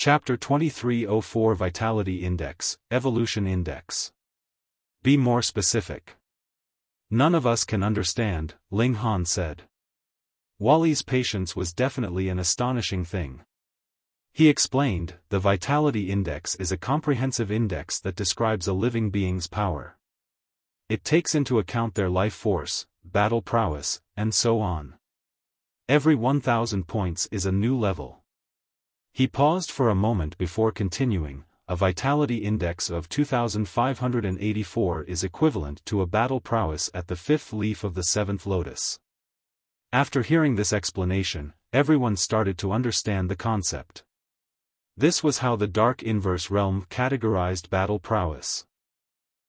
Chapter 2304 Vitality Index, Evolution Index. Be more specific. None of us can understand, Ling Han said. Wally's patience was definitely an astonishing thing. He explained, the Vitality Index is a comprehensive index that describes a living being's power. It takes into account their life force, battle prowess, and so on. Every 1,000 points is a new level. He paused for a moment before continuing. A vitality index of 2,584 is equivalent to a battle prowess at the fifth leaf of the seventh lotus. After hearing this explanation, everyone started to understand the concept. This was how the Dark Inverse Realm categorized battle prowess.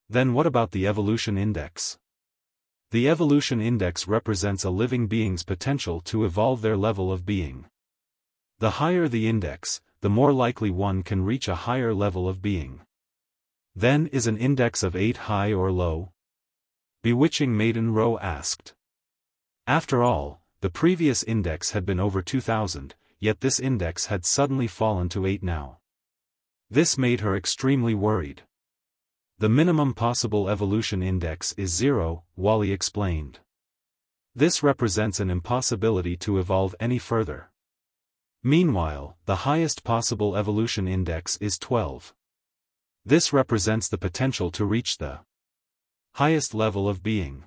Then what about the evolution index? The evolution index represents a living being's potential to evolve their level of being. The higher the index, the more likely one can reach a higher level of being. Then is an index of 8 high or low? Bewitching Maiden Ro asked. After all, the previous index had been over 2,000, yet this index had suddenly fallen to 8 now. This made her extremely worried. The minimum possible evolution index is 0, Wally explained. This represents an impossibility to evolve any further. Meanwhile, the highest possible evolution index is 12. This represents the potential to reach the highest level of being.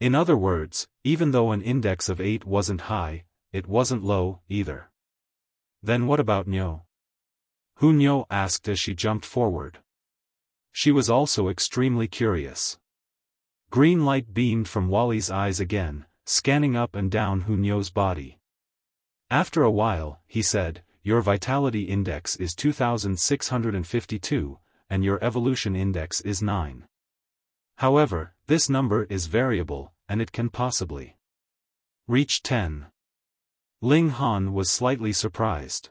In other words, even though an index of 8 wasn't high, it wasn't low, either. Then what about Nyo? Hu Nyo asked as she jumped forward. She was also extremely curious. Green light beamed from Wally's eyes again, scanning up and down Hu Nyo's body. After a while, he said, your vitality index is 2,652, and your evolution index is 9. However, this number is variable, and it can possibly reach 10. Ling Han was slightly surprised.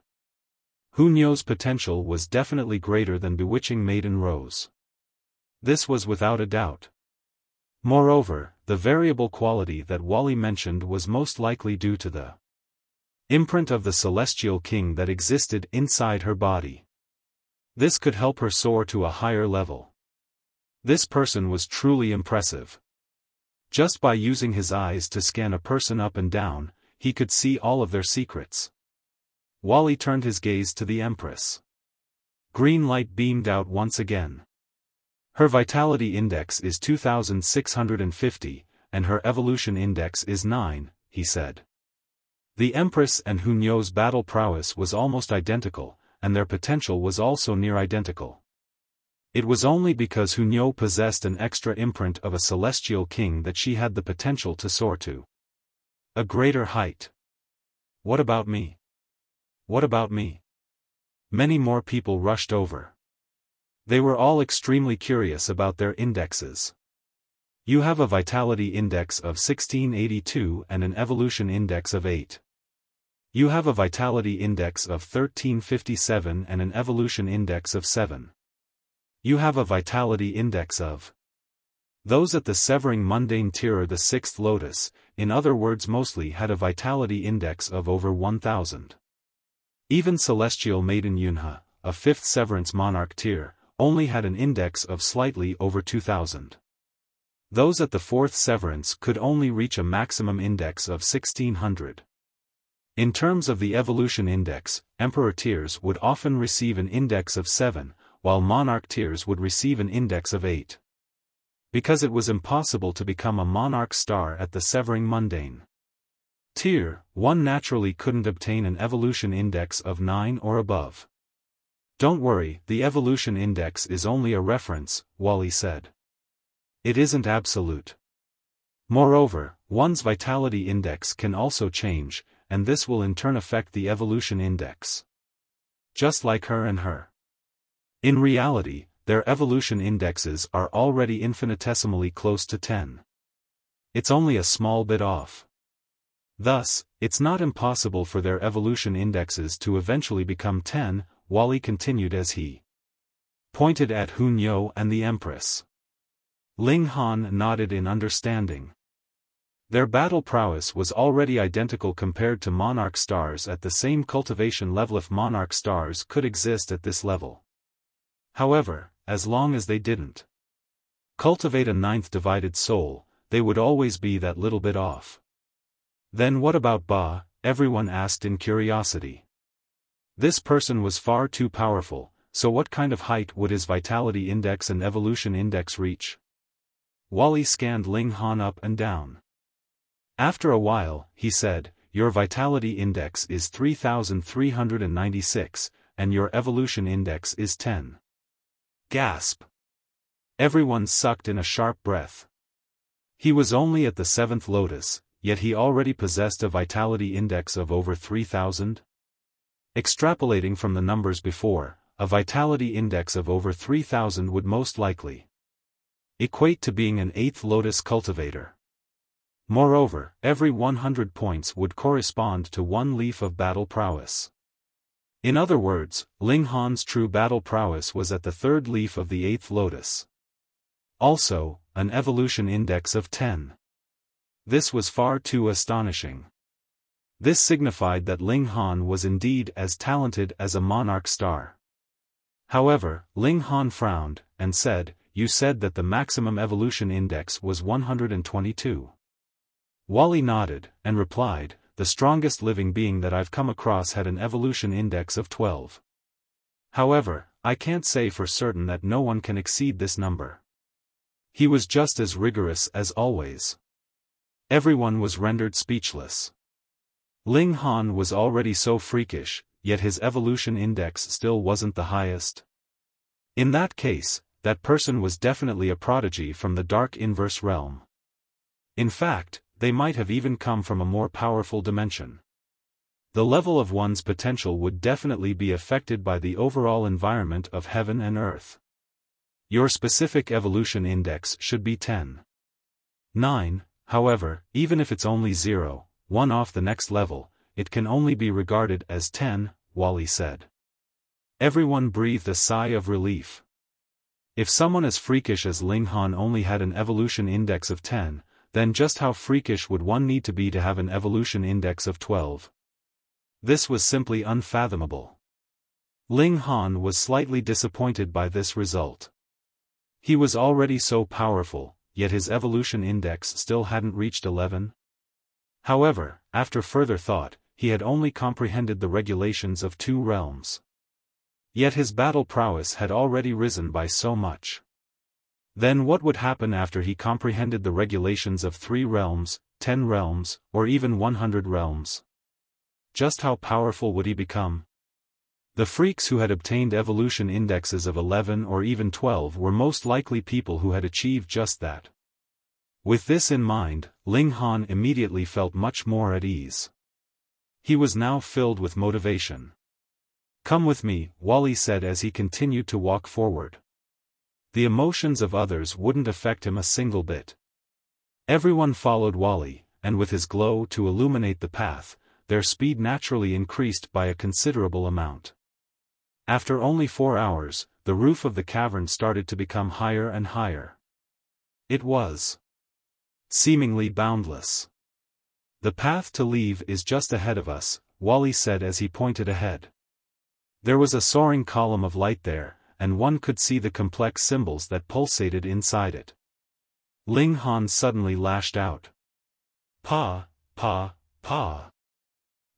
Hu Nyo's potential was definitely greater than Bewitching Maiden Ro's. This was without a doubt. Moreover, the variable quality that Wally mentioned was most likely due to the imprint of the Celestial King that existed inside her body. This could help her soar to a higher level. This person was truly impressive. Just by using his eyes to scan a person up and down, he could see all of their secrets. Wally turned his gaze to the Empress. Green light beamed out once again. Her vitality index is 2,650, and her evolution index is 9, he said. The Empress and Hu Nyo's battle prowess was almost identical, and their potential was also near identical. It was only because Hu Nyo possessed an extra imprint of a Celestial King that she had the potential to soar to a greater height. What about me? What about me? Many more people rushed over. They were all extremely curious about their indexes. You have a vitality index of 1682 and an evolution index of 8. You have a vitality index of 1357 and an evolution index of 7. You have a vitality index of. Those at the Severing Mundane tier or the sixth lotus, in other words mostly had a vitality index of over 1,000. Even Celestial Maiden Yunhe, a fifth Severance Monarch tier, only had an index of slightly over 2,000. Those at the fourth Severance could only reach a maximum index of 1,600. In terms of the evolution index, Emperor tiers would often receive an index of 7, while Monarch tiers would receive an index of 8. Because it was impossible to become a Monarch star at the Severing Mundane tier, one naturally couldn't obtain an evolution index of 9 or above. Don't worry, the evolution index is only a reference, Wally said. It isn't absolute. Moreover, one's vitality index can also change, and this will in turn affect the evolution index. Just like her and her. In reality, their evolution indexes are already infinitesimally close to 10. It's only a small bit off. Thus, it's not impossible for their evolution indexes to eventually become 10, Wally continued as he pointed at Hu Nyo and the Empress. Ling Han nodded in understanding. Their battle prowess was already identical compared to monarch stars at the same cultivation level if monarch stars could exist at this level. However, as long as they didn't cultivate a ninth divided soul, they would always be that little bit off. Then what about Ba? Everyone asked in curiosity. This person was far too powerful, so what kind of height would his vitality index and evolution index reach? Wally scanned Ling Han up and down. After a while, he said, "Your vitality index is 3,396, and your evolution index is 10. Gasp. Everyone sucked in a sharp breath. He was only at the 7th lotus, yet he already possessed a vitality index of over 3,000? Extrapolating from the numbers before, a vitality index of over 3,000 would most likely equate to being an 8th lotus cultivator. Moreover, every 100 points would correspond to 1 leaf of battle prowess. In other words, Ling Han's true battle prowess was at the 3rd leaf of the 8th lotus. Also, an evolution index of 10. This was far too astonishing. This signified that Ling Han was indeed as talented as a monarch star. However, Ling Han frowned, and said, "You said that the maximum evolution index was 122. Wally nodded, and replied, "The strongest living being that I've come across had an evolution index of 12. However, I can't say for certain that no one can exceed this number." He was just as rigorous as always. Everyone was rendered speechless. Ling Han was already so freakish, yet his evolution index still wasn't the highest. In that case, that person was definitely a prodigy from the dark inverse realm. In fact, they might have even come from a more powerful dimension. The level of one's potential would definitely be affected by the overall environment of heaven and earth. Your specific evolution index should be 10. 9, however, even if it's only 0, 1 off the next level, it can only be regarded as 10, Wally said. Everyone breathed a sigh of relief. If someone as freakish as Ling Han only had an evolution index of 10, then just how freakish would one need to have an evolution index of 12? This was simply unfathomable. Ling Han was slightly disappointed by this result. He was already so powerful, yet his evolution index still hadn't reached 11. However, after further thought, he had only comprehended the regulations of 2 realms. Yet his battle prowess had already risen by so much. Then what would happen after he comprehended the regulations of 3 realms, 10 realms, or even 100 realms? Just how powerful would he become? The freaks who had obtained evolution indexes of 11 or even 12 were most likely people who had achieved just that. With this in mind, Ling Han immediately felt much more at ease. He was now filled with motivation. "Come with me," Wally said as he continued to walk forward. The emotions of others wouldn't affect him a single bit. Everyone followed Wally, and with his glow to illuminate the path, their speed naturally increased by a considerable amount. After only 4 hours, the roof of the cavern started to become higher and higher. It was seemingly boundless. "The path to leave is just ahead of us," Wally said as he pointed ahead. There was a soaring column of light there, and one could see the complex symbols that pulsated inside it. Ling Han suddenly lashed out. "Pa, pa, pa."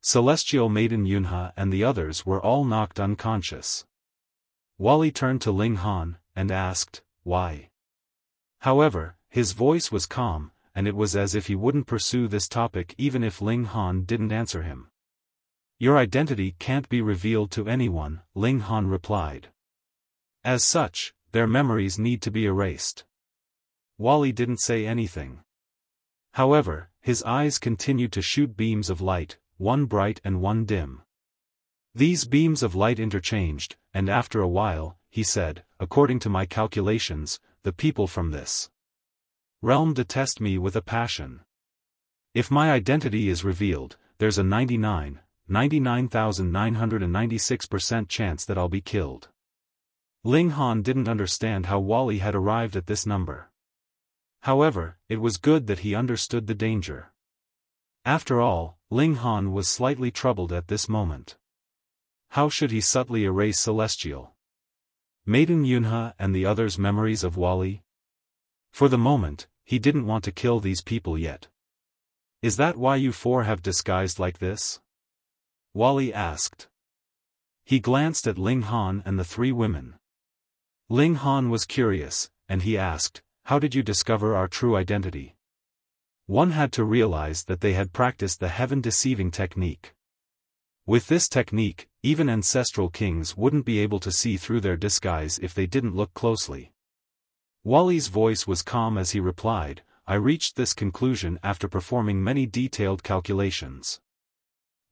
Celestial Maiden Yunha and the others were all knocked unconscious. Wally turned to Ling Han, and asked, "Why?" However, his voice was calm, and it was as if he wouldn't pursue this topic even if Ling Han didn't answer him. "Your identity can't be revealed to anyone," Ling Han replied. "As such, their memories need to be erased." Wally didn't say anything. However, his eyes continued to shoot beams of light, one bright and one dim. These beams of light interchanged, and after a while, he said, "According to my calculations, the people from this realm detest me with a passion. If my identity is revealed, there's a 99,996% chance that I'll be killed." Ling Han didn't understand how Wally had arrived at this number. However, it was good that he understood the danger. After all, Ling Han was slightly troubled at this moment. How should he subtly erase Celestial Maiden Yunhe and the others' memories of Wally? For the moment, he didn't want to kill these people yet. Is that why you four have disguised like this? Wally asked. He glanced at Ling Han and the three women. Ling Han was curious, and he asked, "How did you discover our true identity?" One had to realize that they had practiced the heaven-deceiving technique. With this technique, even ancestral kings wouldn't be able to see through their disguise if they didn't look closely. Wally's voice was calm as he replied, "I reached this conclusion after performing many detailed calculations.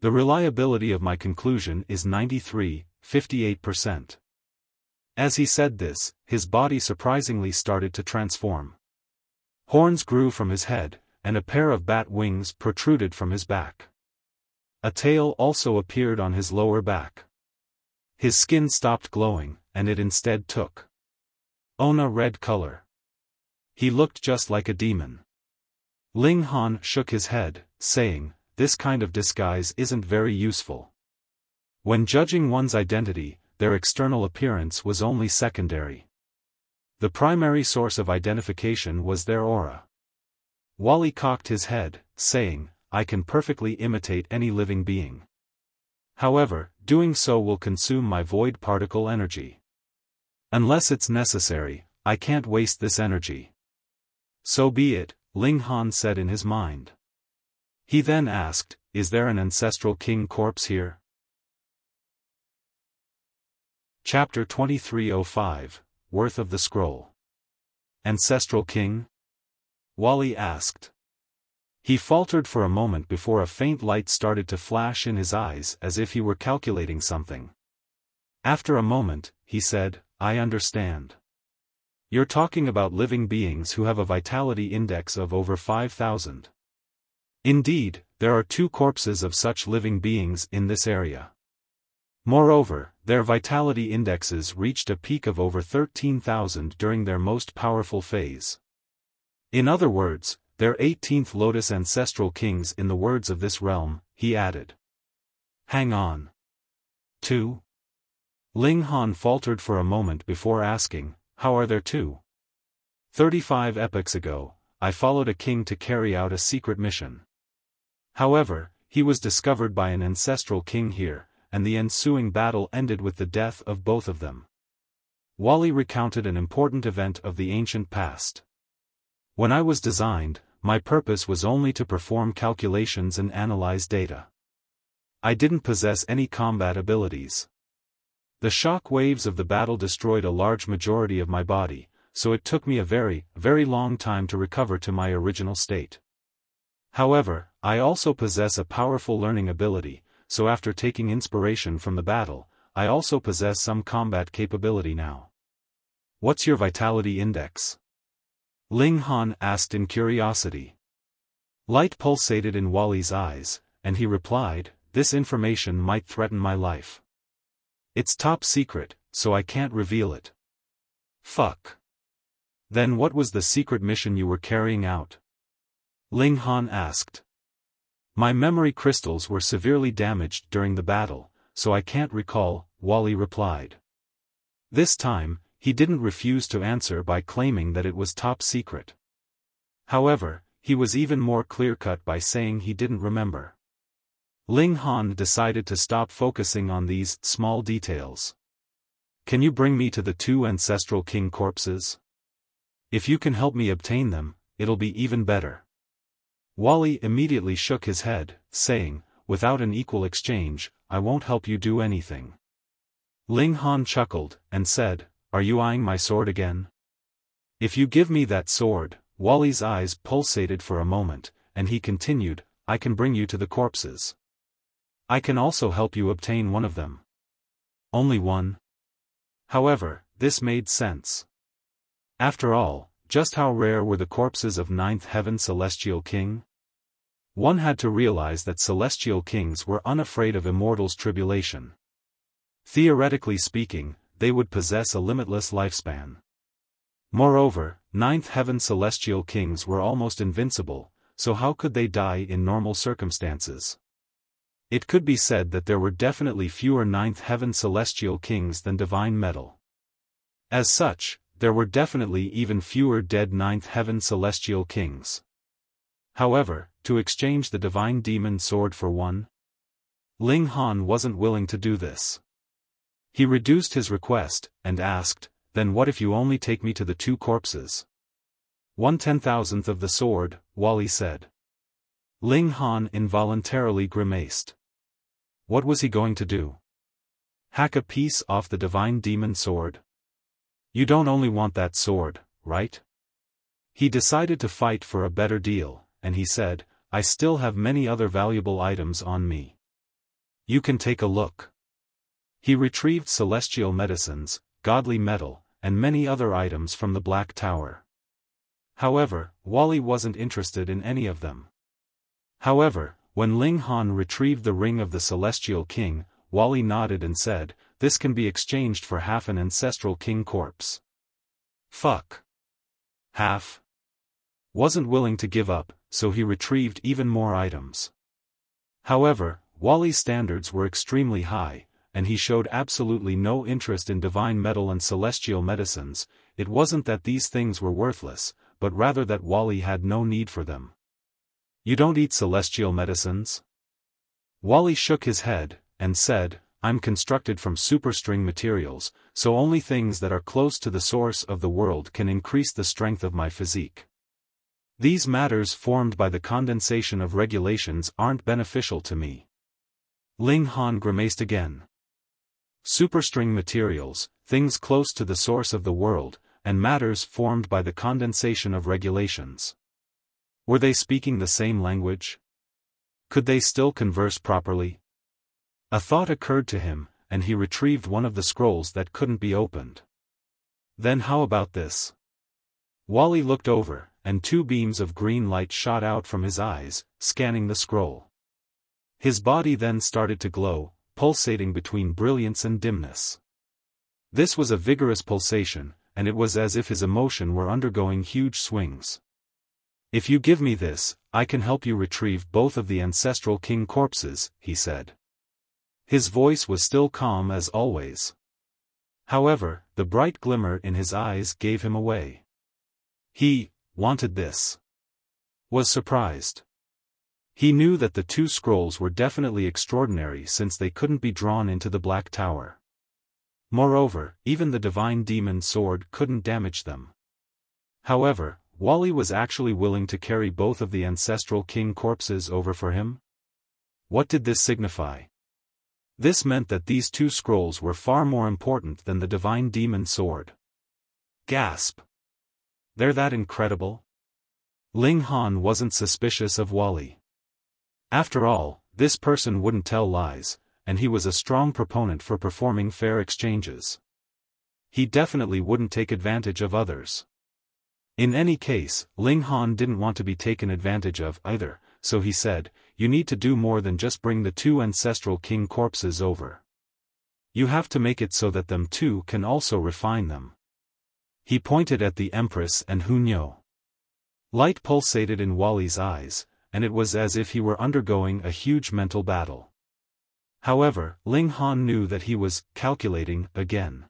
The reliability of my conclusion is 93.58%. As he said this, his body surprisingly started to transform. Horns grew from his head, and a pair of bat wings protruded from his back. A tail also appeared on his lower back. His skin stopped glowing, and it instead took on a red color. He looked just like a demon. Ling Han shook his head, saying, "This kind of disguise isn't very useful. When judging one's identity, their external appearance was only secondary. The primary source of identification was their aura." Wally cocked his head, saying, "I can perfectly imitate any living being. However, doing so will consume my void particle energy. Unless it's necessary, I can't waste this energy." "So be it," Ling Han said in his mind. He then asked, "Is there an Ancestral King corpse here?" Chapter 2305, Worth of the Scroll. Ancestral King? Wally asked. He faltered for a moment before a faint light started to flash in his eyes as if he were calculating something. After a moment, he said, "I understand. You're talking about living beings who have a vitality index of over 5,000. Indeed, there are 2 corpses of such living beings in this area. Moreover, their vitality indexes reached a peak of over 13,000 during their most powerful phase. In other words, they're 18th Lotus Ancestral Kings in the words of this realm," he added. "Hang on. 2? Ling Han faltered for a moment before asking, "How are there 2? 35 epochs ago, I followed a king to carry out a secret mission. However, he was discovered by an ancestral king here, and the ensuing battle ended with the death of both of them." Wally recounted an important event of the ancient past. "When I was designed, my purpose was only to perform calculations and analyze data. I didn't possess any combat abilities. The shock waves of the battle destroyed a large majority of my body, so it took me a very, very long time to recover to my original state. However, I also possess a powerful learning ability, so after taking inspiration from the battle, I also possess some combat capability now." "What's your vitality index?" Ling Han asked in curiosity. Light pulsated in Wally's eyes, and he replied, "This information might threaten my life. It's top secret, so I can't reveal it." "Fuck. Then what was the secret mission you were carrying out?" Ling Han asked. "My memory crystals were severely damaged during the battle, so I can't recall," Wally replied. This time, he didn't refuse to answer by claiming that it was top secret. However, he was even more clear-cut by saying he didn't remember. Ling Han decided to stop focusing on these small details. "Can you bring me to the 2 Ancestral King corpses? If you can help me obtain them, it'll be even better." Wally immediately shook his head, saying, "Without an equal exchange, I won't help you do anything." Ling Han chuckled, and said, "Are you eyeing my sword again? If you give me that sword," Wally's eyes pulsated for a moment, and he continued, "I can bring you to the corpses. I can also help you obtain one of them." "Only one?" However, this made sense. After all, just how rare were the corpses of 9th Heaven Celestial King? One had to realize that Celestial Kings were unafraid of immortals' tribulation. Theoretically speaking, they would possess a limitless lifespan. Moreover, ninth heaven celestial kings were almost invincible, so how could they die in normal circumstances? It could be said that there were definitely fewer ninth heaven celestial kings than divine metal. As such, there were definitely even fewer dead ninth heaven celestial kings. However, to exchange the divine demon sword for one? Ling Han wasn't willing to do this. He reduced his request, and asked, "Then what if you only take me to the two corpses?" 1/10,000th of the sword, Wally said. Ling Han involuntarily grimaced. What was he going to do? Hack a piece off the divine demon sword? You don't only want that sword, right? He decided to fight for a better deal, and he said, "I still have many other valuable items on me. You can take a look." He retrieved celestial medicines, godly metal, and many other items from the Black Tower. However, Wally wasn't interested in any of them. However, when Ling Han retrieved the ring of the Celestial King, Wally nodded and said, "This can be exchanged for half an Ancestral King corpse." Fuck. Half? Wasn't willing to give up, so he retrieved even more items. However, Wally's standards were extremely high, and he showed absolutely no interest in divine metal and celestial medicines. It wasn't that these things were worthless, but rather that Wally had no need for them. You don't eat celestial medicines? Wally shook his head, and said, I'm constructed from superstring materials, so only things that are close to the source of the world can increase the strength of my physique. These matters formed by the condensation of regulations aren't beneficial to me. Ling Han grimaced again. Superstring materials, things close to the source of the world, and matters formed by the condensation of regulations. Were they speaking the same language? Could they still converse properly? A thought occurred to him, and he retrieved one of the scrolls that couldn't be opened. Then how about this? Wally looked over, and two beams of green light shot out from his eyes, scanning the scroll. His body then started to glow, pulsating between brilliance and dimness. This was a vigorous pulsation, and it was as if his emotion were undergoing huge swings. If you give me this, I can help you retrieve both of the Ancestral King corpses, he said. His voice was still calm as always. However, the bright glimmer in his eyes gave him away. He wanted this. Was surprised. He knew that the two scrolls were definitely extraordinary since they couldn't be drawn into the Black Tower. Moreover, even the divine demon sword couldn't damage them. However, Wally was actually willing to carry both of the Ancestral King corpses over for him? What did this signify? This meant that these two scrolls were far more important than the divine demon sword. Gasp. They're that incredible? Ling Han wasn't suspicious of Wally. After all, this person wouldn't tell lies, and he was a strong proponent for performing fair exchanges. He definitely wouldn't take advantage of others. In any case, Ling Han didn't want to be taken advantage of either, so he said, you need to do more than just bring the two Ancestral King corpses over. You have to make it so that them too can also refine them. He pointed at the Empress and Hunyo. Light pulsated in Wally's eyes, and it was as if he were undergoing a huge mental battle. However, Ling Han knew that he was calculating again.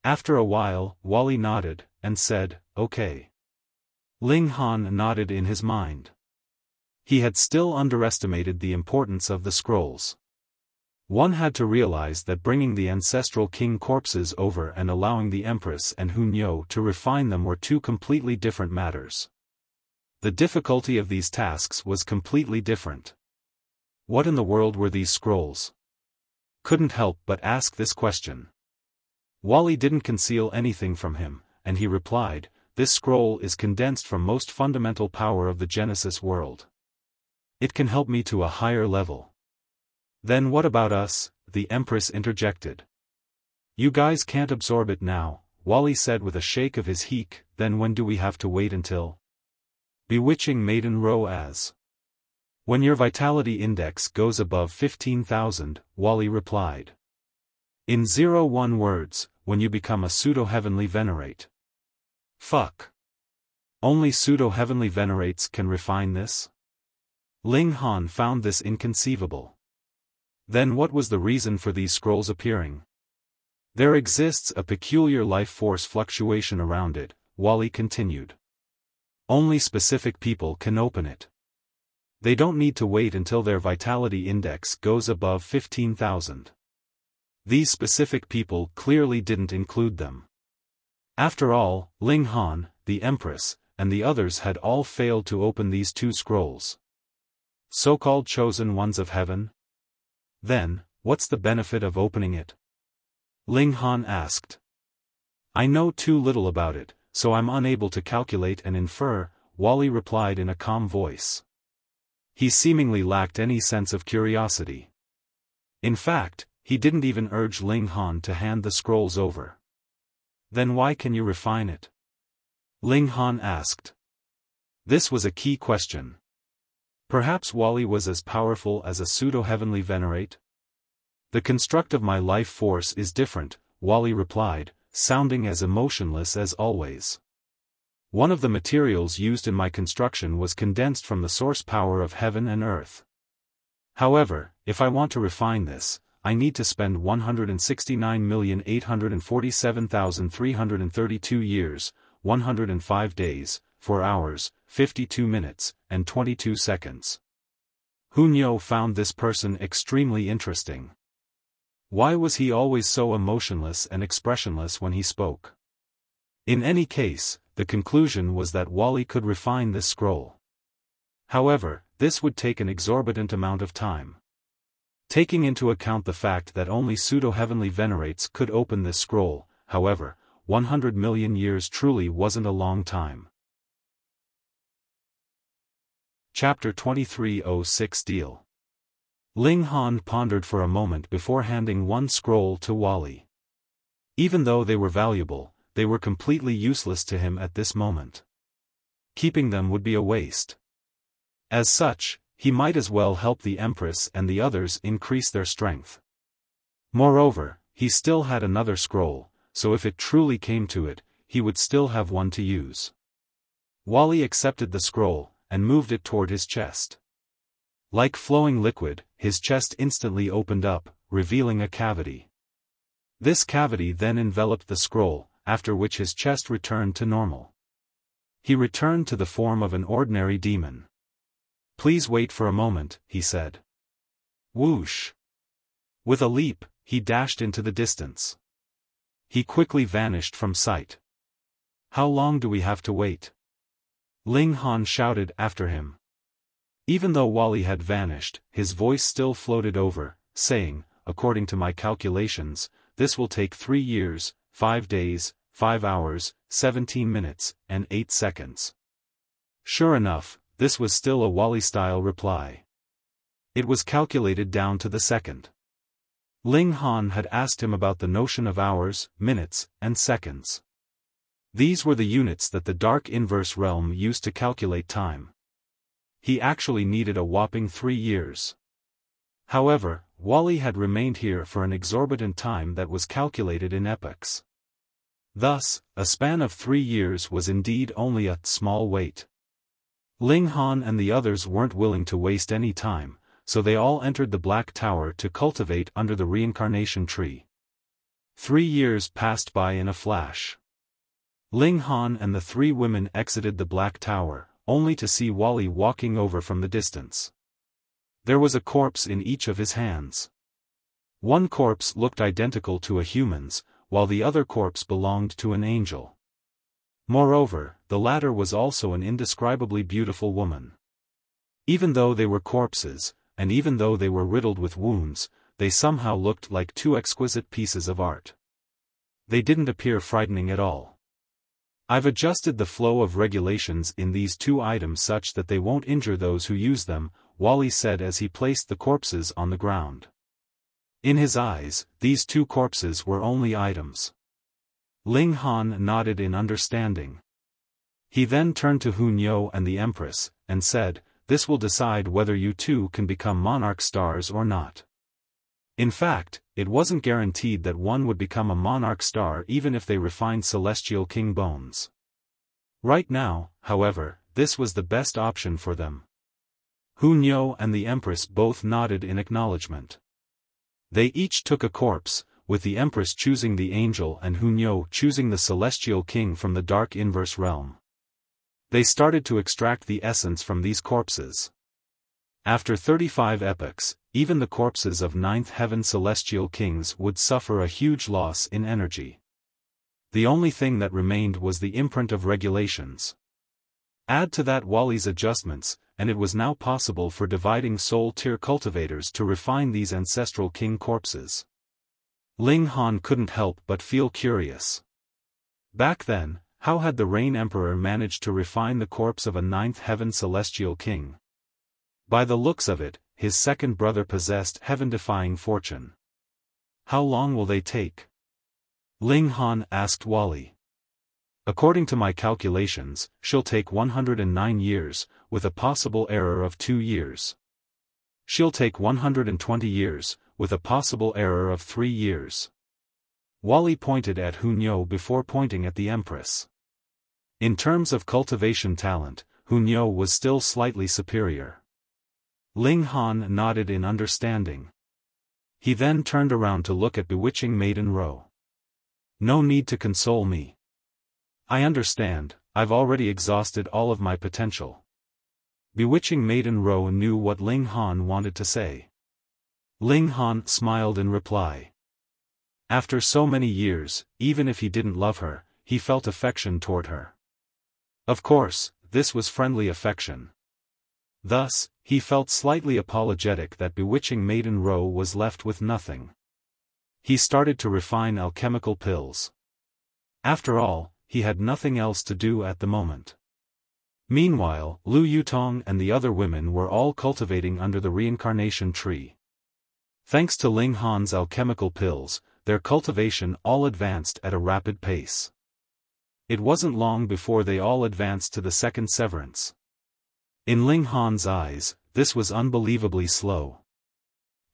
After a while, Wally nodded, and said, okay. Ling Han nodded in his mind. He had still underestimated the importance of the scrolls. One had to realize that bringing the Ancestral King corpses over and allowing the Empress and Hunyo to refine them were two completely different matters. The difficulty of these tasks was completely different. What in the world were these scrolls? Couldn't help but ask this question. Wally didn't conceal anything from him, and he replied, this scroll is condensed from most fundamental power of the Genesis world. It can help me to a higher level. Then what about us? The Empress interjected. You guys can't absorb it now, Wally said with a shake of his heek. Then when do we have to wait until? Bewitching Maiden Roaz. When your vitality index goes above 15,000, Wally replied. In 01 words, when you become a pseudo-heavenly venerate. Fuck. Only pseudo-heavenly venerates can refine this? Ling Han found this inconceivable. Then what was the reason for these scrolls appearing? There exists a peculiar life force fluctuation around it, Wally continued. Only specific people can open it. They don't need to wait until their vitality index goes above 15,000. These specific people clearly didn't include them. After all, Ling Han, the Empress, and the others had all failed to open these two scrolls. So-called chosen ones of heaven? Then, what's the benefit of opening it? Ling Han asked. I know too little about it, so I'm unable to calculate and infer, Wally replied in a calm voice. He seemingly lacked any sense of curiosity. In fact, he didn't even urge Ling Han to hand the scrolls over. Then why can you refine it? Ling Han asked. This was a key question. Perhaps Wally was as powerful as a pseudo-heavenly venerate? The construct of my life force is different, Wally replied, sounding as emotionless as always. One of the materials used in my construction was condensed from the source power of heaven and earth. However, if I want to refine this, I need to spend 169,847,332 years, 105 days, 4 hours, 52 minutes, and 22 seconds. Hunyo found this person extremely interesting. Why was he always so emotionless and expressionless when he spoke? In any case, the conclusion was that Wally could refine this scroll. However, this would take an exorbitant amount of time. Taking into account the fact that only pseudo-heavenly venerates could open this scroll, however, 100 million years truly wasn't a long time. Chapter 2306 Deal. Ling Han pondered for a moment before handing one scroll to Wally. Even though they were valuable, they were completely useless to him at this moment. Keeping them would be a waste. As such, he might as well help the Empress and the others increase their strength. Moreover, he still had another scroll, so if it truly came to it, he would still have one to use. Wally accepted the scroll, and moved it toward his chest. Like flowing liquid, his chest instantly opened up, revealing a cavity. This cavity then enveloped the scroll, after which his chest returned to normal. He returned to the form of an ordinary demon. Please wait for a moment, he said. Whoosh! With a leap, he dashed into the distance. He quickly vanished from sight. How long do we have to wait? Ling Han shouted after him. Even though Wally had vanished, his voice still floated over, saying, according to my calculations, this will take 3 years, 5 days, 5 hours, 17 minutes, and 8 seconds. Sure enough, this was still a Wally-style reply. It was calculated down to the second. Ling Han had asked him about the notion of hours, minutes, and seconds. These were the units that the Dark Inverse Realm used to calculate time. He actually needed a whopping 3 years. However, Wally had remained here for an exorbitant time that was calculated in epochs. Thus, a span of 3 years was indeed only a small wait. Ling Han and the others weren't willing to waste any time, so they all entered the Black Tower to cultivate under the reincarnation tree. 3 years passed by in a flash. Ling Han and the 3 women exited the Black Tower, only to see Wally walking over from the distance. There was a corpse in each of his hands. One corpse looked identical to a human's, while the other corpse belonged to an angel. Moreover, the latter was also an indescribably beautiful woman. Even though they were corpses, and even though they were riddled with wounds, they somehow looked like 2 exquisite pieces of art. They didn't appear frightening at all. I've adjusted the flow of regulations in these 2 items such that they won't injure those who use them, Wally said as he placed the corpses on the ground. In his eyes, these 2 corpses were only items. Ling Han nodded in understanding. He then turned to Hunyo and the Empress, and said, "This will decide whether you 2 can become monarch stars or not." In fact, it wasn't guaranteed that one would become a monarch star even if they refined Celestial King bones. Right now, however, this was the best option for them. Hunyo and the Empress both nodded in acknowledgement. They each took a corpse, with the Empress choosing the angel and Hunyo choosing the celestial king from the dark inverse realm. They started to extract the essence from these corpses. After 35 epochs, even the corpses of ninth heaven celestial kings would suffer a huge loss in energy. The only thing that remained was the imprint of regulations. Add to that Wally's adjustments, and it was now possible for dividing soul tier cultivators to refine these ancestral king corpses. Ling Han couldn't help but feel curious. Back then, how had the Rain Emperor managed to refine the corpse of a ninth heaven celestial king? By the looks of it, his second brother possessed heaven-defying fortune. How long will they take? Ling Han asked Wally. According to my calculations, she'll take 109 years, with a possible error of 2 years. She'll take 120 years, with a possible error of 3 years. Wally pointed at Hunyo before pointing at the Empress. In terms of cultivation talent, Hunyo was still slightly superior. Ling Han nodded in understanding. He then turned around to look at Bewitching Maiden Ro. No need to console me. I understand, I've already exhausted all of my potential. Bewitching Maiden Ro knew what Ling Han wanted to say. Ling Han smiled in reply. After so many years, even if he didn't love her, he felt affection toward her. Of course, this was friendly affection. Thus, he felt slightly apologetic that Bewitching Maiden Ro was left with nothing. He started to refine alchemical pills. After all, he had nothing else to do at the moment. Meanwhile, Lu Yutong and the other women were all cultivating under the reincarnation tree. Thanks to Ling Han's alchemical pills, their cultivation all advanced at a rapid pace. It wasn't long before they all advanced to the second severance. In Ling Han's eyes, this was unbelievably slow.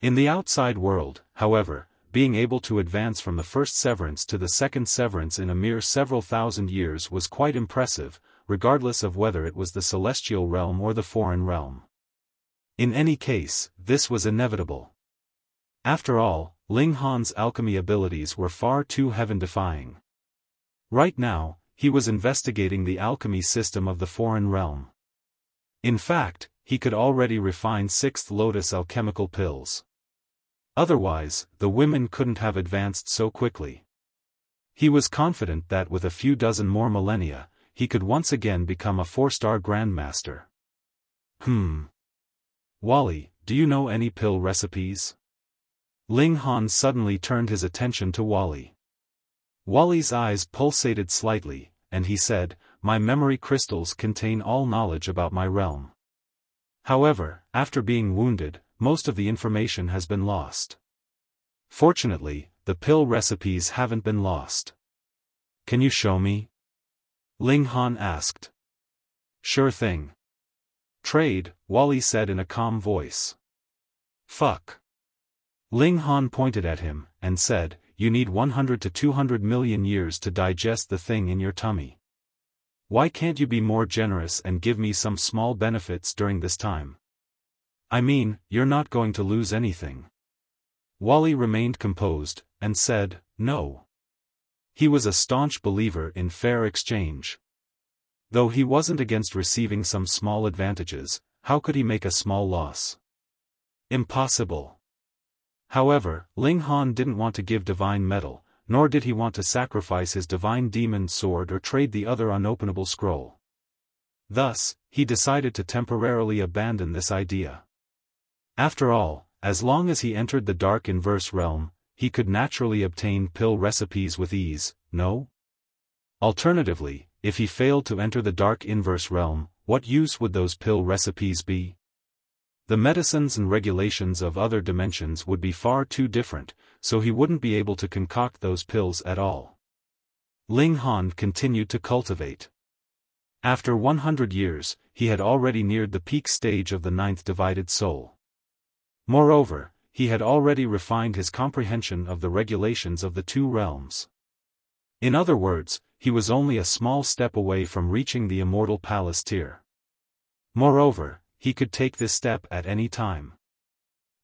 In the outside world, however, being able to advance from the first severance to the second severance in a mere several thousand years was quite impressive, regardless of whether it was the celestial realm or the foreign realm. In any case, this was inevitable. After all, Ling Han's alchemy abilities were far too heaven-defying. Right now, he was investigating the alchemy system of the foreign realm. In fact, he could already refine sixth lotus alchemical pills. Otherwise, the women couldn't have advanced so quickly. He was confident that with a few dozen more millennia, he could once again become a 4-star grandmaster. Wally, do you know any pill recipes? Ling Han suddenly turned his attention to Wally. Wally's eyes pulsated slightly, and he said, "My memory crystals contain all knowledge about my realm. However, after being wounded, most of the information has been lost. Fortunately, the pill recipes haven't been lost. Can you show me?" Ling Han asked. "Sure thing. Trade," Wally said in a calm voice. "Fuck." Ling Han pointed at him, and said, "You need 100 to 200 million years to digest the thing in your tummy. Why can't you be more generous and give me some small benefits during this time? I mean, you're not going to lose anything." Wally remained composed, and said, "No." He was a staunch believer in fair exchange. Though he wasn't against receiving some small advantages, how could he make a small loss? Impossible. However, Ling Han didn't want to give divine metal, nor did he want to sacrifice his divine demon sword or trade the other unopenable scroll. Thus, he decided to temporarily abandon this idea. After all, as long as he entered the dark inverse realm, he could naturally obtain pill recipes with ease, no? Alternatively, if he failed to enter the dark inverse realm, what use would those pill recipes be? The medicines and regulations of other dimensions would be far too different, so he wouldn't be able to concoct those pills at all. Ling Han continued to cultivate. After 100 years, he had already neared the peak stage of the ninth divided soul. Moreover, he had already refined his comprehension of the regulations of the two realms. In other words, he was only a small step away from reaching the immortal palace tier. Moreover, he could take this step at any time.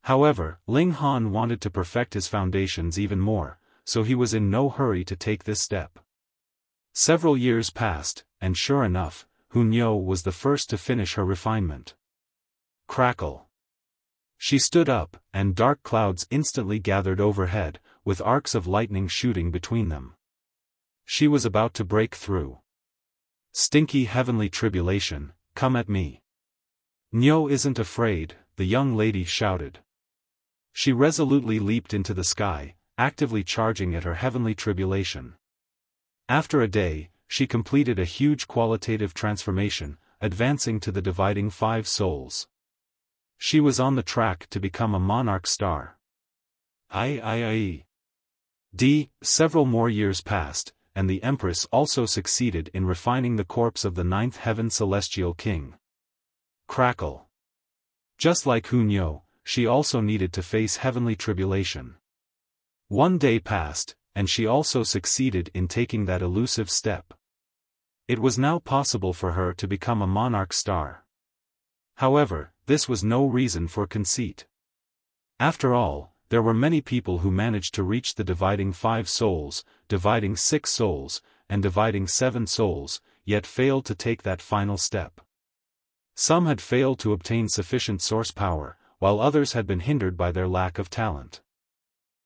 However, Ling Han wanted to perfect his foundations even more, so he was in no hurry to take this step. Several years passed, and sure enough, Hunyo was the first to finish her refinement. Crackle. She stood up, and dark clouds instantly gathered overhead, with arcs of lightning shooting between them. She was about to break through. Stinky heavenly tribulation, come at me. Nyo isn't afraid, the young lady shouted. She resolutely leaped into the sky, actively charging at her heavenly tribulation. After a day, she completed a huge qualitative transformation, advancing to the dividing 5 souls. She was on the track to become a monarch star. Several more years passed, and the Empress also succeeded in refining the corpse of the 9th Heaven Celestial King. Crackle. Just like Hunyo, she also needed to face heavenly tribulation. One day passed, and she also succeeded in taking that elusive step. It was now possible for her to become a monarch star. However, this was no reason for conceit. After all, there were many people who managed to reach the dividing 5 souls, dividing 6 souls, and dividing 7 souls, yet failed to take that final step. Some had failed to obtain sufficient source power, while others had been hindered by their lack of talent.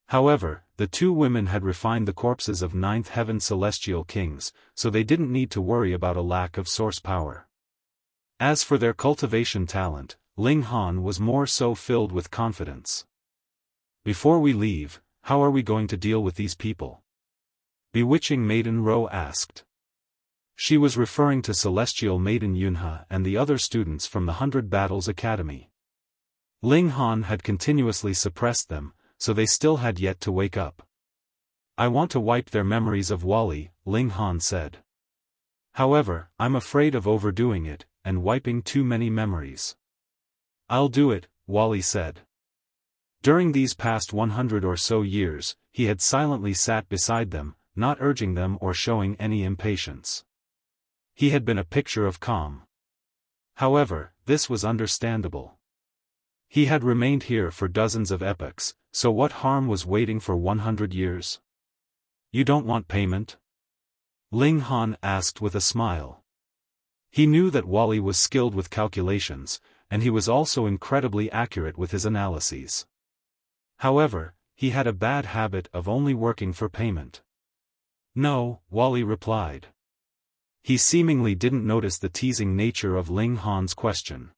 However, the 2 women had refined the corpses of 9th Heaven Celestial Kings, so they didn't need to worry about a lack of source power. As for their cultivation talent, Ling Han was more so filled with confidence. Before we leave, how are we going to deal with these people? Bewitching Maiden Ro asked. She was referring to Celestial Maiden Yunhe and the other students from the 100 Battles Academy. Ling Han had continuously suppressed them, so they still had yet to wake up. I want to wipe their memories of Wally, Ling Han said. However, I'm afraid of overdoing it, and wiping too many memories. I'll do it, Wally said. During these past 100 or so years, he had silently sat beside them, not urging them or showing any impatience. He had been a picture of calm. However, this was understandable. He had remained here for dozens of epochs, so what harm was waiting for 100 years? You don't want payment? Ling Han asked with a smile. He knew that Wally was skilled with calculations, and he was also incredibly accurate with his analyses. However, he had a bad habit of only working for payment. No, Wally replied. He seemingly didn't notice the teasing nature of Ling Han's question.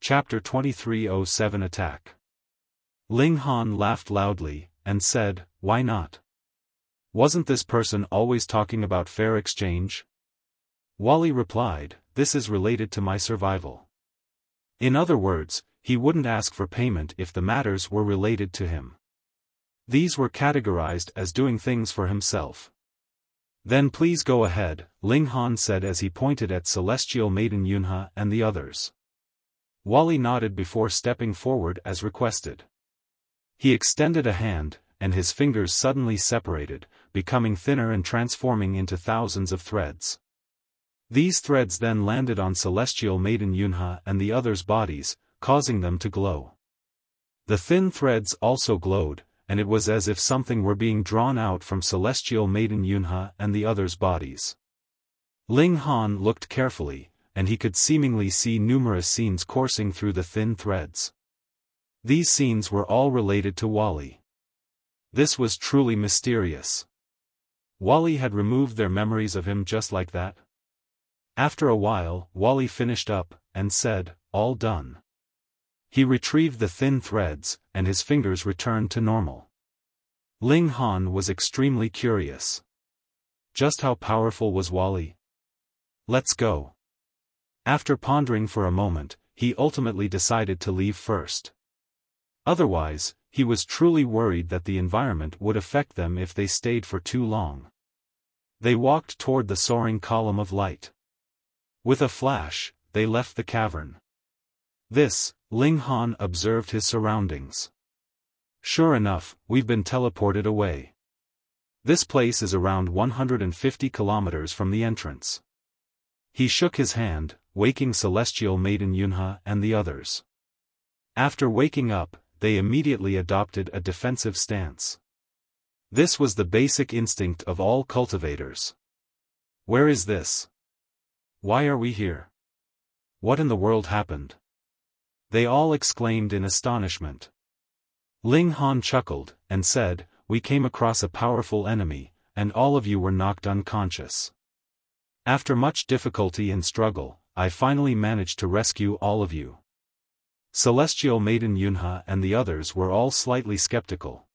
Chapter 2307 Attack. Ling Han laughed loudly, and said, why not? Wasn't this person always talking about fair exchange? Wally replied, this is related to my survival. In other words, he wouldn't ask for payment if the matters were related to him. These were categorized as doing things for himself. Then please go ahead, Ling Han said as he pointed at Celestial Maiden Yunhe and the others. Wally nodded before stepping forward as requested. He extended a hand, and his fingers suddenly separated, becoming thinner and transforming into thousands of threads. These threads then landed on Celestial Maiden Yunhe and the others' bodies, causing them to glow. The thin threads also glowed, and it was as if something were being drawn out from Celestial Maiden Yunhe and the others' bodies. Ling Han looked carefully, and he could seemingly see numerous scenes coursing through the thin threads. These scenes were all related to Wally. This was truly mysterious. Wally had removed their memories of him just like that? After a while, Wally finished up, and said, all done. He retrieved the thin threads, and his fingers returned to normal. Ling Han was extremely curious. Just how powerful was Wally? Let's go. After pondering for a moment, he ultimately decided to leave first. Otherwise, he was truly worried that the environment would affect them if they stayed for too long. They walked toward the soaring column of light. With a flash, they left the cavern. Ling Han observed his surroundings. Sure enough, we've been teleported away. This place is around 150 kilometers from the entrance. He shook his hand, waking Celestial Maiden Yunha and the others. After waking up, they immediately adopted a defensive stance. This was the basic instinct of all cultivators. Where is this? Why are we here? What in the world happened? They all exclaimed in astonishment. Ling Han chuckled, and said, "We came across a powerful enemy, and all of you were knocked unconscious. After much difficulty and struggle, I finally managed to rescue all of you." Celestial Maiden Yunha and the others were all slightly skeptical.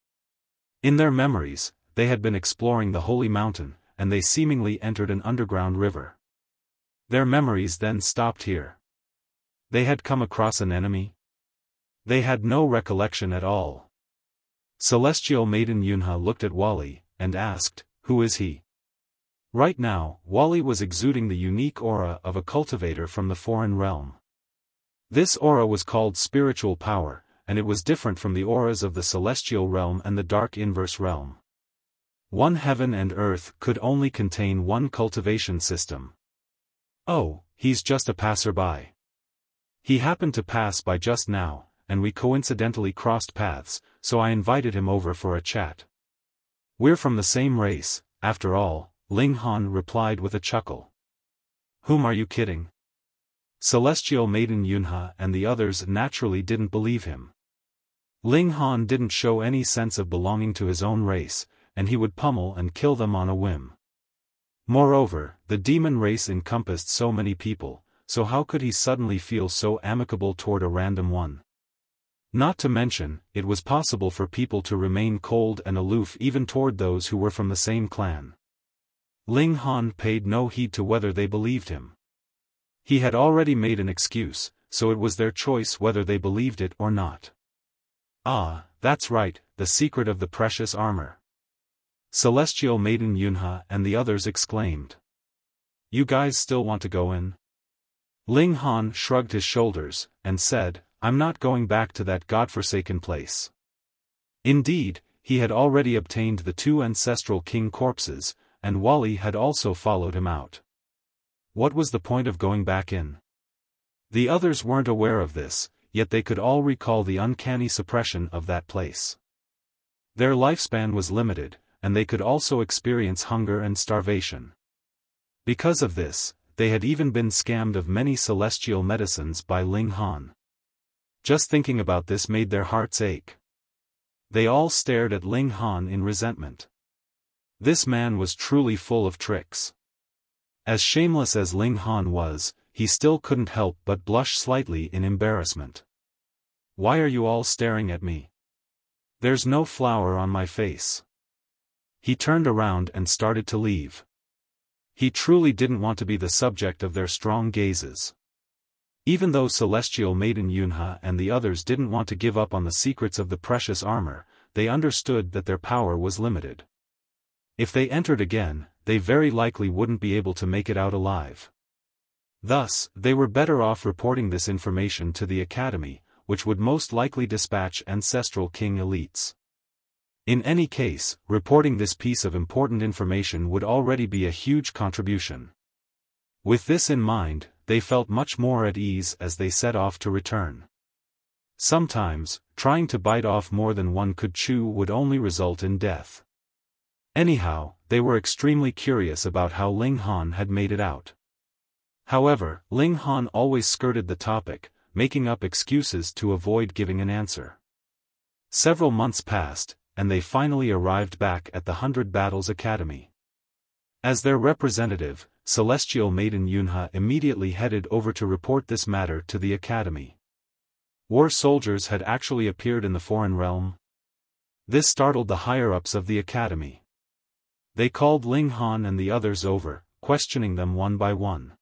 In their memories, they had been exploring the Holy Mountain, and they seemingly entered an underground river. Their memories then stopped here. They had come across an enemy? They had no recollection at all. Celestial Maiden Yunha looked at Wally, and asked, "Who is he?" Right now, Wally was exuding the unique aura of a cultivator from the foreign realm. This aura was called spiritual power, and it was different from the auras of the celestial realm and the dark inverse realm. One heaven and earth could only contain one cultivation system. "Oh, he's just a passerby. He happened to pass by just now, and we coincidentally crossed paths, so I invited him over for a chat. We're from the same race, after all," Ling Han replied with a chuckle. "Whom are you kidding?" Celestial Maiden Yunha and the others naturally didn't believe him. Ling Han didn't show any sense of belonging to his own race, and he would pummel and kill them on a whim. Moreover, the demon race encompassed so many people, so how could he suddenly feel so amicable toward a random one? Not to mention, it was possible for people to remain cold and aloof even toward those who were from the same clan. Ling Han paid no heed to whether they believed him. He had already made an excuse, so it was their choice whether they believed it or not. "Ah, that's right, the secret of the precious armor." Celestial Maiden Yunha and the others exclaimed. "You guys still want to go in?" Ling Han shrugged his shoulders, and said, "I'm not going back to that godforsaken place." Indeed, he had already obtained the 2 Ancestral King corpses, and Wally had also followed him out. What was the point of going back in? The others weren't aware of this, yet they could all recall the uncanny suppression of that place. Their lifespan was limited, and they could also experience hunger and starvation. Because of this, they had even been scammed of many celestial medicines by Ling Han. Just thinking about this made their hearts ache. They all stared at Ling Han in resentment. This man was truly full of tricks. As shameless as Ling Han was, he still couldn't help but blush slightly in embarrassment. "Why are you all staring at me? There's no flour on my face." He turned around and started to leave. He truly didn't want to be the subject of their strong gazes. Even though Celestial Maiden Yunha and the others didn't want to give up on the secrets of the precious armor, they understood that their power was limited. If they entered again, they very likely wouldn't be able to make it out alive. Thus, they were better off reporting this information to the Academy, which would most likely dispatch Ancestral King elites. In any case, reporting this piece of important information would already be a huge contribution. With this in mind, they felt much more at ease as they set off to return. Sometimes, trying to bite off more than one could chew would only result in death. Anyhow, they were extremely curious about how Ling Han had made it out. However, Ling Han always skirted the topic, making up excuses to avoid giving an answer. Several months passed, and they finally arrived back at the 100 Battles Academy. As their representative, Celestial Maiden Yunha immediately headed over to report this matter to the Academy. War soldiers had actually appeared in the foreign realm. This startled the higher-ups of the Academy. They called Ling Han and the others over, questioning them one by one.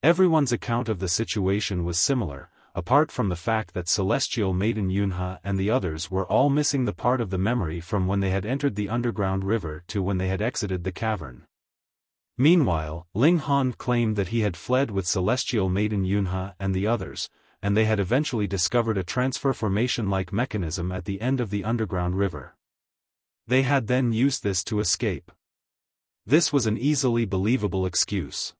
Everyone's account of the situation was similar, apart from the fact that Celestial Maiden Yunha and the others were all missing the part of the memory from when they had entered the underground river to when they had exited the cavern. Meanwhile, Ling Han claimed that he had fled with Celestial Maiden Yunha and the others, and they had eventually discovered a transfer formation-like mechanism at the end of the underground river. They had then used this to escape. This was an easily believable excuse.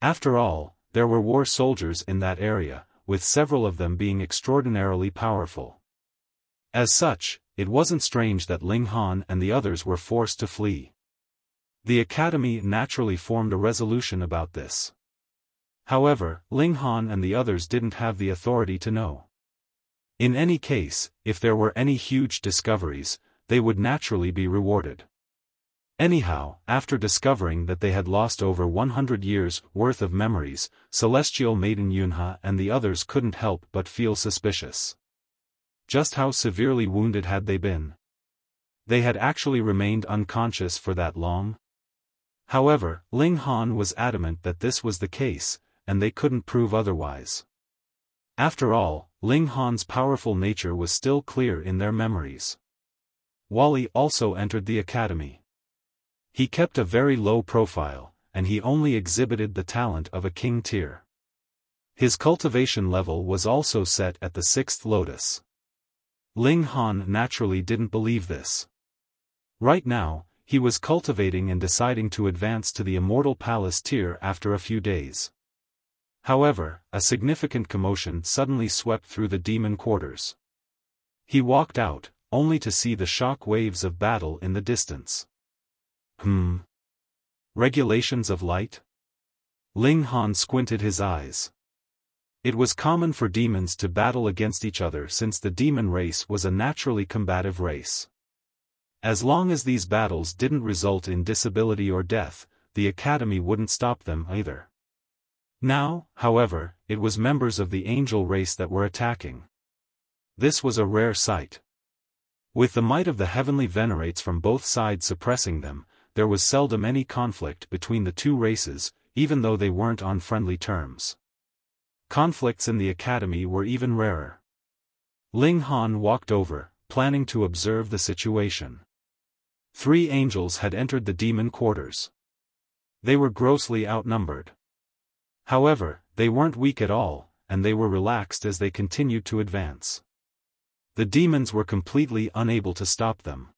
After all, there were war soldiers in that area, with several of them being extraordinarily powerful. As such, it wasn't strange that Ling Han and the others were forced to flee. The Academy naturally formed a resolution about this. However, Ling Han and the others didn't have the authority to know. In any case, if there were any huge discoveries, they would naturally be rewarded. Anyhow, after discovering that they had lost over 100 years' worth of memories, Celestial Maiden Yunha and the others couldn't help but feel suspicious. Just how severely wounded had they been? They had actually remained unconscious for that long? However, Ling Han was adamant that this was the case, and they couldn't prove otherwise. After all, Ling Han's powerful nature was still clear in their memories. Wally also entered the academy. He kept a very low profile, and he only exhibited the talent of a king tier. His cultivation level was also set at the 6th lotus. Ling Han naturally didn't believe this. Right now, he was cultivating and deciding to advance to the Immortal Palace tier after a few days. However, a significant commotion suddenly swept through the demon quarters. He walked out, only to see the shock waves of battle in the distance. Regulations of light? Ling Han squinted his eyes. It was common for demons to battle against each other since the demon race was a naturally combative race. As long as these battles didn't result in disability or death, the academy wouldn't stop them either. Now, however, it was members of the angel race that were attacking. This was a rare sight. With the might of the heavenly venerates from both sides suppressing them, there was seldom any conflict between the two races, even though they weren't on friendly terms. Conflicts in the academy were even rarer. Ling Han walked over, planning to observe the situation. 3 angels had entered the demon quarters. They were grossly outnumbered. However, they weren't weak at all, and they were relaxed as they continued to advance. The demons were completely unable to stop them.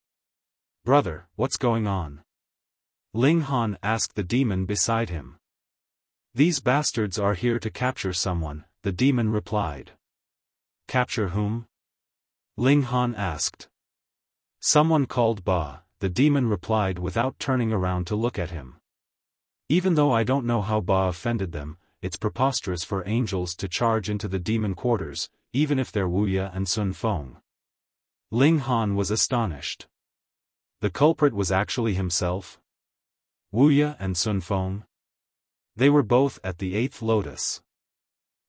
"Brother, what's going on?" Ling Han asked the demon beside him. "These bastards are here to capture someone," the demon replied. "Capture whom?" Ling Han asked. "Someone called Ba," the demon replied without turning around to look at him. "Even though I don't know how Ba offended them, it's preposterous for angels to charge into the demon quarters, even if they're Wuxia and Sun Feng." Ling Han was astonished. The culprit was actually himself? Wuxia and Sun Feng? They were both at the 8th lotus.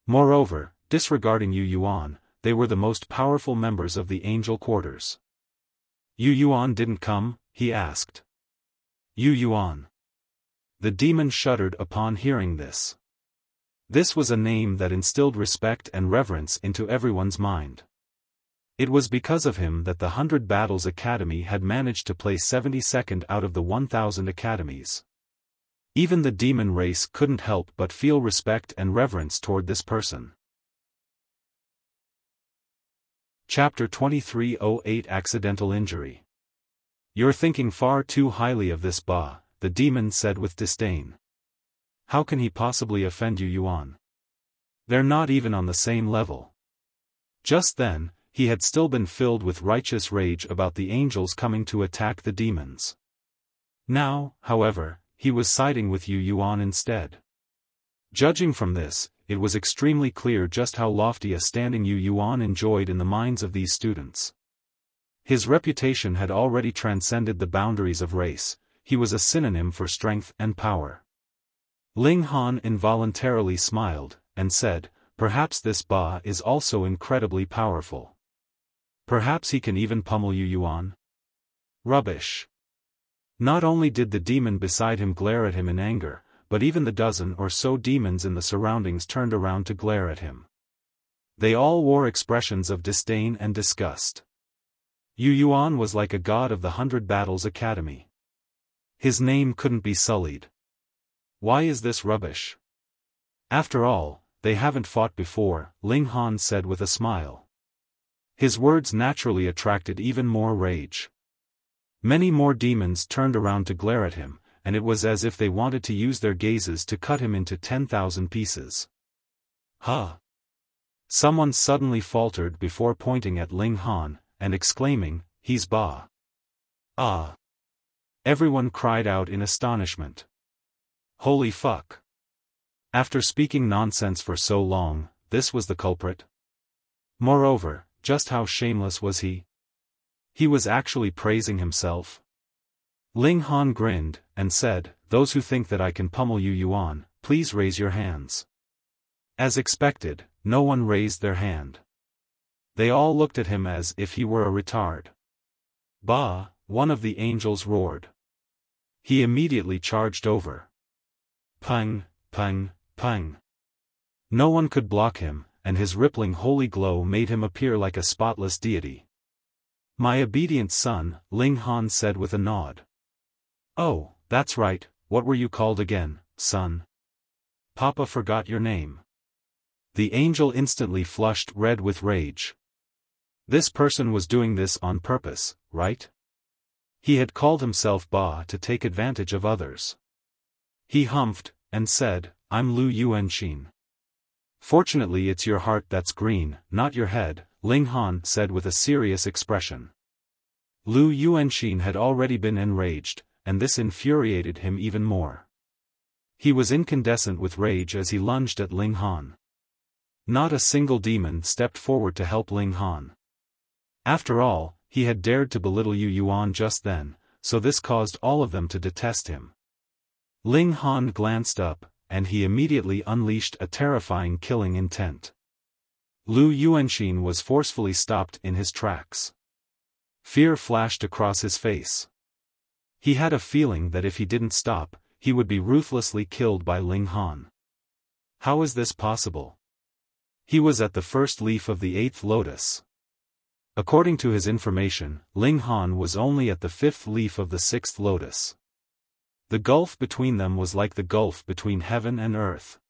Moreover, disregarding You Yuan, they were the most powerful members of the angel quarters. "You Yuan didn't come?" he asked. "You Yuan." The demon shuddered upon hearing this. This was a name that instilled respect and reverence into everyone's mind. It was because of him that the 100 Battles Academy had managed to place 72nd out of the 1,000 academies. Even the demon race couldn't help but feel respect and reverence toward this person. Chapter 2308 Accidental Injury. "You're thinking far too highly of this Ba," the demon said with disdain. "How can he possibly offend you Yuan? They're not even on the same level." Just then, he had still been filled with righteous rage about the angels coming to attack the demons. Now, however, he was siding with You Yuan instead. Judging from this, it was extremely clear just how lofty a standing You Yuan enjoyed in the minds of these students. His reputation had already transcended the boundaries of race, he was a synonym for strength and power. Ling Han involuntarily smiled, and said, "Perhaps this Ba is also incredibly powerful. Perhaps he can even pummel You Yuan?" Rubbish. Not only did the demon beside him glare at him in anger, but even the dozen or so demons in the surroundings turned around to glare at him. They all wore expressions of disdain and disgust. You Yuan was like a god of the 100 Battles Academy. His name couldn't be sullied. Why is this rubbish? After all, they haven't fought before, Ling Han said with a smile. His words naturally attracted even more rage. Many more demons turned around to glare at him, and it was as if they wanted to use their gazes to cut him into 10,000 pieces. Huh! Someone suddenly faltered before pointing at Ling Han, and exclaiming, "He's Ba." Ah! Everyone cried out in astonishment. Holy fuck! After speaking nonsense for so long, this was the culprit? Moreover, just how shameless was he? He was actually praising himself. Ling Han grinned, and said, "Those who think that I can pummel you Yuan, please raise your hands." As expected, no one raised their hand. They all looked at him as if he were a retard. Ba, one of the angels roared. He immediately charged over. Pang, pang, pang. No one could block him, and his rippling holy glow made him appear like a spotless deity. "My obedient son," Ling Han said with a nod. "Oh, that's right, what were you called again, son? Papa forgot your name." The angel instantly flushed red with rage. This person was doing this on purpose, right? He had called himself Ba to take advantage of others. He humphed, and said, "I'm Lu Yuanxin." "Fortunately it's your heart that's green, not your head," Ling Han said with a serious expression. Lu Yuanxin had already been enraged, and this infuriated him even more. He was incandescent with rage as he lunged at Ling Han. Not a single demon stepped forward to help Ling Han. After all, he had dared to belittle Yu Yuan just then, so this caused all of them to detest him. Ling Han glanced up, and he immediately unleashed a terrifying killing intent. Lu Yuanxin was forcefully stopped in his tracks. Fear flashed across his face. He had a feeling that if he didn't stop, he would be ruthlessly killed by Ling Han. How is this possible? He was at the first leaf of the 8th lotus. According to his information, Ling Han was only at the 5th leaf of the 6th lotus. The gulf between them was like the gulf between heaven and earth.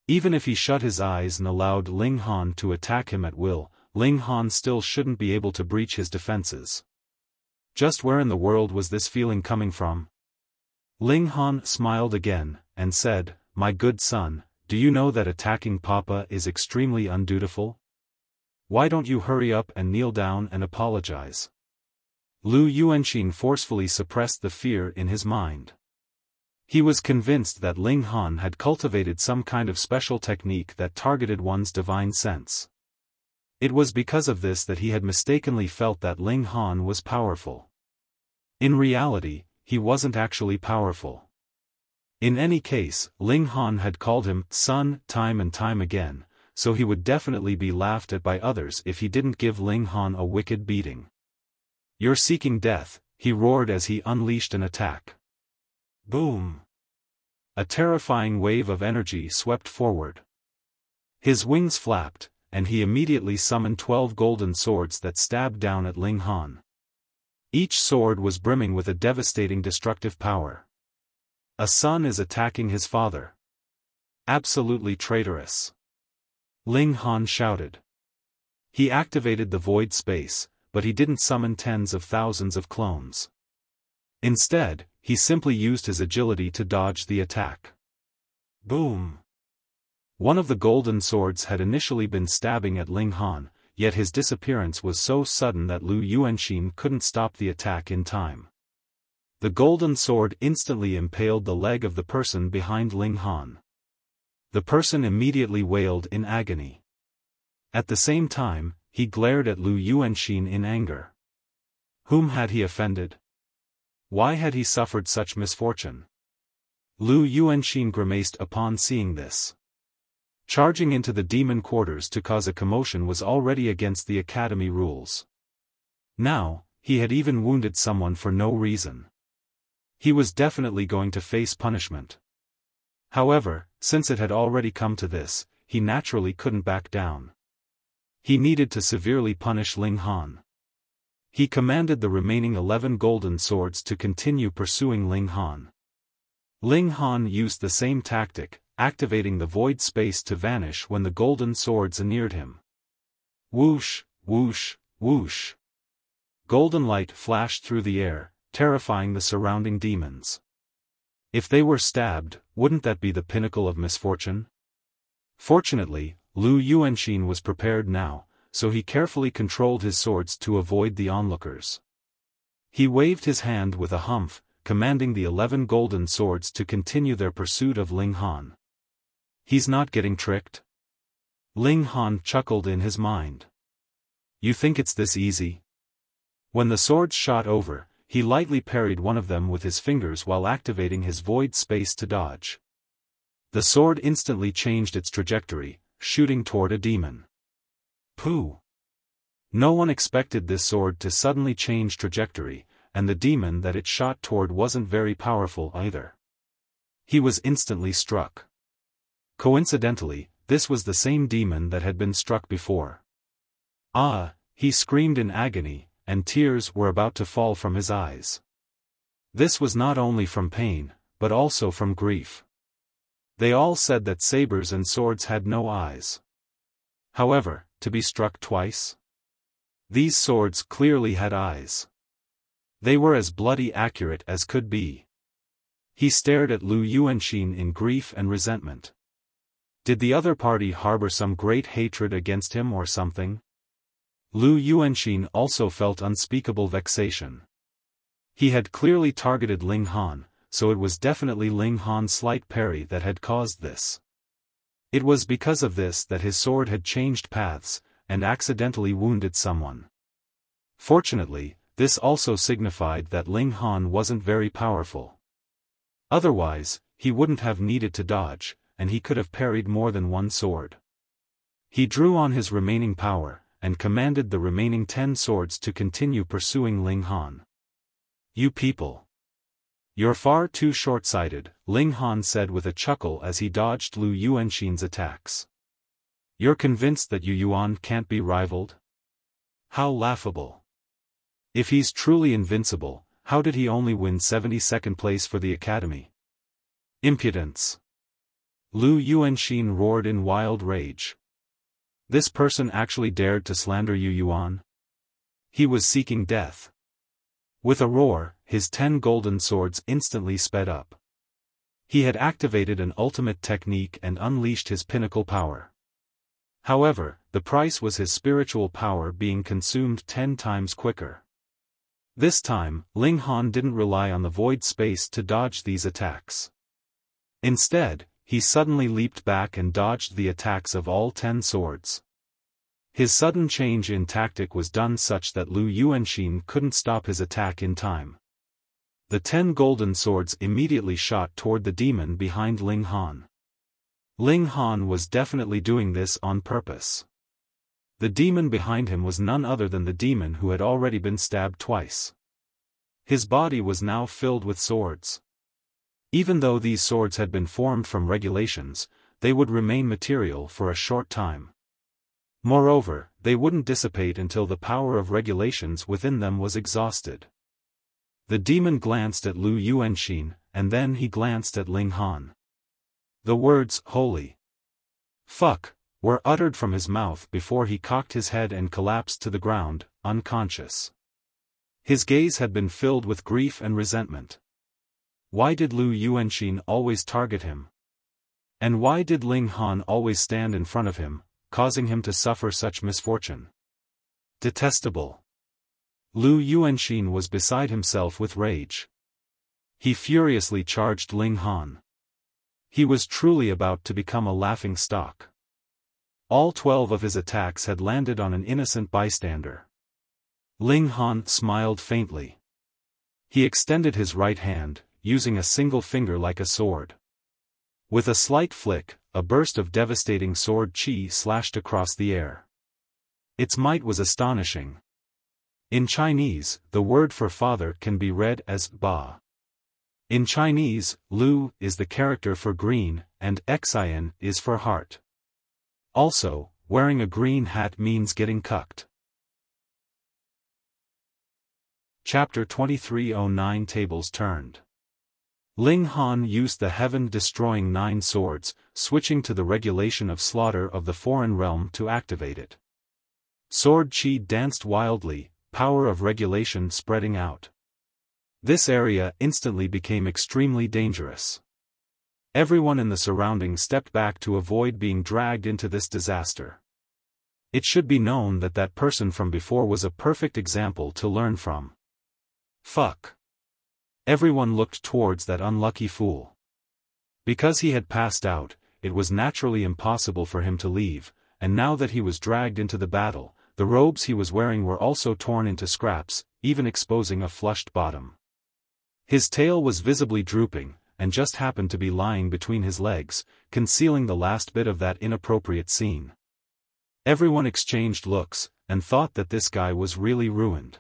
Even if he shut his eyes and allowed Ling Han to attack him at will, Ling Han still shouldn't be able to breach his defenses. Just where in the world was this feeling coming from? Ling Han smiled again, and said, "My good son, do you know that attacking Papa is extremely undutiful? Why don't you hurry up and kneel down and apologize?" Lu Yuanxin forcefully suppressed the fear in his mind. He was convinced that Ling Han had cultivated some kind of special technique that targeted one's divine sense. It was because of this that he had mistakenly felt that Ling Han was powerful. In reality, he wasn't actually powerful. In any case, Ling Han had called him son time and time again, so he would definitely be laughed at by others if he didn't give Ling Han a wicked beating. "You're seeking death," he roared as he unleashed an attack. Boom! A terrifying wave of energy swept forward. His wings flapped, and he immediately summoned 12 golden swords that stabbed down at Ling Han. Each sword was brimming with a devastating destructive power. A son is attacking his father. Absolutely traitorous. Ling Han shouted. He activated the void space, but he didn't summon tens of thousands of clones. Instead, he simply used his agility to dodge the attack. Boom! One of the golden swords had initially been stabbing at Ling Han, yet his disappearance was so sudden that Lu Yuanxin couldn't stop the attack in time. The golden sword instantly impaled the leg of the person behind Ling Han. The person immediately wailed in agony. At the same time, he glared at Lu Yuanxin in anger. Whom had he offended? Why had he suffered such misfortune? Lu Yuanxin grimaced upon seeing this. Charging into the demon quarters to cause a commotion was already against the academy rules. Now, he had even wounded someone for no reason. He was definitely going to face punishment. However, since it had already come to this, he naturally couldn't back down. He needed to severely punish Ling Han. He commanded the remaining 11 golden swords to continue pursuing Ling Han. Ling Han used the same tactic, activating the void space to vanish when the golden swords neared him. Whoosh, whoosh, whoosh. golden light flashed through the air, terrifying the surrounding demons. If they were stabbed, wouldn't that be the pinnacle of misfortune? Fortunately, Lu Yuanxin was prepared now, so he carefully controlled his swords to avoid the onlookers. He waved his hand with a humph, commanding the 11 golden swords to continue their pursuit of Ling Han. He's not getting tricked? Ling Han chuckled in his mind. You think it's this easy? When the swords shot over, he lightly parried one of them with his fingers while activating his void space to dodge. The sword instantly changed its trajectory, shooting toward a demon. Pooh! No one expected this sword to suddenly change trajectory, and the demon that it shot toward wasn't very powerful either. He was instantly struck. Coincidentally, this was the same demon that had been struck before. Ah! He screamed in agony, and tears were about to fall from his eyes. This was not only from pain, but also from grief. They all said that sabers and swords had no eyes. However, to be struck twice? These swords clearly had eyes. They were as bloody accurate as could be. He stared at Lu Yuanxin in grief and resentment. Did the other party harbor some great hatred against him or something? Lu Yuanxin also felt unspeakable vexation. He had clearly targeted Ling Han, so it was definitely Ling Han's slight parry that had caused this. It was because of this that his sword had changed paths, and accidentally wounded someone. Fortunately, this also signified that Ling Han wasn't very powerful. Otherwise, he wouldn't have needed to dodge, and he could have parried more than one sword. He drew on his remaining power, and commanded the remaining 10 swords to continue pursuing Ling Han. You people! You're far too short-sighted, Ling Han said with a chuckle as he dodged Lu Yuanxin's attacks. You're convinced that You Yuan can't be rivaled? How laughable! If he's truly invincible, how did he only win 72nd place for the Academy? Impudence! Lu Yuanxin roared in wild rage. This person actually dared to slander You Yuan? He was seeking death. With a roar, his 10 golden swords instantly sped up. He had activated an ultimate technique and unleashed his pinnacle power. However, the price was his spiritual power being consumed 10 times quicker. This time, Ling Han didn't rely on the void space to dodge these attacks. Instead, he suddenly leaped back and dodged the attacks of all 10 swords. His sudden change in tactic was done such that Lu Yuanxin couldn't stop his attack in time. The 10 golden swords immediately shot toward the demon behind Ling Han. Ling Han was definitely doing this on purpose. The demon behind him was none other than the demon who had already been stabbed twice. His body was now filled with swords. Even though these swords had been formed from regulations, they would remain material for a short time. Moreover, they wouldn't dissipate until the power of regulations within them was exhausted. The demon glanced at Lu Yuanxin, and then he glanced at Ling Han. The words, "Holy fuck," were uttered from his mouth before he cocked his head and collapsed to the ground, unconscious. His gaze had been filled with grief and resentment. Why did Lu Yuanxin always target him? And why did Ling Han always stand in front of him, causing him to suffer such misfortune? Detestable! Lu Yuanxin was beside himself with rage. He furiously charged Ling Han. He was truly about to become a laughing stock. All 12 of his attacks had landed on an innocent bystander. Ling Han smiled faintly. He extended his right hand, using a single finger like a sword. With a slight flick, a burst of devastating sword chi slashed across the air. Its might was astonishing. In Chinese, the word for father can be read as ba. In Chinese, Lu is the character for green, and Xian is for heart. Also, wearing a green hat means getting cucked. Chapter 2309 Tables Turned. Ling Han used the heaven-destroying 9 swords, switching to the regulation of slaughter of the foreign realm to activate it. Sword chi danced wildly, power of regulation spreading out. This area instantly became extremely dangerous. Everyone in the surroundings stepped back to avoid being dragged into this disaster. It should be known that that person from before was a perfect example to learn from. Fuck. Everyone looked towards that unlucky fool. Because he had passed out, it was naturally impossible for him to leave, and now that he was dragged into the battle, the robes he was wearing were also torn into scraps, even exposing a flushed bottom. His tail was visibly drooping, and just happened to be lying between his legs, concealing the last bit of that inappropriate scene. Everyone exchanged looks, and thought that this guy was really ruined.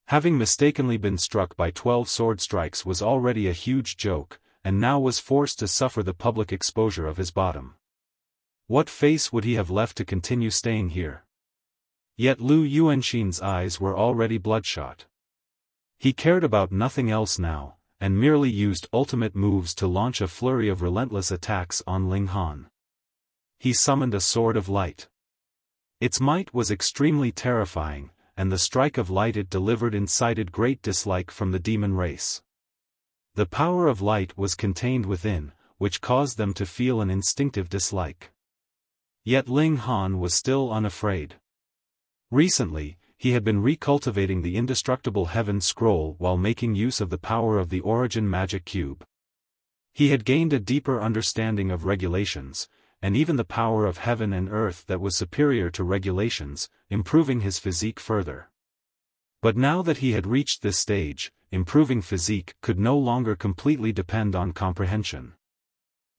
Having mistakenly been struck by 12 sword strikes was already a huge joke, and now was forced to suffer the public exposure of his bottom. What face would he have left to continue staying here? Yet Lu Yuanxin's eyes were already bloodshot. He cared about nothing else now, and merely used ultimate moves to launch a flurry of relentless attacks on Ling Han. He summoned a sword of light. Its might was extremely terrifying, and the strike of light it delivered incited great dislike from the demon race. The power of light was contained within, which caused them to feel an instinctive dislike. Yet Ling Han was still unafraid. Recently, he had been recultivating the indestructible Heaven Scroll while making use of the power of the Origin Magic Cube. He had gained a deeper understanding of regulations, and even the power of heaven and earth that was superior to regulations, improving his physique further. But now that he had reached this stage, improving physique could no longer completely depend on comprehension.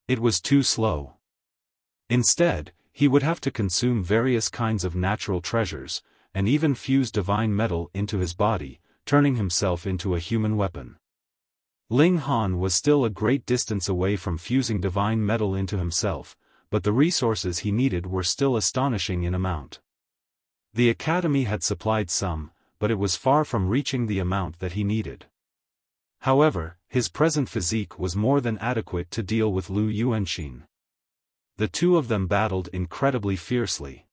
It was too slow. Instead, he would have to consume various kinds of natural treasures, and even fuse divine metal into his body, turning himself into a human weapon. Ling Han was still a great distance away from fusing divine metal into himself, but the resources he needed were still astonishing in amount. The Academy had supplied some, but it was far from reaching the amount that he needed. However, his present physique was more than adequate to deal with Lu Yuanxin. The two of them battled incredibly fiercely.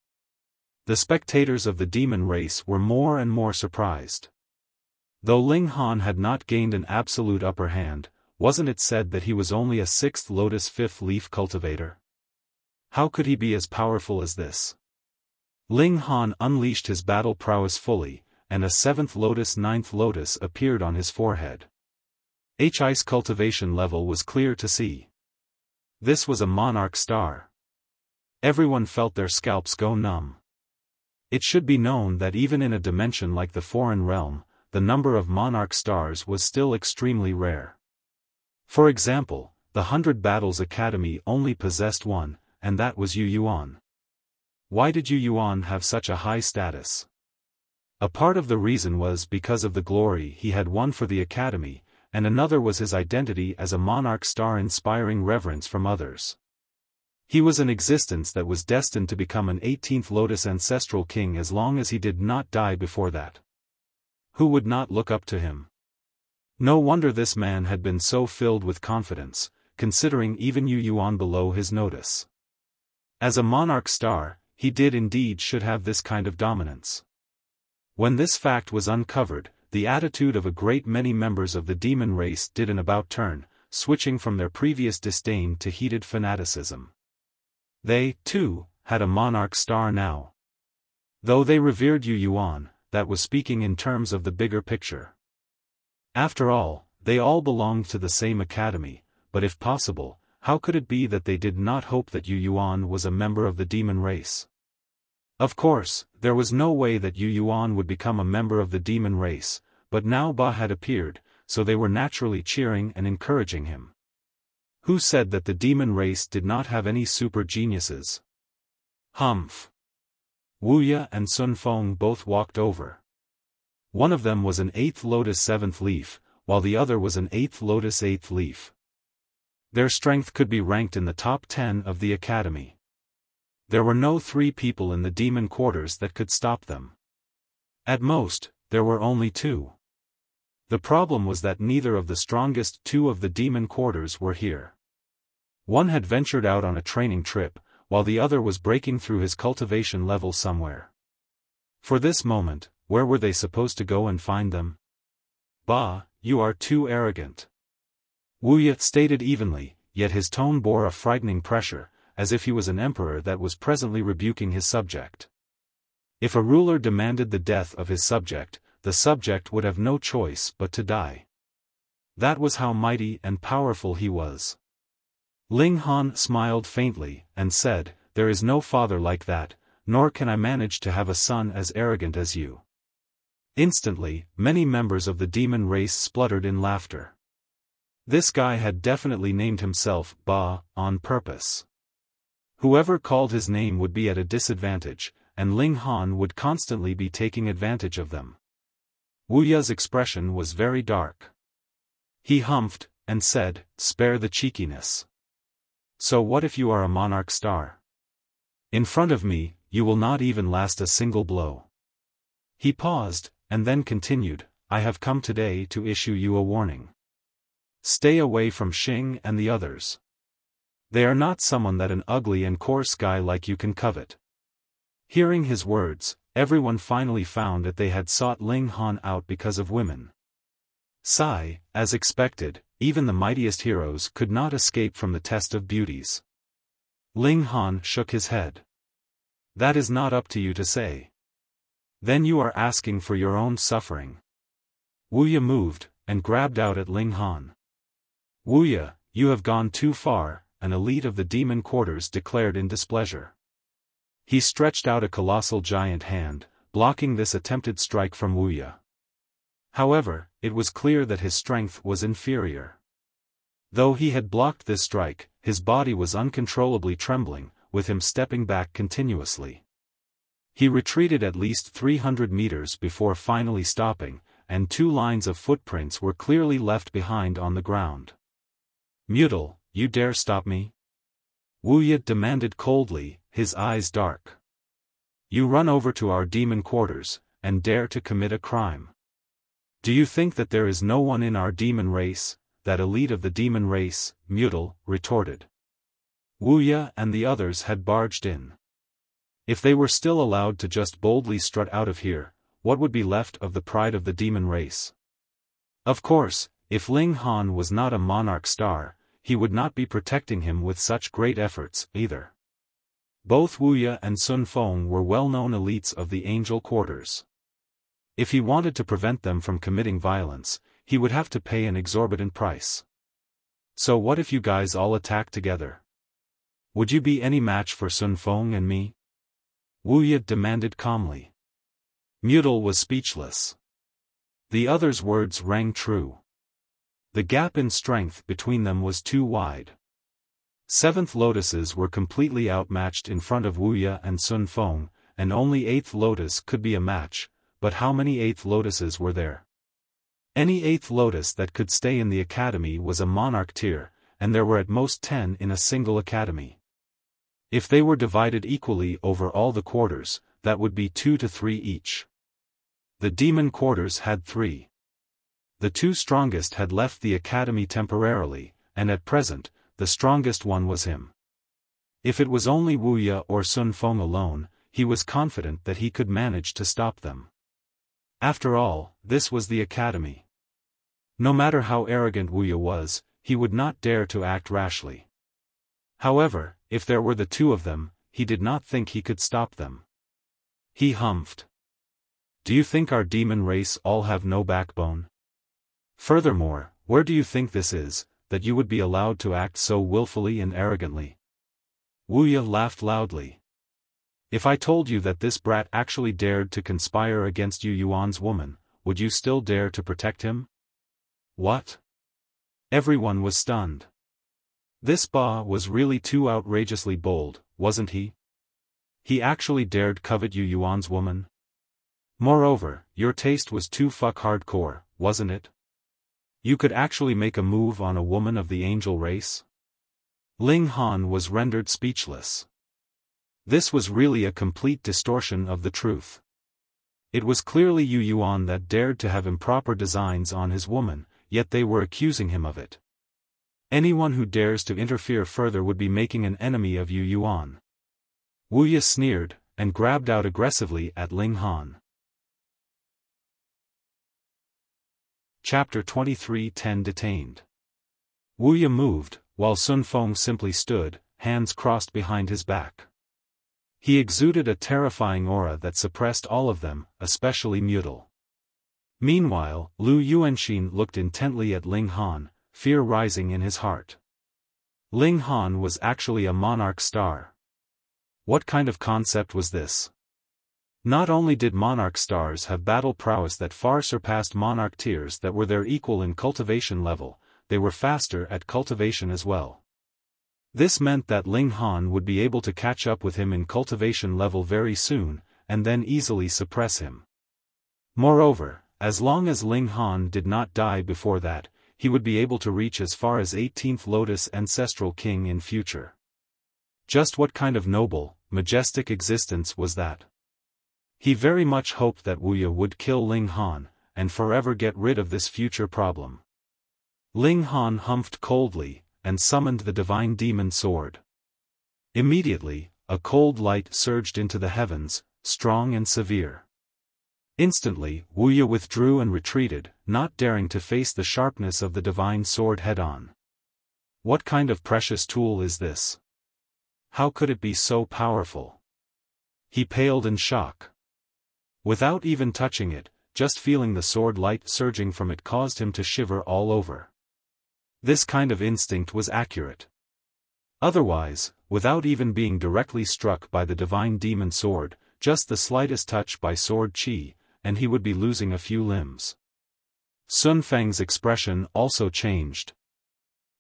The spectators of the demon race were more and more surprised. Though Ling Han had not gained an absolute upper hand, wasn't it said that he was only a 6th Lotus 5th Leaf cultivator? How could he be as powerful as this? Ling Han unleashed his battle prowess fully, and a 7th Lotus 9th Lotus appeared on his forehead. His cultivation level was clear to see. This was a monarch star. Everyone felt their scalps go numb. It should be known that even in a dimension like the foreign realm, the number of monarch stars was still extremely rare. For example, the 100 Battles Academy only possessed one, and that was You Yuan. Why did You Yuan have such a high status? A part of the reason was because of the glory he had won for the Academy, and another was his identity as a monarch star inspiring reverence from others. He was an existence that was destined to become an 18th Lotus Ancestral King as long as he did not die before that. Who would not look up to him? No wonder this man had been so filled with confidence, considering even You Yuan below his notice. As a monarch star, he did indeed should have this kind of dominance. When this fact was uncovered, the attitude of a great many members of the demon race did an about-turn, switching from their previous disdain to heated fanaticism. They, too, had a monarch star now. Though they revered You Yuan, that was speaking in terms of the bigger picture. After all, they all belonged to the same academy, but if possible, how could it be that they did not hope that You Yuan was a member of the demon race? Of course, there was no way that You Yuan would become a member of the demon race, but now Ba had appeared, so they were naturally cheering and encouraging him. Who said that the demon race did not have any super geniuses? Humph. Wuxia and Sun Feng both walked over. One of them was an 8th Lotus 7th Leaf, while the other was an 8th Lotus 8th Leaf. Their strength could be ranked in the top 10 of the Academy. There were no 3 people in the demon quarters that could stop them. At most, there were only 2. The problem was that neither of the strongest 2 of the demon quarters were here. One had ventured out on a training trip, while the other was breaking through his cultivation level somewhere. For this moment, where were they supposed to go and find them? Bah, you are too arrogant. Wuya stated evenly, yet his tone bore a frightening pressure, as if he was an emperor that was presently rebuking his subject. If a ruler demanded the death of his subject, the subject would have no choice but to die. That was how mighty and powerful he was. Ling Han smiled faintly, and said, "There is no father like that, nor can I manage to have a son as arrogant as you." Instantly, many members of the demon race spluttered in laughter. This guy had definitely named himself Ba on purpose. Whoever called his name would be at a disadvantage, and Ling Han would constantly be taking advantage of them. Wuya's expression was very dark. He humphed, and said, "Spare the cheekiness. So what if you are a monarch star? In front of me, you will not even last a single blow." He paused, and then continued, "I have come today to issue you a warning. Stay away from Xing and the others. They are not someone that an ugly and coarse guy like you can covet." Hearing his words, everyone finally found that they had sought Ling Han out because of women. Sigh, as expected, even the mightiest heroes could not escape from the test of beauties. Ling Han shook his head. "That is not up to you to say. Then you are asking for your own suffering." Wuya moved, and grabbed out at Ling Han. "Wuya, you have gone too far," an elite of the demon quarters declared in displeasure. He stretched out a colossal giant hand, blocking this attempted strike from Wuya. However, it was clear that his strength was inferior. Though he had blocked this strike, his body was uncontrollably trembling, with him stepping back continuously. He retreated at least 300 meters before finally stopping, and 2 lines of footprints were clearly left behind on the ground. "Mutal, you dare stop me?" Wuya demanded coldly, his eyes dark. "You run over to our demon quarters, and dare to commit a crime. Do you think that there is no one in our demon race, that elite of the demon race?" Mutal retorted. Wuya and the others had barged in. If they were still allowed to just boldly strut out of here, what would be left of the pride of the demon race? Of course, if Ling Han was not a monarch star, he would not be protecting him with such great efforts, either. Both Wuya and Sun Feng were well-known elites of the angel quarters. If he wanted to prevent them from committing violence, he would have to pay an exorbitant price. So what if you guys all attack together? Would you be any match for Sun Feng and me? Wuya demanded calmly. Mutal was speechless. The others' words rang true. The gap in strength between them was too wide. 7th Lotuses were completely outmatched in front of Wuya and Sun Feng, and only 8th Lotus could be a match, but how many 8th Lotuses were there? Any 8th Lotus that could stay in the academy was a monarch tier, and there were at most 10 in a single academy. If they were divided equally over all the quarters, that would be 2 to 3 each. The demon quarters had 3. The 2 strongest had left the academy temporarily, and at present, the strongest one was him. If it was only Wuya or Sun Feng alone, he was confident that he could manage to stop them. After all, this was the academy. No matter how arrogant Wuya was, he would not dare to act rashly. However, if there were the 2 of them, he did not think he could stop them. He humphed. "Do you think our demon race all have no backbone? Furthermore, where do you think this is, that you would be allowed to act so willfully and arrogantly?" Wuya laughed loudly. "If I told you that this brat actually dared to conspire against You Yuan's woman, would you still dare to protect him?" "What?" Everyone was stunned. This Ba was really too outrageously bold, wasn't he? He actually dared covet You Yuan's woman? Moreover, your taste was too hardcore, wasn't it? You could actually make a move on a woman of the angel race? Ling Han was rendered speechless. This was really a complete distortion of the truth. It was clearly You Yuan that dared to have improper designs on his woman, yet they were accusing him of it. Anyone who dares to interfere further would be making an enemy of You Yuan. Wuya sneered, and grabbed out aggressively at Ling Han. Chapter 23-10 Detained. Wuya moved, while Sun Feng simply stood, hands crossed behind his back. He exuded a terrifying aura that suppressed all of them, especially Mutal. Meanwhile, Lu Yuanxin looked intently at Ling Han, fear rising in his heart. Ling Han was actually a monarch star. What kind of concept was this? Not only did monarch stars have battle prowess that far surpassed monarch tiers that were their equal in cultivation level, they were faster at cultivation as well. This meant that Ling Han would be able to catch up with him in cultivation level very soon, and then easily suppress him. Moreover, as long as Ling Han did not die before that, he would be able to reach as far as 18th Lotus Ancestral King in future. Just what kind of noble, majestic existence was that? He very much hoped that Wuya would kill Ling Han, and forever get rid of this future problem. Ling Han humphed coldly, and summoned the divine demon sword. Immediately, a cold light surged into the heavens, strong and severe. Instantly, Wuya withdrew and retreated, not daring to face the sharpness of the divine sword head-on. What kind of precious tool is this? How could it be so powerful? He paled in shock. Without even touching it, just feeling the sword light surging from it caused him to shiver all over. This kind of instinct was accurate. Otherwise, without even being directly struck by the divine demon sword, just the slightest touch by sword chi, and he would be losing a few limbs. Sun Feng's expression also changed.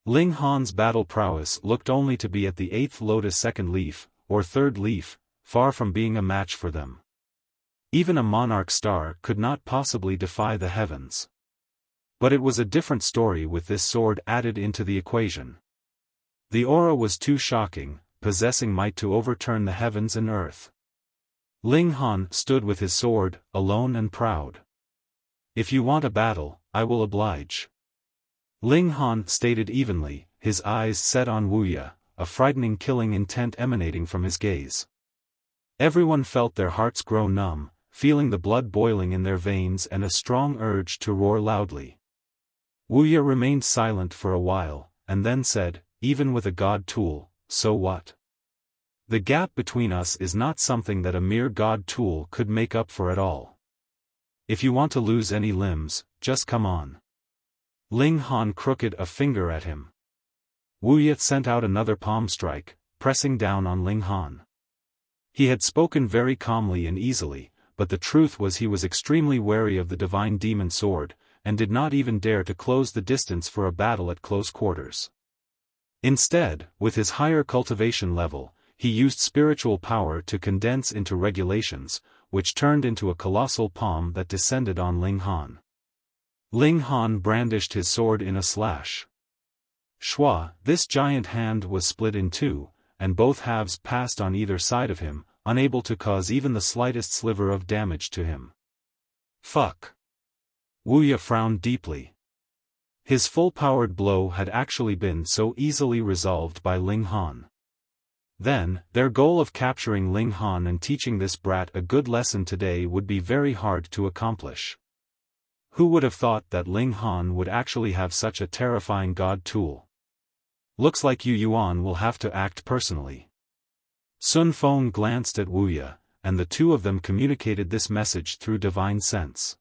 Ling Han's battle prowess looked only to be at the 8th Lotus second leaf, or third leaf, far from being a match for them. Even a monarch star could not possibly defy the heavens. But it was a different story with this sword added into the equation. The aura was too shocking, possessing might to overturn the heavens and earth. Ling Han stood with his sword, alone and proud. If you want a battle, I will oblige. Ling Han stated evenly, his eyes set on Wuya, a frightening killing intent emanating from his gaze. Everyone felt their hearts grow numb, feeling the blood boiling in their veins and a strong urge to roar loudly. Wuya remained silent for a while, and then said, even with a god tool, so what? The gap between us is not something that a mere god tool could make up for at all. If you want to lose any limbs, just come on. Ling Han crooked a finger at him. Wuya sent out another palm strike, pressing down on Ling Han. He had spoken very calmly and easily, but the truth was he was extremely wary of the divine demon sword, and did not even dare to close the distance for a battle at close quarters. Instead, with his higher cultivation level, he used spiritual power to condense into regulations, which turned into a colossal palm that descended on Ling Han. Ling Han brandished his sword in a slash. Shua, this giant hand was split in two, and both halves passed on either side of him, unable to cause even the slightest sliver of damage to him. Fuck. Wuya frowned deeply. His full-powered blow had actually been so easily resolved by Ling Han. Then, their goal of capturing Ling Han and teaching this brat a good lesson today would be very hard to accomplish. Who would have thought that Ling Han would actually have such a terrifying god tool? Looks like You Yuan will have to act personally. Sun Feng glanced at Wuya, and the two of them communicated this message through divine sense.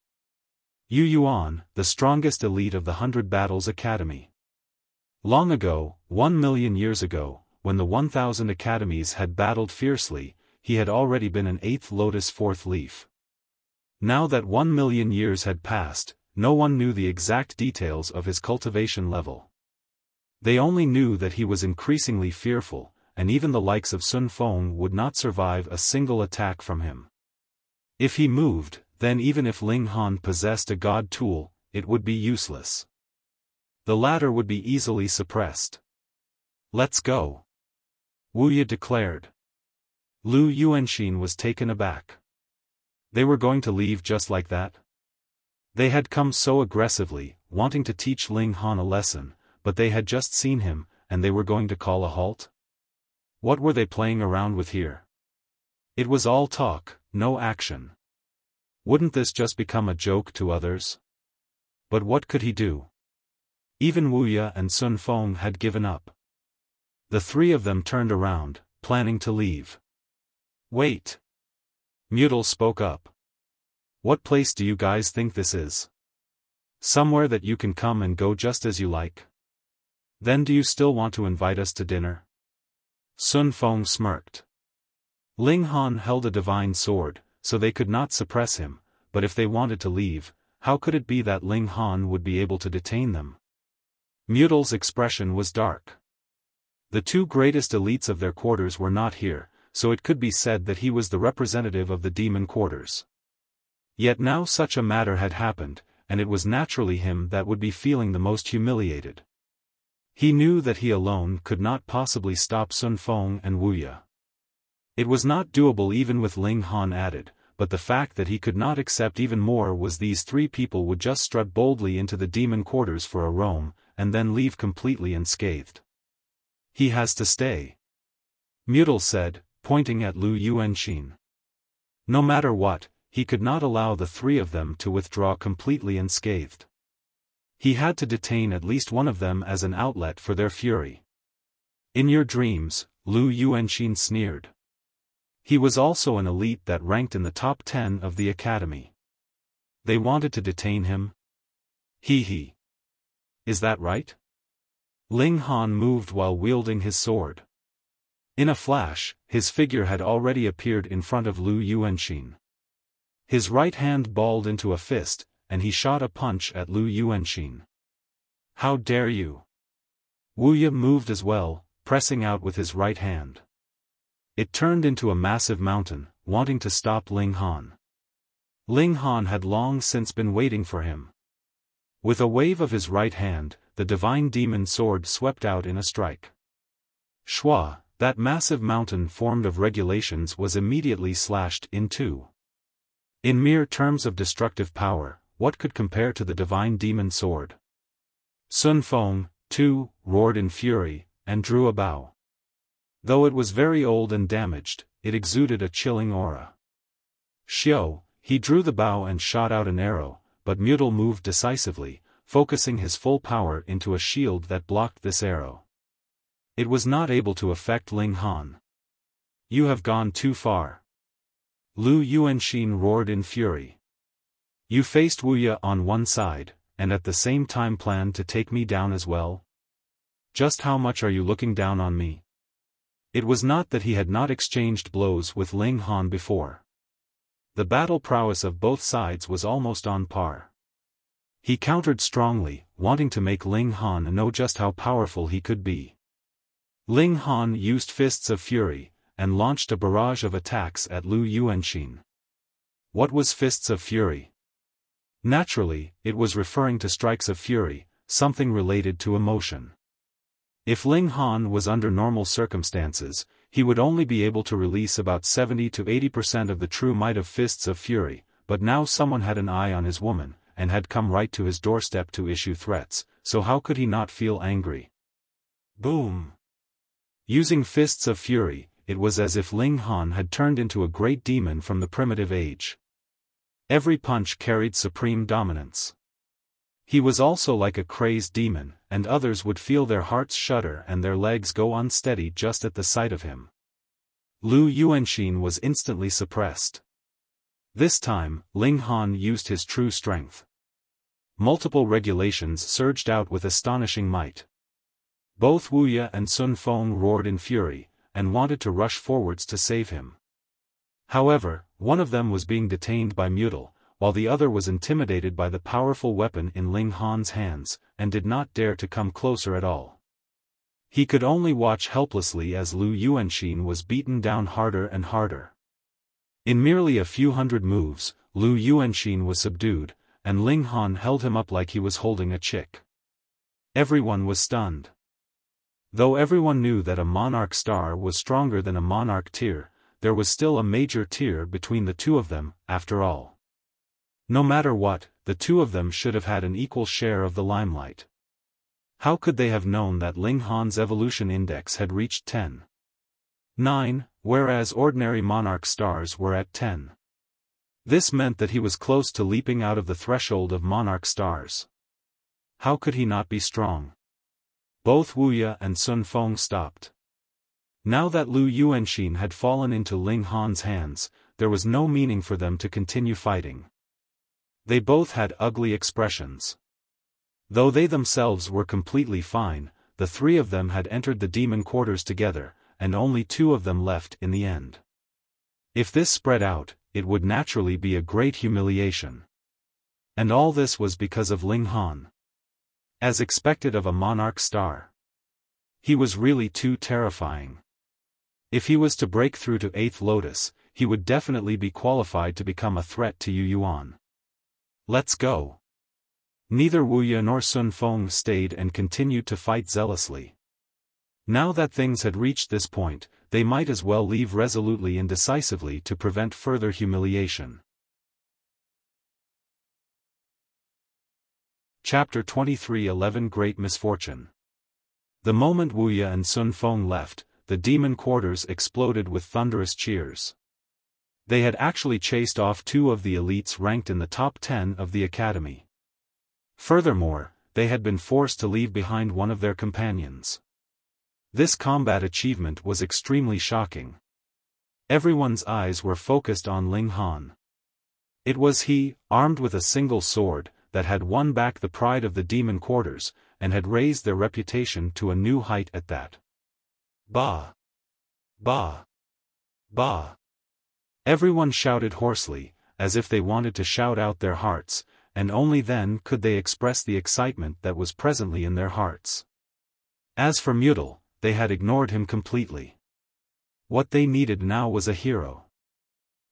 You Yuan, the strongest elite of the 100 Battles Academy. Long ago, 1,000,000 years ago, when the 1,000 academies had battled fiercely, he had already been an 8th Lotus 4th leaf. Now that 1,000,000 years had passed, no one knew the exact details of his cultivation level. They only knew that he was increasingly fearful, and even the likes of Sun Feng would not survive a single attack from him. If he moved, then even if Ling Han possessed a god tool, it would be useless. The latter would be easily suppressed. Let's go. Wuya declared. Lu Yuanxin was taken aback. They were going to leave just like that? They had come so aggressively, wanting to teach Ling Han a lesson, but they had just seen him, and they were going to call a halt? What were they playing around with here? It was all talk, no action. Wouldn't this just become a joke to others? But what could he do? Even Wuya and Sun Feng had given up. The three of them turned around, planning to leave. Wait. Mutal spoke up. What place do you guys think this is? Somewhere that you can come and go just as you like? Then do you still want to invite us to dinner? Sun Feng smirked. Ling Han held a divine sword, so they could not suppress him, but if they wanted to leave, how could it be that Ling Han would be able to detain them? Mutal's expression was dark. The two greatest elites of their quarters were not here, so it could be said that he was the representative of the demon quarters. Yet now such a matter had happened, and it was naturally him that would be feeling the most humiliated. He knew that he alone could not possibly stop Sun Feng and Wuya. It was not doable even with Ling Han added, but the fact that he could not accept even more was these three people would just strut boldly into the demon quarters for a roam, and then leave completely unscathed. He has to stay. Mutal said, pointing at Lu Yuanxin. No matter what, he could not allow the three of them to withdraw completely unscathed. He had to detain at least one of them as an outlet for their fury. In your dreams, Lu Yuanxin sneered. He was also an elite that ranked in the top 10 of the academy. They wanted to detain him? He. Is that right? Ling Han moved while wielding his sword. In a flash, his figure had already appeared in front of Lu Yuanxin. His right hand balled into a fist, and he shot a punch at Lu Yuanxin. How dare you? Wuya moved as well, pressing out with his right hand. It turned into a massive mountain, wanting to stop Ling Han. Ling Han had long since been waiting for him. With a wave of his right hand, the divine demon sword swept out in a strike. Shua, that massive mountain formed of regulations was immediately slashed in two. In mere terms of destructive power, what could compare to the divine demon sword? Sun Feng, too, roared in fury, and drew a bow. Though it was very old and damaged, it exuded a chilling aura. Xiao, he drew the bow and shot out an arrow, but Mutal moved decisively, focusing his full power into a shield that blocked this arrow. It was not able to affect Ling Han. You have gone too far. Lu Yuanxin roared in fury. You faced Wuya on one side, and at the same time planned to take me down as well? Just how much are you looking down on me? It was not that he had not exchanged blows with Ling Han before. The battle prowess of both sides was almost on par. He countered strongly, wanting to make Ling Han know just how powerful he could be. Ling Han used fists of fury, and launched a barrage of attacks at Lu Yuanxin. What was fists of fury? Naturally, it was referring to strikes of fury, something related to emotion. If Ling Han was under normal circumstances, he would only be able to release about 70 to 80% of the true might of fists of fury, but now someone had an eye on his woman, and had come right to his doorstep to issue threats, so how could he not feel angry? Boom! Using fists of fury, it was as if Ling Han had turned into a great demon from the primitive age. Every punch carried supreme dominance. He was also like a crazed demon, and others would feel their hearts shudder and their legs go unsteady just at the sight of him. Lu Yuanxin was instantly suppressed. This time, Ling Han used his true strength. Multiple regulations surged out with astonishing might. Both Wuya and Sun Feng roared in fury, and wanted to rush forwards to save him. However, one of them was being detained by Mutal, while the other was intimidated by the powerful weapon in Ling Han's hands, and did not dare to come closer at all. He could only watch helplessly as Lu Yuanxin was beaten down harder and harder. In merely a few hundred moves, Lu Yuanxin was subdued, and Ling Han held him up like he was holding a chick. Everyone was stunned. Though everyone knew that a monarch star was stronger than a monarch tier, there was still a major tier between the two of them, after all. No matter what, the two of them should have had an equal share of the limelight. How could they have known that Ling Han's evolution index had reached 10.9, whereas ordinary monarch stars were at 10? This meant that he was close to leaping out of the threshold of monarch stars. how could he not be strong? Both Wuya and Sun Feng stopped. Now that Lu Yuanxin had fallen into Ling Han's hands, there was no meaning for them to continue fighting. They both had ugly expressions. Though they themselves were completely fine, the three of them had entered the demon quarters together, and only two of them left in the end. If this spread out, it would naturally be a great humiliation. And all this was because of Ling Han. As expected of a monarch star. He was really too terrifying. If he was to break through to 8th Lotus, he would definitely be qualified to become a threat to You Yuan. Let's go. Neither Wuya nor Sun Feng stayed and continued to fight zealously. Now that things had reached this point, they might as well leave resolutely and decisively to prevent further humiliation. Chapter 23:11 Great Misfortune. The moment Wuya and Sun Feng left, the demon quarters exploded with thunderous cheers. They had actually chased off two of the elites ranked in the top 10 of the academy. Furthermore, they had been forced to leave behind one of their companions. This combat achievement was extremely shocking. Everyone's eyes were focused on Ling Han. It was he, armed with a single sword, that had won back the pride of the demon quarters, and had raised their reputation to a new height at that. Bah! Bah! Bah! Everyone shouted hoarsely, as if they wanted to shout out their hearts, and only then could they express the excitement that was presently in their hearts. As for Mutal, they had ignored him completely. What they needed now was a hero.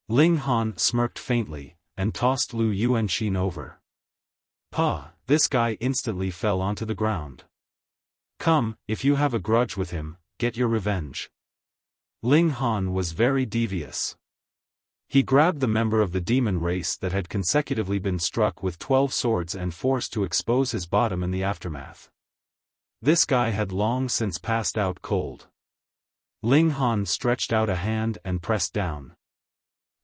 Ling Han smirked faintly, and tossed Lu Yuanxin over. "Pah!" This guy instantly fell onto the ground. "Come, if you have a grudge with him, get your revenge." Ling Han was very devious. He grabbed the member of the demon race that had consecutively been struck with 12 swords and forced to expose his bottom in the aftermath. This guy had long since passed out cold. Ling Han stretched out a hand and pressed down.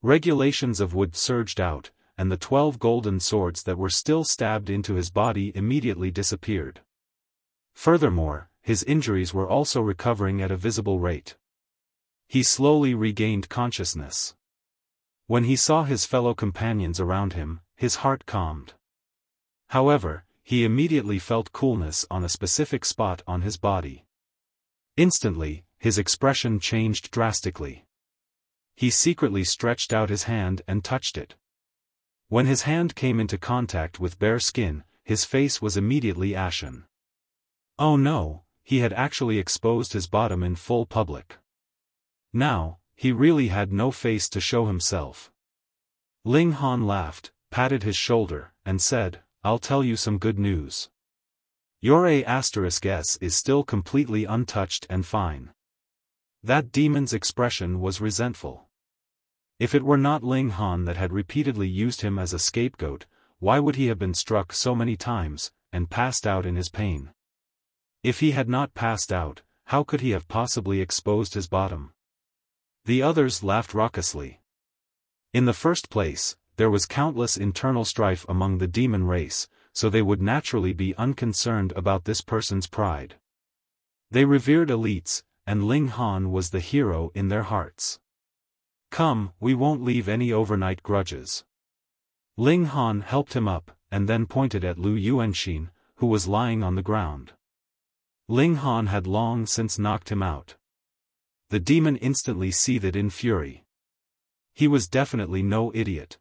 Regulations of wood surged out, and the 12 golden swords that were still stabbed into his body immediately disappeared. Furthermore, his injuries were also recovering at a visible rate. He slowly regained consciousness. When he saw his fellow companions around him, his heart calmed. However, he immediately felt coolness on a specific spot on his body. Instantly, his expression changed drastically. He secretly stretched out his hand and touched it. When his hand came into contact with bare skin, his face was immediately ashen. Oh no, he had actually exposed his bottom in full public. Now, he really had no face to show himself. Ling Han laughed, patted his shoulder, and said, "I'll tell you some good news. Your A*S is still completely untouched and fine." That demon's expression was resentful. If it were not Ling Han that had repeatedly used him as a scapegoat, why would he have been struck so many times, and passed out in his pain? If he had not passed out, how could he have possibly exposed his bottom? The others laughed raucously. In the first place, there was countless internal strife among the demon race, so they would naturally be unconcerned about this person's pride. They revered elites, and Ling Han was the hero in their hearts. "Come, we won't leave any overnight grudges." Ling Han helped him up, and then pointed at Lu Yuanxin, who was lying on the ground. Ling Han had long since knocked him out. The demon instantly seethed in fury. He was definitely no idiot.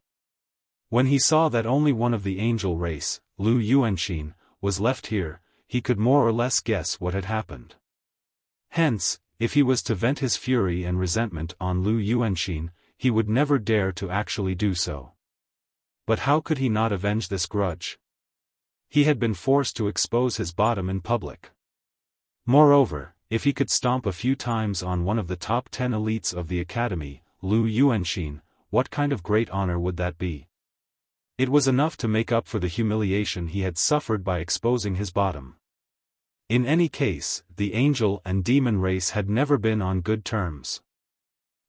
When he saw that only one of the angel race, Lu Yuanxin, was left here, he could more or less guess what had happened. Hence, if he was to vent his fury and resentment on Lu Yuanxin, he would never dare to actually do so. But how could he not avenge this grudge? He had been forced to expose his bottom in public. Moreover, if he could stomp a few times on one of the top 10 elites of the academy, Lu Yuanxin, what kind of great honor would that be? It was enough to make up for the humiliation he had suffered by exposing his bottom. In any case, the angel and demon race had never been on good terms.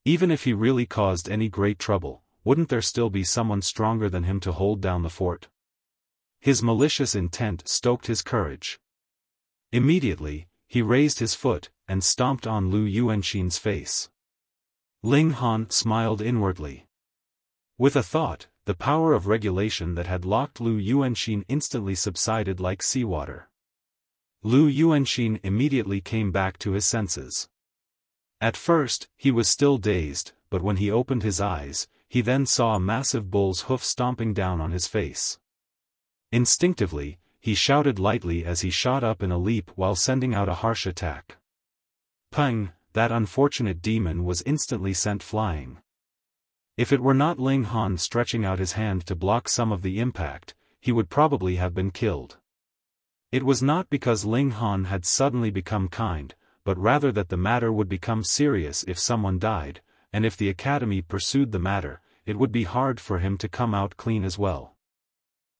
Even if he really caused any great trouble, wouldn't there still be someone stronger than him to hold down the fort? His malicious intent stoked his courage. Immediately, he raised his foot, and stomped on Lu Yuanxin's face. Ling Han smiled inwardly. With a thought, the power of regulation that had locked Lu Yuanxin instantly subsided like seawater. Lu Yuanxin immediately came back to his senses. At first, he was still dazed, but when he opened his eyes, he then saw a massive bull's hoof stomping down on his face. Instinctively, he shouted lightly as he shot up in a leap while sending out a harsh attack. Peng, that unfortunate demon was instantly sent flying. If it were not Ling Han stretching out his hand to block some of the impact, he would probably have been killed. It was not because Ling Han had suddenly become kind, but rather that the matter would become serious if someone died, and if the Academy pursued the matter, it would be hard for him to come out clean as well.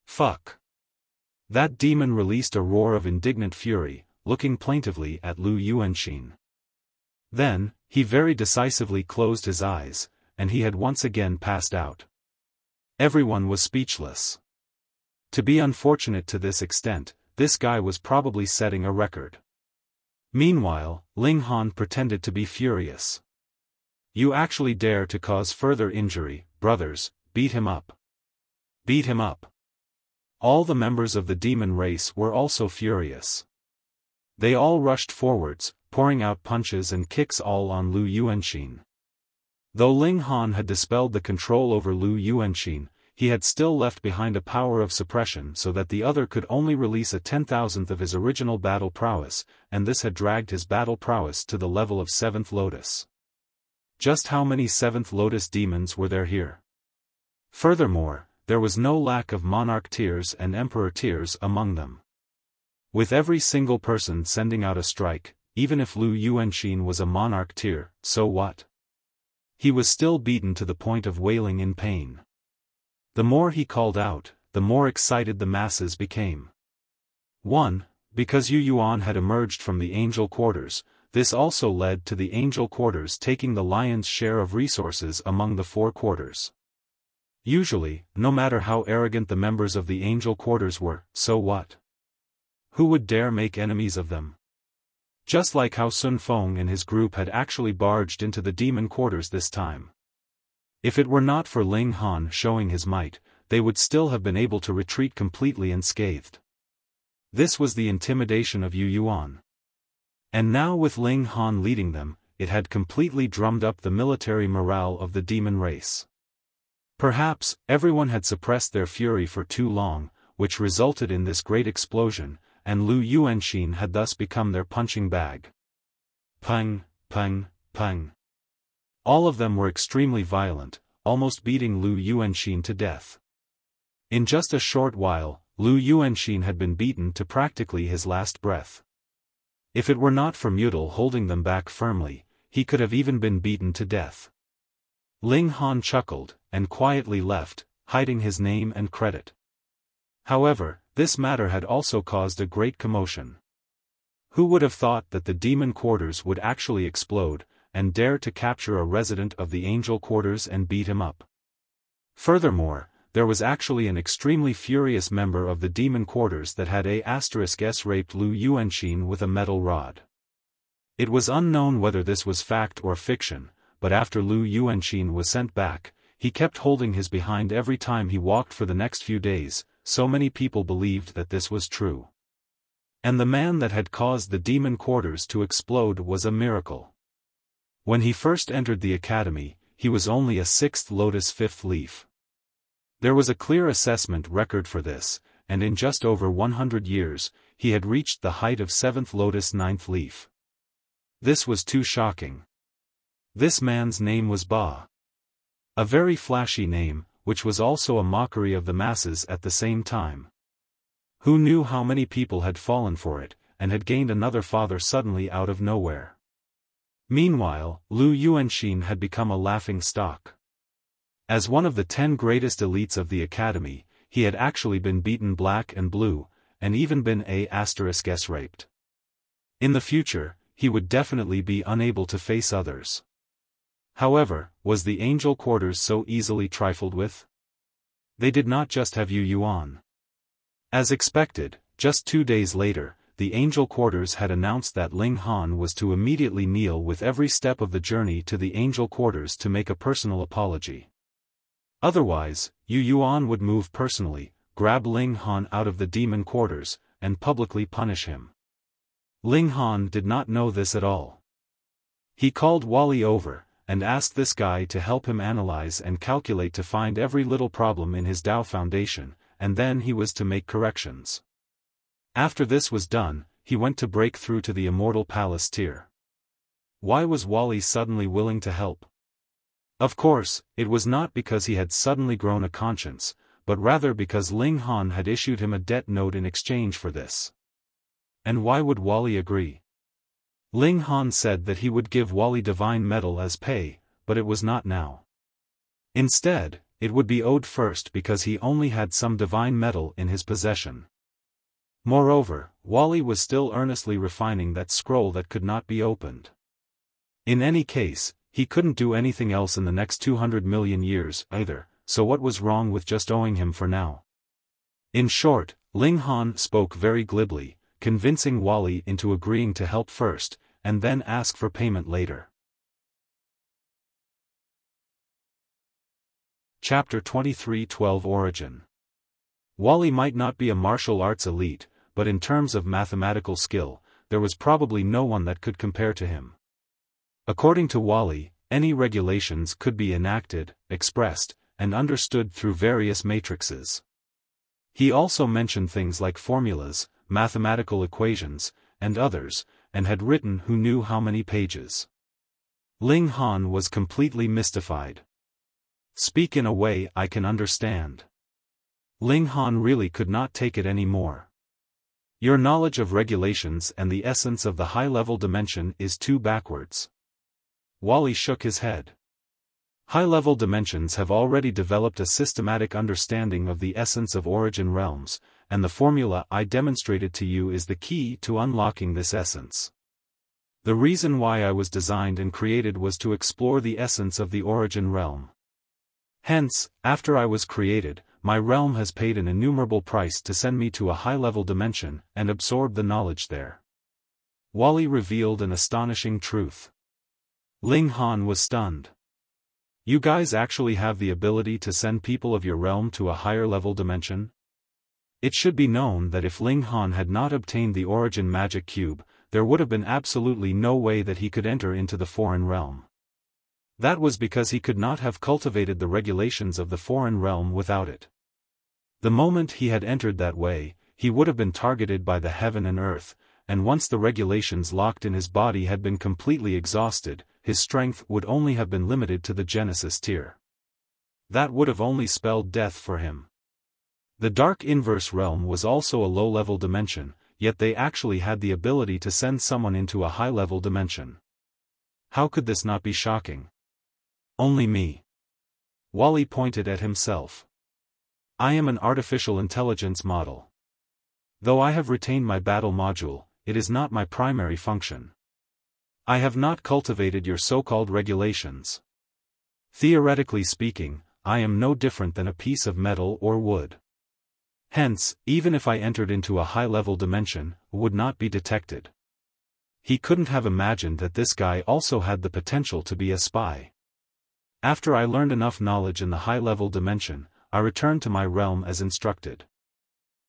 Fuck. That demon released a roar of indignant fury, looking plaintively at Lu Yuanxin. Then, he very decisively closed his eyes, and he had once again passed out. Everyone was speechless. To be unfortunate to this extent, this guy was probably setting a record. Meanwhile, Ling Han pretended to be furious. You actually dare to cause further injury, brothers, beat him up. Beat him up. All the members of the demon race were also furious. They all rushed forwards, pouring out punches and kicks all on Lu Yuanxin. Though Ling Han had dispelled the control over Lu Yuanxin, he had still left behind a power of suppression so that the other could only release a 10,000th of his original battle prowess, and this had dragged his battle prowess to the level of 7th Lotus. Just how many 7th Lotus demons were there here? Furthermore, there was no lack of monarch tiers and emperor tiers among them. With every single person sending out a strike, even if Lu Yuanxin was a monarch tier, so what? He was still beaten to the point of wailing in pain. The more he called out, the more excited the masses became. 1. Because You Yuan had emerged from the angel quarters, this also led to the angel quarters taking the lion's share of resources among the 4 quarters. Usually, no matter how arrogant the members of the angel quarters were, so what? Who would dare make enemies of them? Just like how Sun Feng and his group had actually barged into the demon quarters this time. If it were not for Ling Han showing his might, they would still have been able to retreat completely unscathed. This was the intimidation of You Yuan. And now with Ling Han leading them, it had completely drummed up the military morale of the demon race. Perhaps, everyone had suppressed their fury for too long, which resulted in this great explosion, and Lu Yuanxin had thus become their punching bag. Peng, peng, peng. All of them were extremely violent, almost beating Lu Yuanxin to death. In just a short while, Lu Yuanxin had been beaten to practically his last breath. If it were not for Mutal holding them back firmly, he could have even been beaten to death. Ling Han chuckled, and quietly left, hiding his name and credit. However, this matter had also caused a great commotion. Who would have thought that the demon quarters would actually explode, and dare to capture a resident of the angel quarters and beat him up? Furthermore, there was actually an extremely furious member of the demon quarters that had *s raped Lu Yuanxin with a metal rod. It was unknown whether this was fact or fiction, but after Lu Yuanxin was sent back, he kept holding his behind every time he walked for the next few days, so many people believed that this was true. And the man that had caused the demon quarters to explode was a miracle. When he first entered the academy, he was only a 6th Lotus 5th leaf. There was a clear assessment record for this, and in just over 100 years, he had reached the height of 7th Lotus 9th leaf. This was too shocking. This man's name was Ba. A very flashy name, which was also a mockery of the masses at the same time. Who knew how many people had fallen for it, and had gained another father suddenly out of nowhere? Meanwhile, Lu Yuanxin had become a laughing stock. As one of the 10 greatest elites of the academy, he had actually been beaten black and blue, and even been *s raped. In the future, he would definitely be unable to face others. However, was the angel quarters so easily trifled with? They did not just have You Yuan. As expected, just 2 days later, the angel quarters had announced that Ling Han was to immediately kneel with every step of the journey to the angel quarters to make a personal apology. Otherwise, You Yuan would move personally, grab Ling Han out of the demon quarters, and publicly punish him. Ling Han did not know this at all. He called Wally over, and asked this guy to help him analyze and calculate to find every little problem in his Tao foundation, and then he was to make corrections. After this was done, he went to break through to the immortal palace tier. Why was Wally suddenly willing to help? Of course, it was not because he had suddenly grown a conscience, but rather because Ling Han had issued him a debt note in exchange for this. And why would Wally agree? Ling Han said that he would give Wally divine metal as pay, but it was not now. Instead, it would be owed first because he only had some divine metal in his possession. Moreover, Wally was still earnestly refining that scroll that could not be opened. In any case, he couldn't do anything else in the next 200 million years either, so what was wrong with just owing him for now? In short, Ling Han spoke very glibly, convincing Wally into agreeing to help first, and then ask for payment later. Chapter 23:12 Origin. Wally might not be a martial arts elite, but in terms of mathematical skill, there was probably no one that could compare to him. According to Wally, any regulations could be enacted, expressed, and understood through various matrices. He also mentioned things like formulas, mathematical equations, and others, and had written who knew how many pages. Ling Han was completely mystified. Speak in a way I can understand. Ling Han really could not take it any more. Your knowledge of regulations and the essence of the high-level dimension is too backwards. Wally shook his head. High-level dimensions have already developed a systematic understanding of the essence of origin realms, and the formula I demonstrated to you is the key to unlocking this essence. The reason why I was designed and created was to explore the essence of the origin realm. Hence, after I was created, my realm has paid an innumerable price to send me to a high-level dimension and absorb the knowledge there. Wally revealed an astonishing truth. Ling Han was stunned. You guys actually have the ability to send people of your realm to a higher-level dimension? It should be known that if Ling Han had not obtained the origin magic cube, there would have been absolutely no way that he could enter into the foreign realm. That was because he could not have cultivated the regulations of the foreign realm without it. The moment he had entered that way, he would have been targeted by the heaven and earth, and once the regulations locked in his body had been completely exhausted, his strength would only have been limited to the Genesis tier. That would have only spelled death for him. The Dark Inverse realm was also a low-level dimension, yet they actually had the ability to send someone into a high-level dimension. How could this not be shocking? Only me. Wally pointed at himself. I am an artificial intelligence model. Though I have retained my battle module, it is not my primary function. I have not cultivated your so-called regulations. Theoretically speaking, I am no different than a piece of metal or wood. Hence, even if I entered into a high-level dimension, would not be detected. He couldn't have imagined that this guy also had the potential to be a spy. After I learned enough knowledge in the high-level dimension, I returned to my realm as instructed.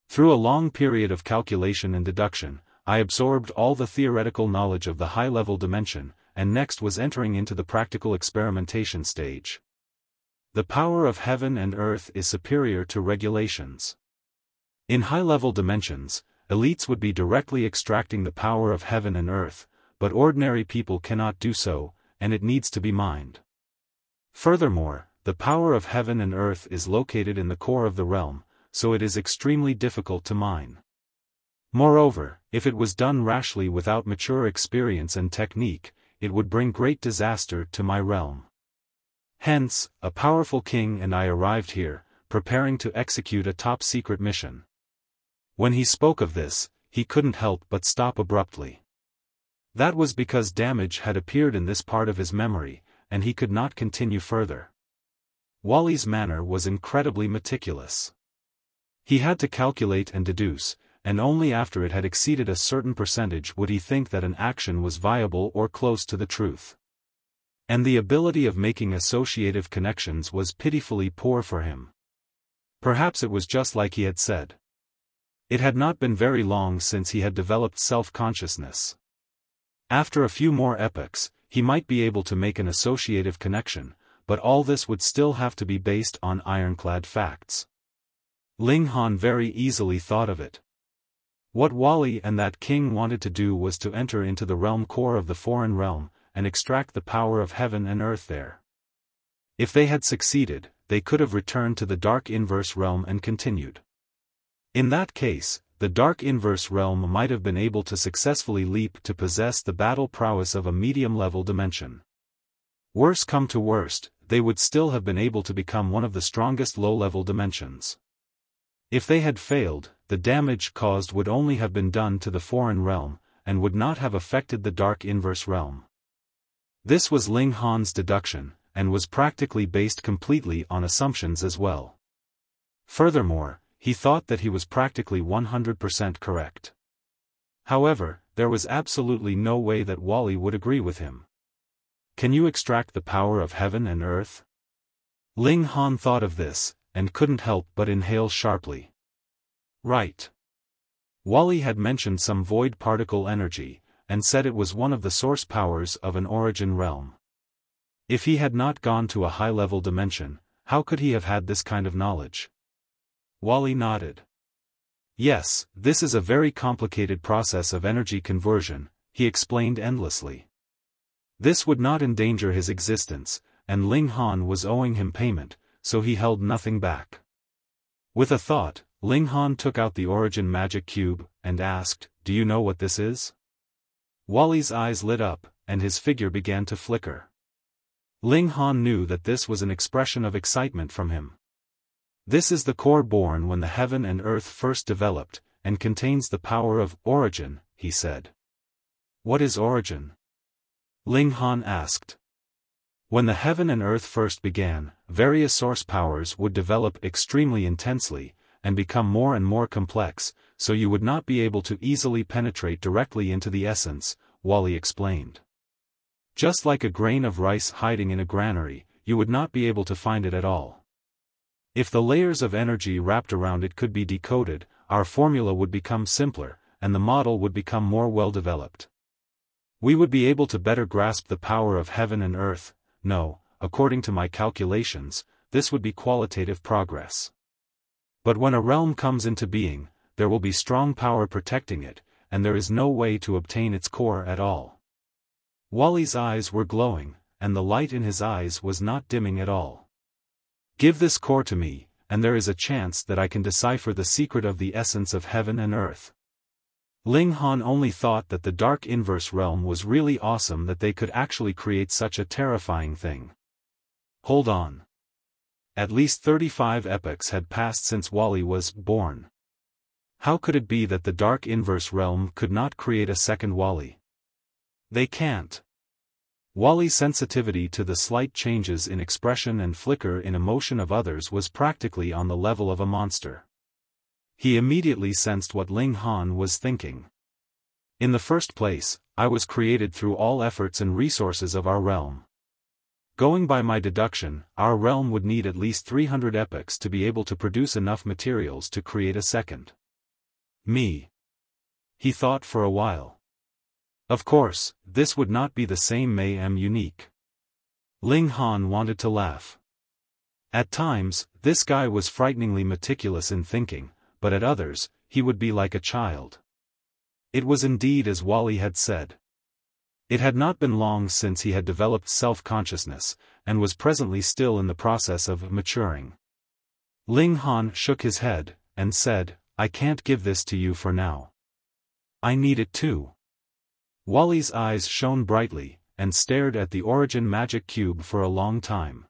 Through a long period of calculation and deduction, I absorbed all the theoretical knowledge of the high-level dimension, and next was entering into the practical experimentation stage. The power of heaven and earth is superior to regulations. In high-level dimensions, elites would be directly extracting the power of heaven and earth, but ordinary people cannot do so, and it needs to be mined. Furthermore, the power of heaven and earth is located in the core of the realm, so it is extremely difficult to mine. Moreover, if it was done rashly without mature experience and technique, it would bring great disaster to my realm. Hence, a powerful king and I arrived here, preparing to execute a top-secret mission. When he spoke of this, he couldn't help but stop abruptly. That was because damage had appeared in this part of his memory, and he could not continue further. Wally's manner was incredibly meticulous. He had to calculate and deduce, and only after it had exceeded a certain percentage would he think that an action was viable or close to the truth. And the ability of making associative connections was pitifully poor for him. Perhaps it was just like he had said. It had not been very long since he had developed self-consciousness. After a few more epochs, he might be able to make an associative connection, but all this would still have to be based on ironclad facts. Ling Han very easily thought of it. What Wally and that king wanted to do was to enter into the realm core of the foreign realm, and extract the power of heaven and earth there. If they had succeeded, they could have returned to the dark inverse realm and continued. In that case, the dark inverse realm might have been able to successfully leap to possess the battle prowess of a medium-level dimension. Worse come to worst, they would still have been able to become one of the strongest low-level dimensions. If they had failed, the damage caused would only have been done to the foreign realm, and would not have affected the dark inverse realm. This was Ling Han's deduction, and was practically based completely on assumptions as well. Furthermore, he thought that he was practically 100% correct. However, there was absolutely no way that Wally would agree with him. Can you extract the power of heaven and earth? Ling Han thought of this, and couldn't help but inhale sharply. Right. Wally had mentioned some void particle energy, and said it was one of the source powers of an origin realm. If he had not gone to a high-level dimension, how could he have had this kind of knowledge? Wally nodded. Yes, this is a very complicated process of energy conversion, he explained endlessly. This would not endanger his existence, and Ling Han was owing him payment, so he held nothing back. With a thought, Ling Han took out the origin magic cube, and asked, "Do you know what this is?" Wally's eyes lit up, and his figure began to flicker. Ling Han knew that this was an expression of excitement from him. This is the core born when the heaven and earth first developed, and contains the power of origin, he said. What is origin? Ling Han asked. When the heaven and earth first began, various source powers would develop extremely intensely, and become more and more complex, so you would not be able to easily penetrate directly into the essence, Wally explained. Just like a grain of rice hiding in a granary, you would not be able to find it at all. If the layers of energy wrapped around it could be decoded, our formula would become simpler, and the model would become more well-developed. We would be able to better grasp the power of heaven and earth. No, according to my calculations, this would be qualitative progress. But when a realm comes into being, there will be strong power protecting it, and there is no way to obtain its core at all. Wally's eyes were glowing, and the light in his eyes was not dimming at all. Give this core to me, and there is a chance that I can decipher the secret of the essence of heaven and earth. Ling Han only thought that the dark inverse realm was really awesome that they could actually create such a terrifying thing. Hold on. At least 35 epochs had passed since Wally was born. How could it be that the dark inverse realm could not create a second Wally? They can't. Wally's sensitivity to the slight changes in expression and flicker in emotion of others was practically on the level of a monster. He immediately sensed what Ling Han was thinking. In the first place, I was created through all efforts and resources of our realm. Going by my deduction, our realm would need at least 300 epochs to be able to produce enough materials to create a second me. He thought for a while. Of course, this would not be the same mayhem unique. Ling Han wanted to laugh. At times, this guy was frighteningly meticulous in thinking, but at others, he would be like a child. It was indeed as Wally had said. It had not been long since he had developed self-consciousness, and was presently still in the process of maturing. Ling Han shook his head, and said, I can't give this to you for now. I need it too. Wally's eyes shone brightly, and stared at the origin magic cube for a long time.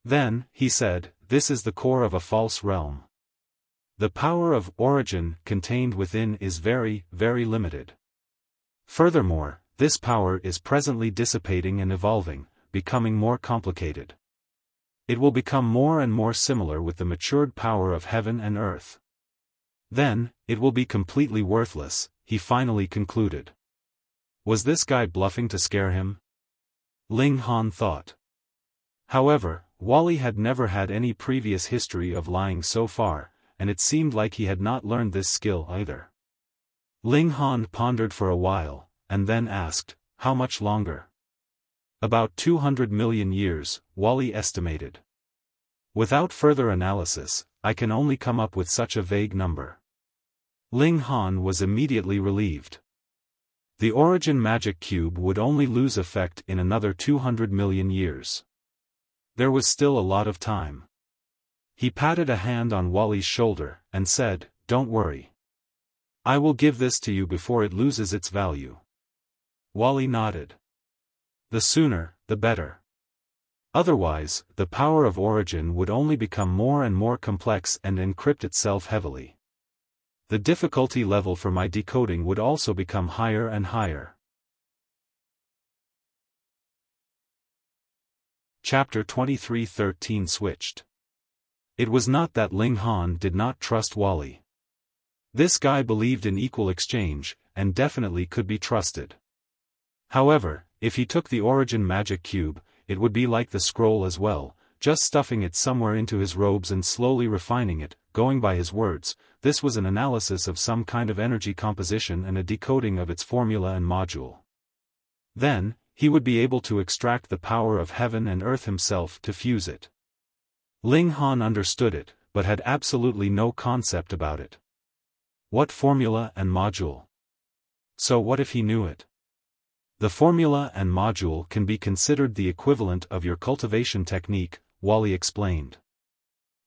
Then, he said, this is the core of a false realm. The power of origin contained within is very, very limited. Furthermore, this power is presently dissipating and evolving, becoming more complicated. It will become more and more similar with the matured power of heaven and earth. Then, it will be completely worthless, he finally concluded. Was this guy bluffing to scare him? Ling Han thought. However, Wally had never had any previous history of lying so far, and it seemed like he had not learned this skill either. Ling Han pondered for a while, and then asked, how much longer? About 200 million years, Wally estimated. Without further analysis, I can only come up with such a vague number. Ling Han was immediately relieved. The origin magic cube would only lose effect in another 200 million years. There was still a lot of time. He patted a hand on Wally's shoulder, and said, don't worry. I will give this to you before it loses its value. Wally nodded. The sooner, the better. Otherwise, the power of origin would only become more and more complex and encrypt itself heavily. The difficulty level for my decoding would also become higher and higher. Chapter 23:13 Switched. It was not that Ling Han did not trust Wally. This guy believed in equal exchange, and definitely could be trusted. However, if he took the origin magic cube, it would be like the scroll as well, just stuffing it somewhere into his robes and slowly refining it, going by his words. This was an analysis of some kind of energy composition and a decoding of its formula and module. Then, he would be able to extract the power of heaven and earth himself to fuse it. Ling Han understood it, but had absolutely no concept about it. What formula and module? So what if he knew it? The formula and module can be considered the equivalent of your cultivation technique, Wally explained.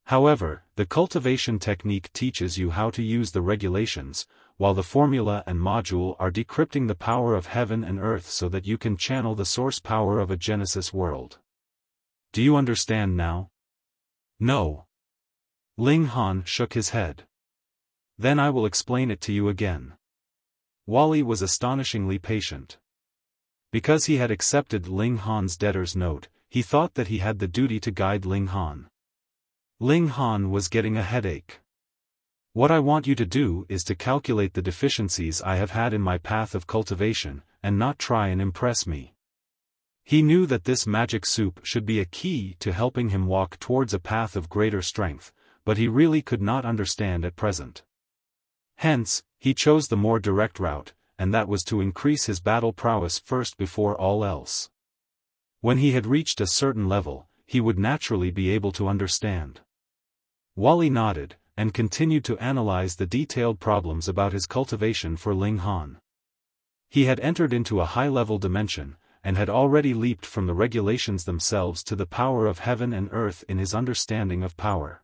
However, the cultivation technique teaches you how to use the regulations, while the formula and module are decrypting the power of heaven and earth so that you can channel the source power of a Genesis world. Do you understand now? No. Ling Han shook his head. Then I will explain it to you again. Wally was astonishingly patient. Because he had accepted Ling Han's debtor's note, he thought that he had the duty to guide Ling Han. Ling Han was getting a headache. What I want you to do is to calculate the deficiencies I have had in my path of cultivation, and not try and impress me. He knew that this magic soup should be a key to helping him walk towards a path of greater strength, but he really could not understand at present. Hence, he chose the more direct route, and that was to increase his battle prowess first before all else. When he had reached a certain level, he would naturally be able to understand. Wally nodded, and continued to analyze the detailed problems about his cultivation for Ling Han. He had entered into a high-level dimension, and had already leaped from the regulations themselves to the power of heaven and earth in his understanding of power.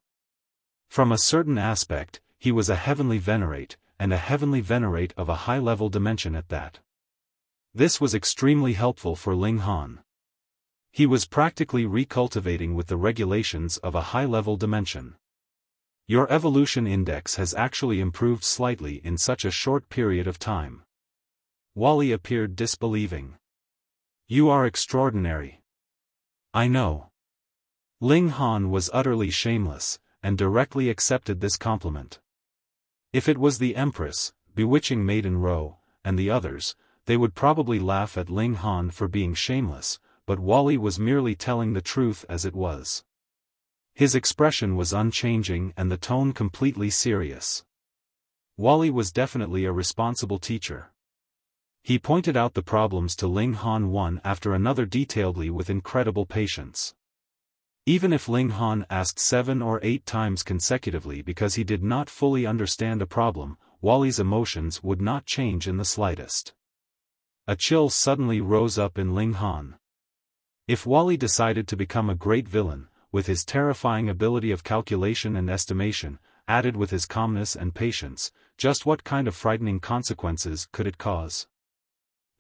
From a certain aspect, he was a heavenly venerate, and a heavenly venerate of a high-level dimension at that. This was extremely helpful for Ling Han. He was practically recultivating with the regulations of a high-level dimension. Your evolution index has actually improved slightly in such a short period of time. Wally appeared disbelieving. You are extraordinary. I know. Ling Han was utterly shameless, and directly accepted this compliment. If it was the Empress, Bewitching Maiden Ro, and the others, they would probably laugh at Ling Han for being shameless, but Wally was merely telling the truth as it was. His expression was unchanging and the tone completely serious. Wally was definitely a responsible teacher. He pointed out the problems to Ling Han one after another detailedly with incredible patience. Even if Ling Han asked 7 or 8 times consecutively because he did not fully understand a problem, Wally's emotions would not change in the slightest. A chill suddenly rose up in Ling Han. If Wally decided to become a great villain, with his terrifying ability of calculation and estimation, added with his calmness and patience, just what kind of frightening consequences could it cause?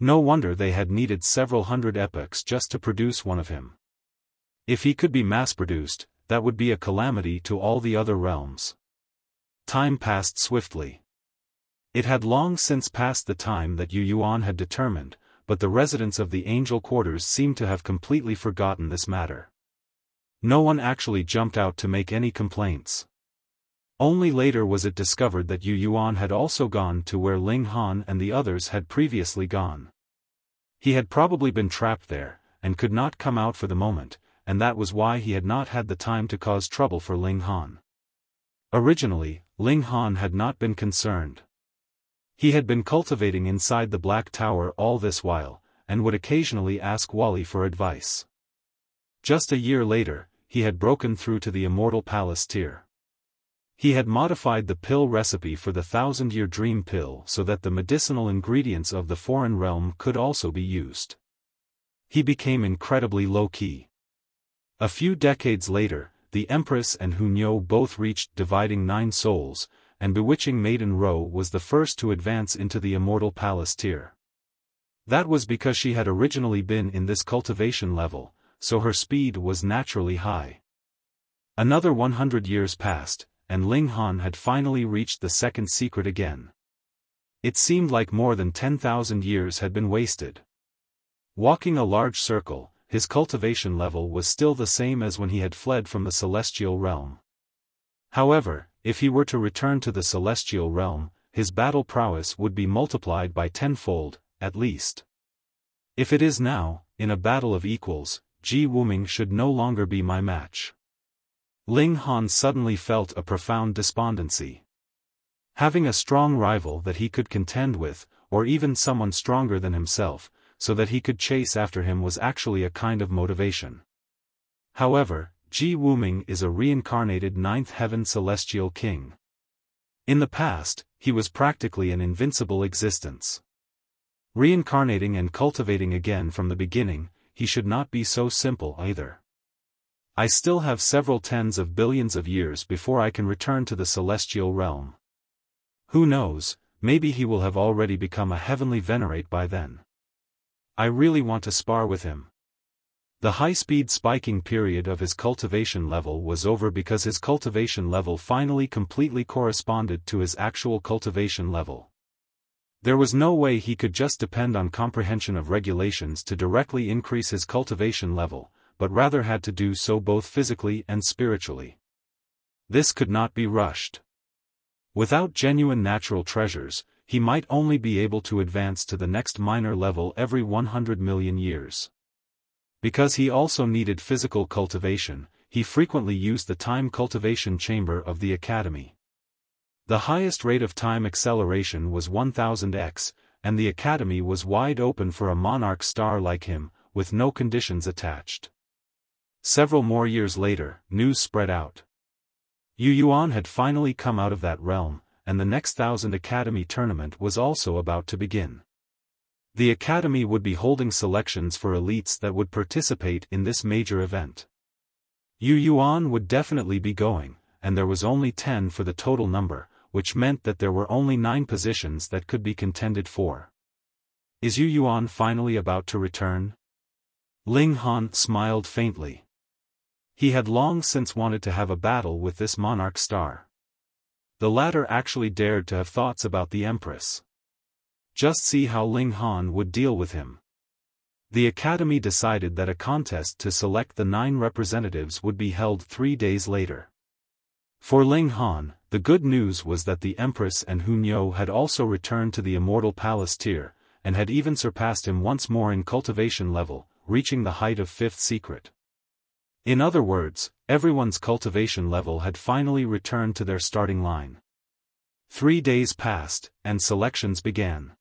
No wonder they had needed several hundred epochs just to produce one of him. If he could be mass-produced, that would be a calamity to all the other realms. Time passed swiftly. It had long since passed the time that You Yuan had determined, but the residents of the angel quarters seemed to have completely forgotten this matter. No one actually jumped out to make any complaints. Only later was it discovered that You Yuan had also gone to where Ling Han and the others had previously gone. He had probably been trapped there, and could not come out for the moment, and that was why he had not had the time to cause trouble for Ling Han. Originally, Ling Han had not been concerned. He had been cultivating inside the Black Tower all this while, and would occasionally ask Wally for advice. Just a year later, he had broken through to the Immortal Palace tier. He had modified the pill recipe for the 1000-year dream pill so that the medicinal ingredients of the foreign realm could also be used. He became incredibly low-key. A few decades later, the Empress and Hunyo both reached dividing 9 souls, and Bewitching Maiden Ro was the first to advance into the Immortal Palace tier. That was because she had originally been in this cultivation level, so her speed was naturally high. Another 100 years passed, and Ling Han had finally reached the second secret again. It seemed like more than 10,000 years had been wasted. Walking a large circle, his cultivation level was still the same as when he had fled from the celestial realm. However, if he were to return to the celestial realm, his battle prowess would be multiplied by 10-fold, at least. If it is now, in a battle of equals, Ji Wuming should no longer be my match. Ling Han suddenly felt a profound despondency. Having a strong rival that he could contend with, or even someone stronger than himself, so that he could chase after him was actually a kind of motivation. However, Ji Wuming is a reincarnated ninth heaven celestial king. In the past, he was practically an invincible existence. Reincarnating and cultivating again from the beginning, he should not be so simple either. I still have several tens of billions of years before I can return to the celestial realm. Who knows, maybe he will have already become a heavenly venerate by then. I really want to spar with him. The high-speed spiking period of his cultivation level was over because his cultivation level finally completely corresponded to his actual cultivation level. There was no way he could just depend on comprehension of regulations to directly increase his cultivation level, but rather had to do so both physically and spiritually. This could not be rushed. Without genuine natural treasures, he might only be able to advance to the next minor level every 100 million years. Because he also needed physical cultivation, he frequently used the time cultivation chamber of the Academy. The highest rate of time acceleration was 1000x, and the Academy was wide open for a monarch star like him, with no conditions attached. Several more years later, news spread out. You Yuan had finally come out of that realm, and the next 1000 Academy tournament was also about to begin. The Academy would be holding selections for elites that would participate in this major event. You Yuan would definitely be going, and there was only 10 for the total number, which meant that there were only 9 positions that could be contended for. Is You Yuan finally about to return? Ling Han smiled faintly. He had long since wanted to have a battle with this monarch star. The latter actually dared to have thoughts about the Empress. Just see how Ling Han would deal with him. The Academy decided that a contest to select the 9 representatives would be held 3 days later. For Ling Han, the good news was that the Empress and Hunyo had also returned to the Immortal Palace tier, and had even surpassed him once more in cultivation level, reaching the height of 5th secret. In other words, everyone's cultivation level had finally returned to their starting line. 3 days passed, and selections began.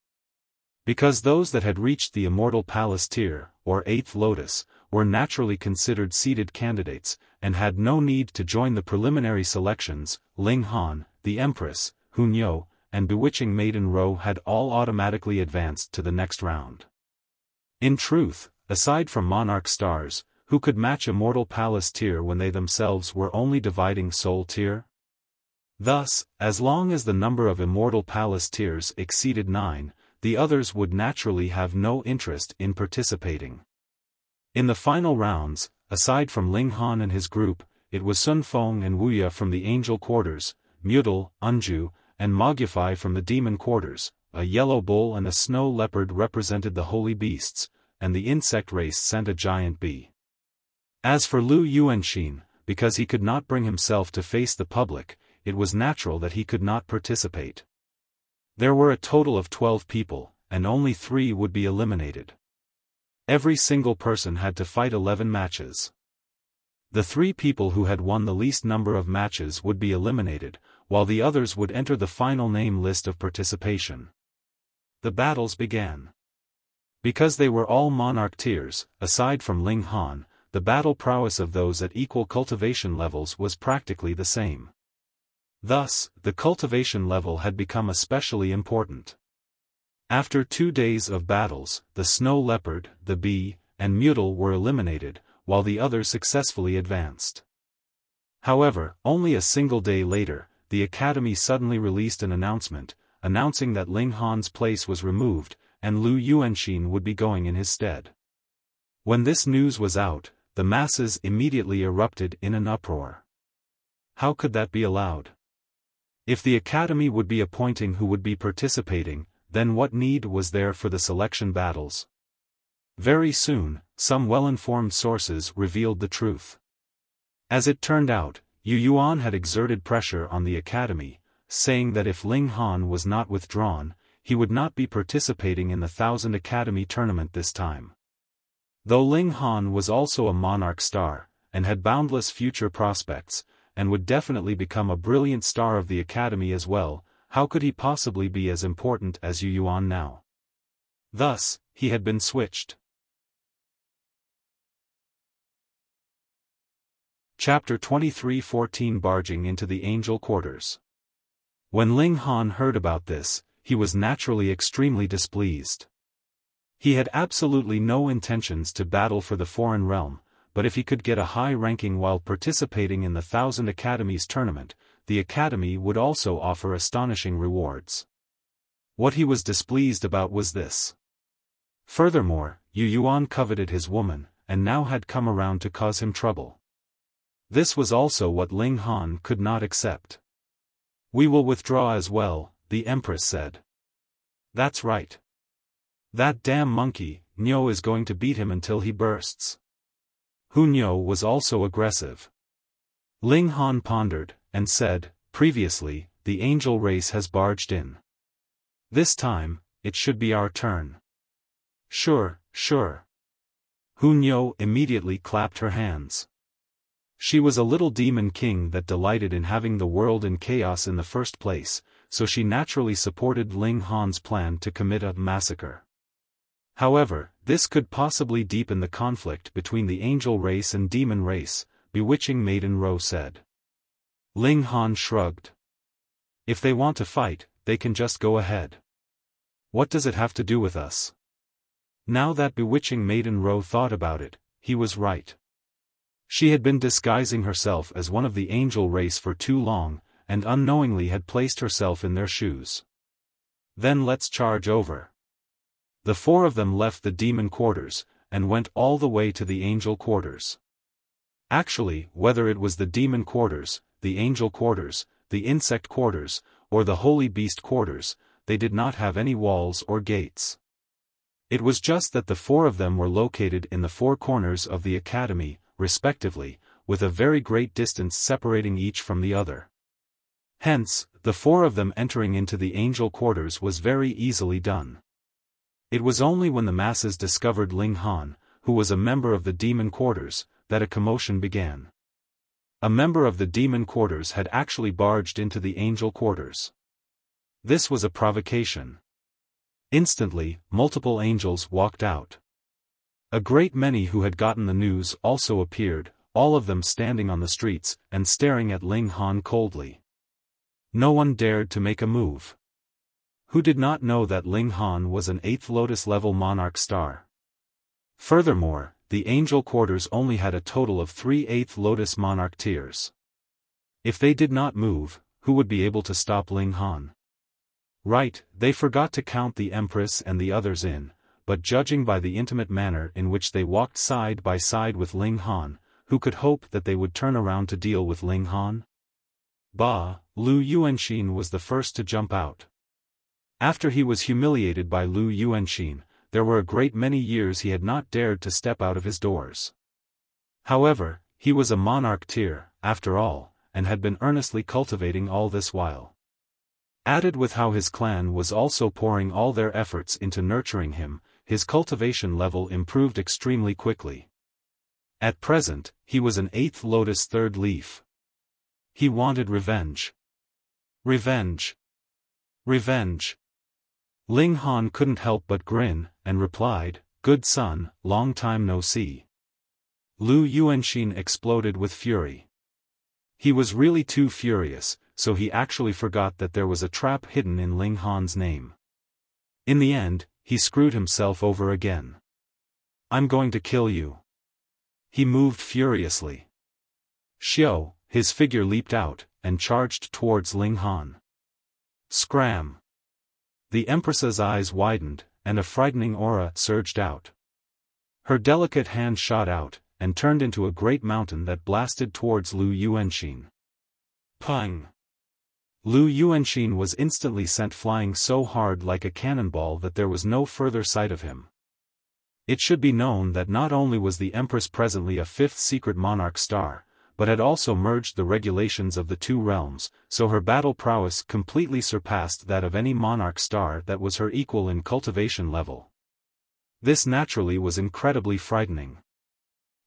Because those that had reached the Immortal Palace tier, or 8th Lotus, were naturally considered seeded candidates, and had no need to join the preliminary selections, Ling Han, the Empress, Hunyo, and Bewitching Maiden Ro had all automatically advanced to the next round. In truth, aside from Monarch Stars, who could match Immortal Palace tier when they themselves were only dividing soul tier? Thus, as long as the number of Immortal Palace tiers exceeded 9, the others would naturally have no interest in participating. In the final rounds, aside from Ling Han and his group, it was Sun Feng and Wuxia from the Angel Quarters, Mudal, Unju, and Mogufai from the Demon Quarters. A yellow bull and a snow leopard represented the holy beasts, and the insect race sent a giant bee. As for Lu Yuanxin, because he could not bring himself to face the public, it was natural that he could not participate. There were a total of 12 people, and only 3 would be eliminated. Every single person had to fight 11 matches. The 3 people who had won the least number of matches would be eliminated, while the others would enter the final name list of participation. The battles began. Because they were all monarch tiers, aside from Ling Han, the battle prowess of those at equal cultivation levels was practically the same. Thus, the cultivation level had become especially important. After 2 days of battles, the snow leopard, the bee, and muttle were eliminated, while the others successfully advanced. However, only a single day later, the Academy suddenly released an announcement, announcing that Ling Han's place was removed, and Lu Yuanxin would be going in his stead. When this news was out, the masses immediately erupted in an uproar. How could that be allowed? If the Academy would be appointing who would be participating, then what need was there for the selection battles? Very soon, some well-informed sources revealed the truth. As it turned out, You Yuan had exerted pressure on the Academy, saying that if Ling Han was not withdrawn, he would not be participating in the 1000 Academy tournament this time. Though Ling Han was also a monarch star, and had boundless future prospects, and would definitely become a brilliant star of the Academy as well, how could he possibly be as important as You Yuan now? Thus, he had been switched. Chapter 23:14 Barging into the Angel Quarters. When Ling Han heard about this, he was naturally extremely displeased. He had absolutely no intentions to battle for the foreign realm, but if he could get a high ranking while participating in the 1000 Academies tournament, the Academy would also offer astonishing rewards. What he was displeased about was this. Furthermore, Yu Yuan coveted his woman, and now had come around to cause him trouble. This was also what Ling Han could not accept. "We will withdraw as well," the Empress said. "That's right. That damn monkey, Niu, is going to beat him until he bursts." Hu Niu was also aggressive. Ling Han pondered, and said, "Previously, the angel race has barged in. This time, it should be our turn." "Sure, sure." Hu Niu immediately clapped her hands. She was a little demon king that delighted in having the world in chaos in the first place, so she naturally supported Ling Han's plan to commit a massacre. However, this could possibly deepen the conflict between the angel race and demon race, bewitching Maiden Ro said. Ling Han shrugged. "If they want to fight, they can just go ahead. What does it have to do with us?" Now that bewitching Maiden Ro thought about it, he was right. She had been disguising herself as one of the angel race for too long, and unknowingly had placed herself in their shoes. "Then let's charge over." The 4 of them left the demon quarters, and went all the way to the angel quarters. Actually, whether it was the demon quarters, the angel quarters, the insect quarters, or the holy beast quarters, they did not have any walls or gates. It was just that the 4 of them were located in the 4 corners of the Academy, respectively, with a very great distance separating each from the other. Hence, the 4 of them entering into the angel quarters was very easily done. It was only when the masses discovered Ling Han, who was a member of the demon quarters, that a commotion began. A member of the demon quarters had actually barged into the angel quarters. This was a provocation. Instantly, multiple angels walked out. A great many who had gotten the news also appeared, all of them standing on the streets, and staring at Ling Han coldly. No one dared to make a move. Who did not know that Ling Han was an 8th Lotus-level monarch star? Furthermore, the angel quarters only had a total of 3 8th Lotus monarch tiers. If they did not move, who would be able to stop Ling Han? Right, they forgot to count the Empress and the others in, but judging by the intimate manner in which they walked side by side with Ling Han, who could hope that they would turn around to deal with Ling Han? Bah, Lu Yuanxin was the first to jump out. After he was humiliated by Lu Yuanxin, there were a great many years he had not dared to step out of his doors. However, he was a monarch tier, after all, and had been earnestly cultivating all this while. Added with how his clan was also pouring all their efforts into nurturing him, his cultivation level improved extremely quickly. At present, he was an 8th Lotus 3rd leaf. He wanted revenge. Revenge. Revenge. Ling Han couldn't help but grin, and replied, "Good son, long time no see." Lu Yuanxin exploded with fury. He was really too furious, so he actually forgot that there was a trap hidden in Ling Han's name. In the end, he screwed himself over again. "I'm going to kill you." He moved furiously. Xiao, his figure leaped out, and charged towards Ling Han. Scram! The Empress's eyes widened, and a frightening aura surged out. Her delicate hand shot out, and turned into a great mountain that blasted towards Lu Yuanxin. Pang! Lu Yuanxin was instantly sent flying so hard like a cannonball that there was no further sight of him. It should be known that not only was the Empress presently a 5th secret monarch star, but had also merged the regulations of the two realms, so her battle prowess completely surpassed that of any monarch star that was her equal in cultivation level. This naturally was incredibly frightening.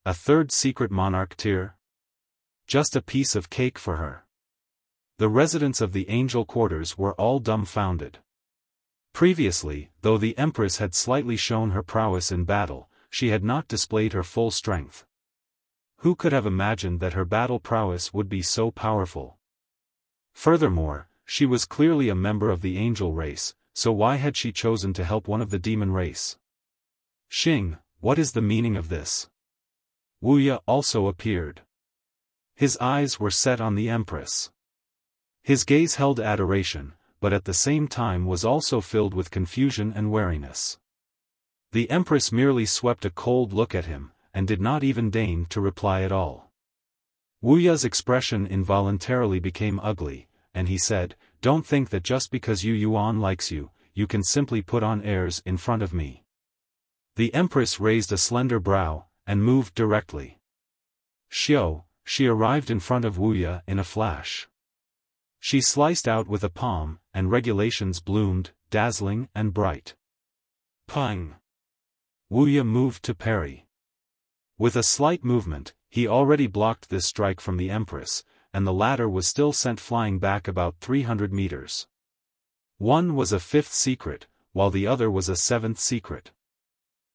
A 3rd secret monarch tier? Just a piece of cake for her. The residents of the angel quarters were all dumbfounded. Previously, though the Empress had slightly shown her prowess in battle, she had not displayed her full strength. Who could have imagined that her battle prowess would be so powerful? Furthermore, she was clearly a member of the angel race, so why had she chosen to help one of the demon race? Xing, what is the meaning of this? Wuxia also appeared. His eyes were set on the Empress. His gaze held adoration, but at the same time was also filled with confusion and wariness. The Empress merely swept a cold look at him, and did not even deign to reply at all. Wuxia's expression involuntarily became ugly, and he said, "Don't think that just because You Yuan likes you, you can simply put on airs in front of me." The Empress raised a slender brow, and moved directly. Xiao, she arrived in front of Wuxia in a flash. She sliced out with a palm, and regulations bloomed, dazzling and bright. Pang! Wuxia moved to parry. With a slight movement, he already blocked this strike from the Empress, and the latter was still sent flying back about 300 meters. One was a 5th secret, while the other was a 7th secret.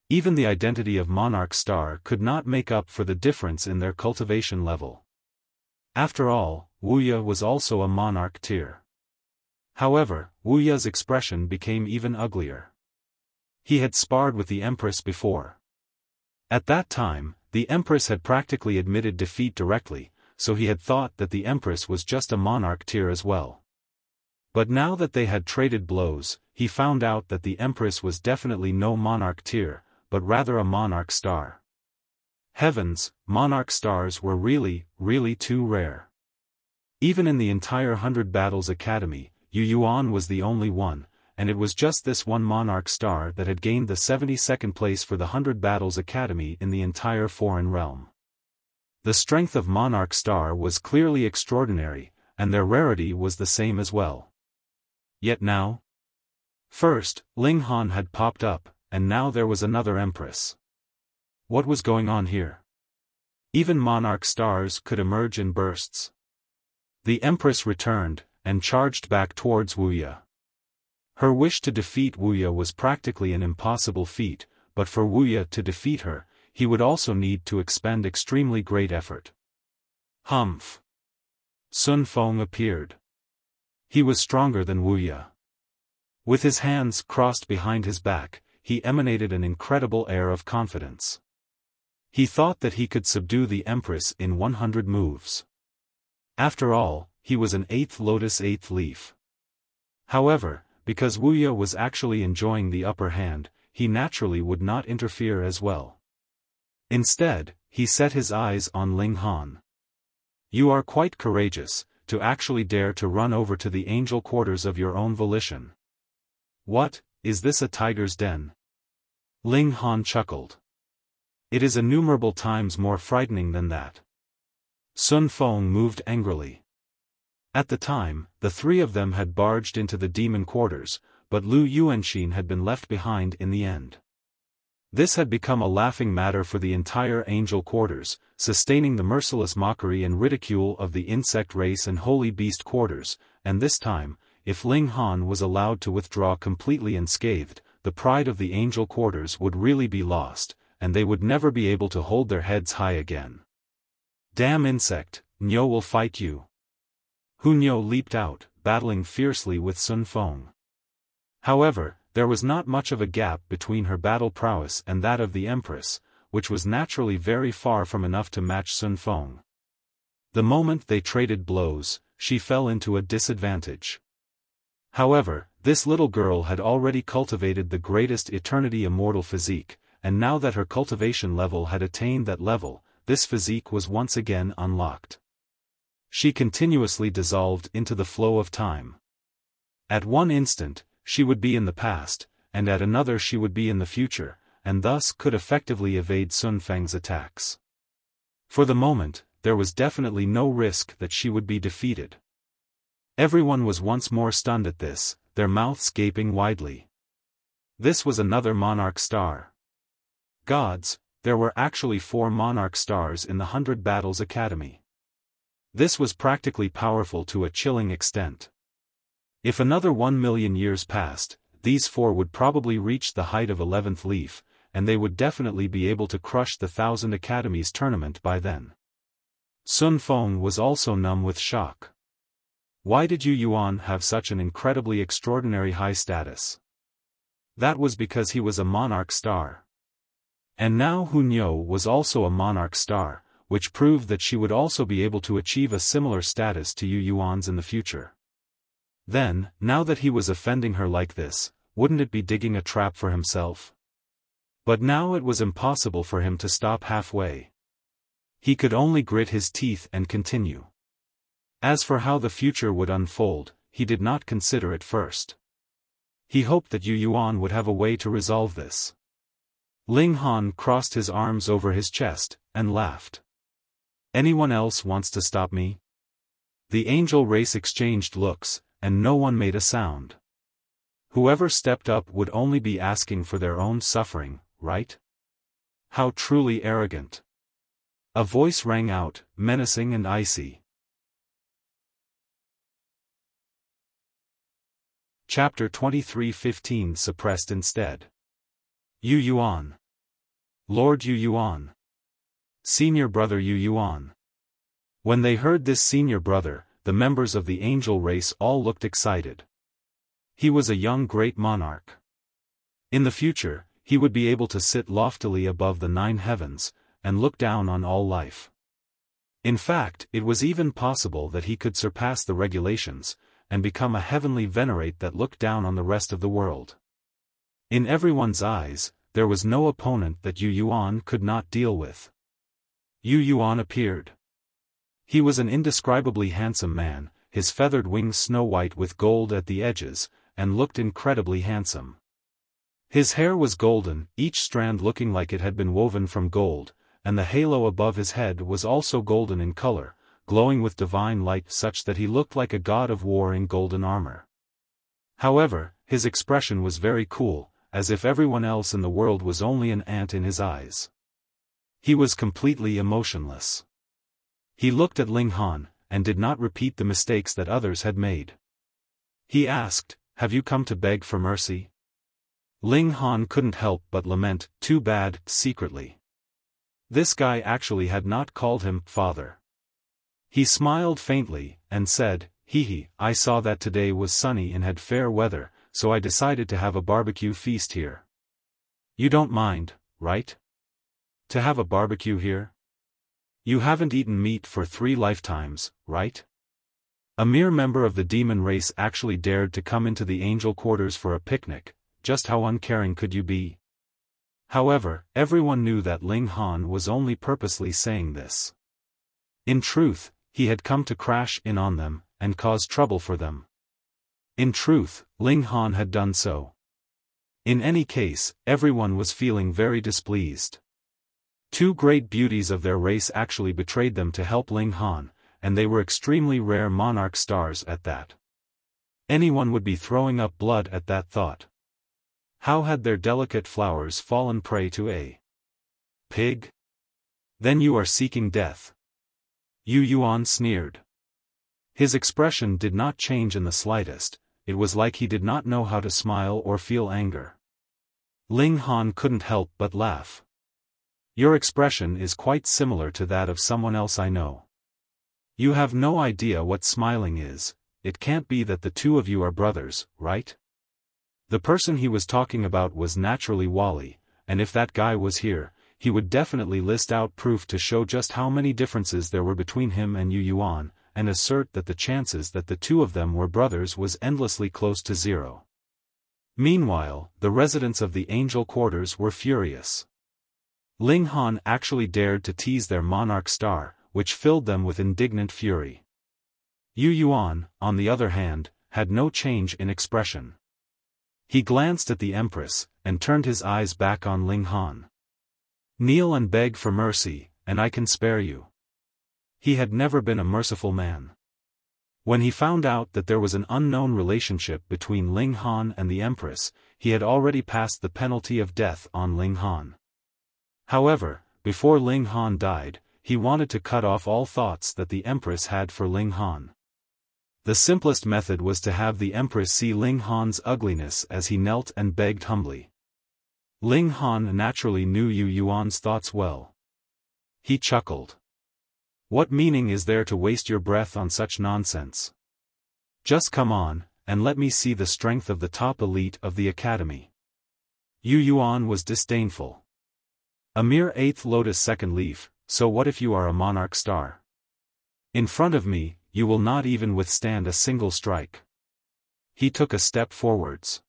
Even the identity of Monarch Star could not make up for the difference in their cultivation level. After all, Wuxia was also a monarch tier. However, Wuxia's expression became even uglier. He had sparred with the Empress before. At that time, the Empress had practically admitted defeat directly, so he had thought that the Empress was just a monarch tier as well. But now that they had traded blows, he found out that the Empress was definitely no monarch tier, but rather a monarch star. Heavens, monarch stars were really, really too rare. Even in the entire 100 Battles Academy, You Yuan was the only one, and it was just this one monarch star that had gained the 72nd place for the 100 Battles Academy in the entire foreign realm. The strength of monarch star was clearly extraordinary, and their rarity was the same as well. Yet now? First, Ling Han had popped up, and now there was another Empress. What was going on here? Even monarch stars could emerge in bursts. The Empress returned, and charged back towards Wuxia. Her wish to defeat Wuxia was practically an impossible feat, but for Wuxia to defeat her, he would also need to expend extremely great effort. Humph! Sun Feng appeared. He was stronger than Wuxia. With his hands crossed behind his back, he emanated an incredible air of confidence. He thought that he could subdue the Empress in 100 moves. After all, he was an 8th Lotus 8th leaf. However, because Wuxia was actually enjoying the upper hand, he naturally would not interfere as well. Instead, he set his eyes on Ling Han. "You are quite courageous, to actually dare to run over to the angel quarters of your own volition. What, is this a tiger's den?" Ling Han chuckled. It is innumerable times more frightening than that. Sun Feng moved angrily. At the time, the three of them had barged into the demon quarters, but Lu Yuanxin had been left behind in the end. This had become a laughing matter for the entire angel quarters, sustaining the merciless mockery and ridicule of the insect race and holy beast quarters, and this time, if Ling Han was allowed to withdraw completely unscathed, the pride of the angel quarters would really be lost, and they would never be able to hold their heads high again. Damn insect, Nyo will fight you. Hu Nyo leaped out, battling fiercely with Sun Feng. However, there was not much of a gap between her battle prowess and that of the Empress, which was naturally very far from enough to match Sun Feng. The moment they traded blows, she fell into a disadvantage. However, this little girl had already cultivated the greatest eternity immortal physique, and now that her cultivation level had attained that level, this physique was once again unlocked. She continuously dissolved into the flow of time. At one instant, she would be in the past, and at another she would be in the future, and thus could effectively evade Sun Feng's attacks. For the moment, there was definitely no risk that she would be defeated. Everyone was once more stunned at this, their mouths gaping widely. This was another monarch star. Gods, there were actually 4 monarch stars in the 100 Battles Academy. This was practically powerful to a chilling extent. If another 1 million years passed, these 4 would probably reach the height of 11th leaf, and they would definitely be able to crush the 1000 Academies tournament by then. Sun Feng was also numb with shock. Why did You Yuan have such an incredibly extraordinary high status? That was because he was a monarch star. And now Hu Nyo was also a monarch star, which proved that she would also be able to achieve a similar status to You Yuan's in the future. Then, now that he was offending her like this, wouldn't it be digging a trap for himself? But now it was impossible for him to stop halfway. He could only grit his teeth and continue. As for how the future would unfold, he did not consider it first. He hoped that You Yuan would have a way to resolve this. Ling Han crossed his arms over his chest, and laughed. Anyone else wants to stop me? The angel race exchanged looks, and no one made a sound. Whoever stepped up would only be asking for their own suffering, right? How truly arrogant. A voice rang out, menacing and icy. Chapter 23:15 suppressed instead. You Yuan. Lord You Yuan. Senior brother You Yuan. When they heard this senior brother, the members of the angel race all looked excited. He was a young great monarch. In the future, he would be able to sit loftily above the 9 heavens, and look down on all life. In fact, it was even possible that he could surpass the regulations, and become a heavenly venerate that looked down on the rest of the world. In everyone's eyes, there was no opponent that You Yuan could not deal with. You Yuan appeared. He was an indescribably handsome man, his feathered wings snow-white with gold at the edges, and looked incredibly handsome. His hair was golden, each strand looking like it had been woven from gold, and the halo above his head was also golden in color, glowing with divine light such that he looked like a god of war in golden armor. However, his expression was very cool, as if everyone else in the world was only an ant in his eyes. He was completely emotionless. He looked at Ling Han, and did not repeat the mistakes that others had made. He asked, "Have you come to beg for mercy?" Ling Han couldn't help but lament, "Too bad," secretly. This guy actually had not called him father. He smiled faintly, and said, "Hee, I saw that today was sunny and had fair weather, so I decided to have a barbecue feast here. You don't mind, right? To have a barbecue here? You haven't eaten meat for 3 lifetimes, right?" A mere member of the demon race actually dared to come into the angel quarters for a picnic. Just how uncaring could you be? However, everyone knew that Ling Han was only purposely saying this. In truth, he had come to crash in on them, and cause trouble for them. In truth, Ling Han had done so. In any case, everyone was feeling very displeased. Two great beauties of their race actually betrayed them to help Ling Han, and they were extremely rare monarch stars at that. Anyone would be throwing up blood at that thought. How had their delicate flowers fallen prey to a pig? Then you are seeking death. You Yuan sneered. His expression did not change in the slightest, it was like he did not know how to smile or feel anger. Ling Han couldn't help but laugh. Your expression is quite similar to that of someone else I know. You have no idea what smiling is. It can't be that the two of you are brothers, right? The person he was talking about was naturally Wally, and if that guy was here, he would definitely list out proof to show just how many differences there were between him and You Yuan, and assert that the chances that the two of them were brothers was endlessly close to zero. Meanwhile, the residents of the Angel Quarters were furious. Ling Han actually dared to tease their monarch star, which filled them with indignant fury. You Yuan, on the other hand, had no change in expression. He glanced at the Empress, and turned his eyes back on Ling Han. Kneel and beg for mercy, and I can spare you. He had never been a merciful man. When he found out that there was an unknown relationship between Ling Han and the Empress, he had already passed the penalty of death on Ling Han. However, before Ling Han died, he wanted to cut off all thoughts that the Empress had for Ling Han. The simplest method was to have the Empress see Ling Han's ugliness as he knelt and begged humbly. Ling Han naturally knew Yu Yuan's thoughts well. He chuckled. What meaning is there to waste your breath on such nonsense? Just come on, and let me see the strength of the top elite of the academy. Yu Yuan was disdainful. A mere 8th lotus second leaf, so what if you are a monarch star? In front of me, you will not even withstand a single strike. He took a step forwards.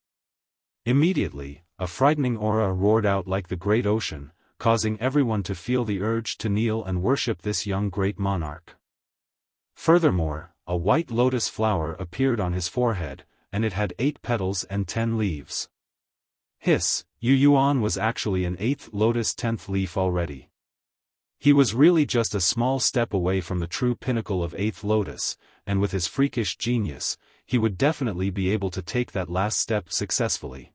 Immediately, a frightening aura roared out like the great ocean, causing everyone to feel the urge to kneel and worship this young great monarch. Furthermore, a white lotus flower appeared on his forehead, and it had 8 petals and 10 leaves. Hiss, Yu Yuan was actually an 8th lotus 10th leaf already. He was really just a small step away from the true pinnacle of 8th lotus, and with his freakish genius, he would definitely be able to take that last step successfully.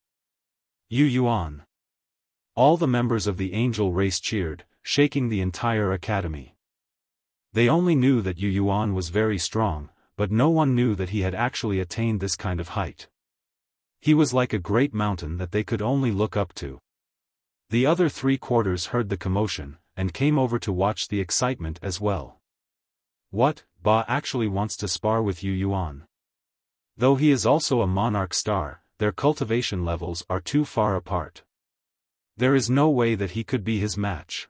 Yu Yuan. All the members of the angel race cheered, shaking the entire academy. They only knew that Yu Yuan was very strong, but no one knew that he had actually attained this kind of height. He was like a great mountain that they could only look up to. The other 3 quarters heard the commotion, and came over to watch the excitement as well. What, Ba actually wants to spar with Yu Yuan. Though he is also a monarch star, their cultivation levels are too far apart. There is no way that he could be his match.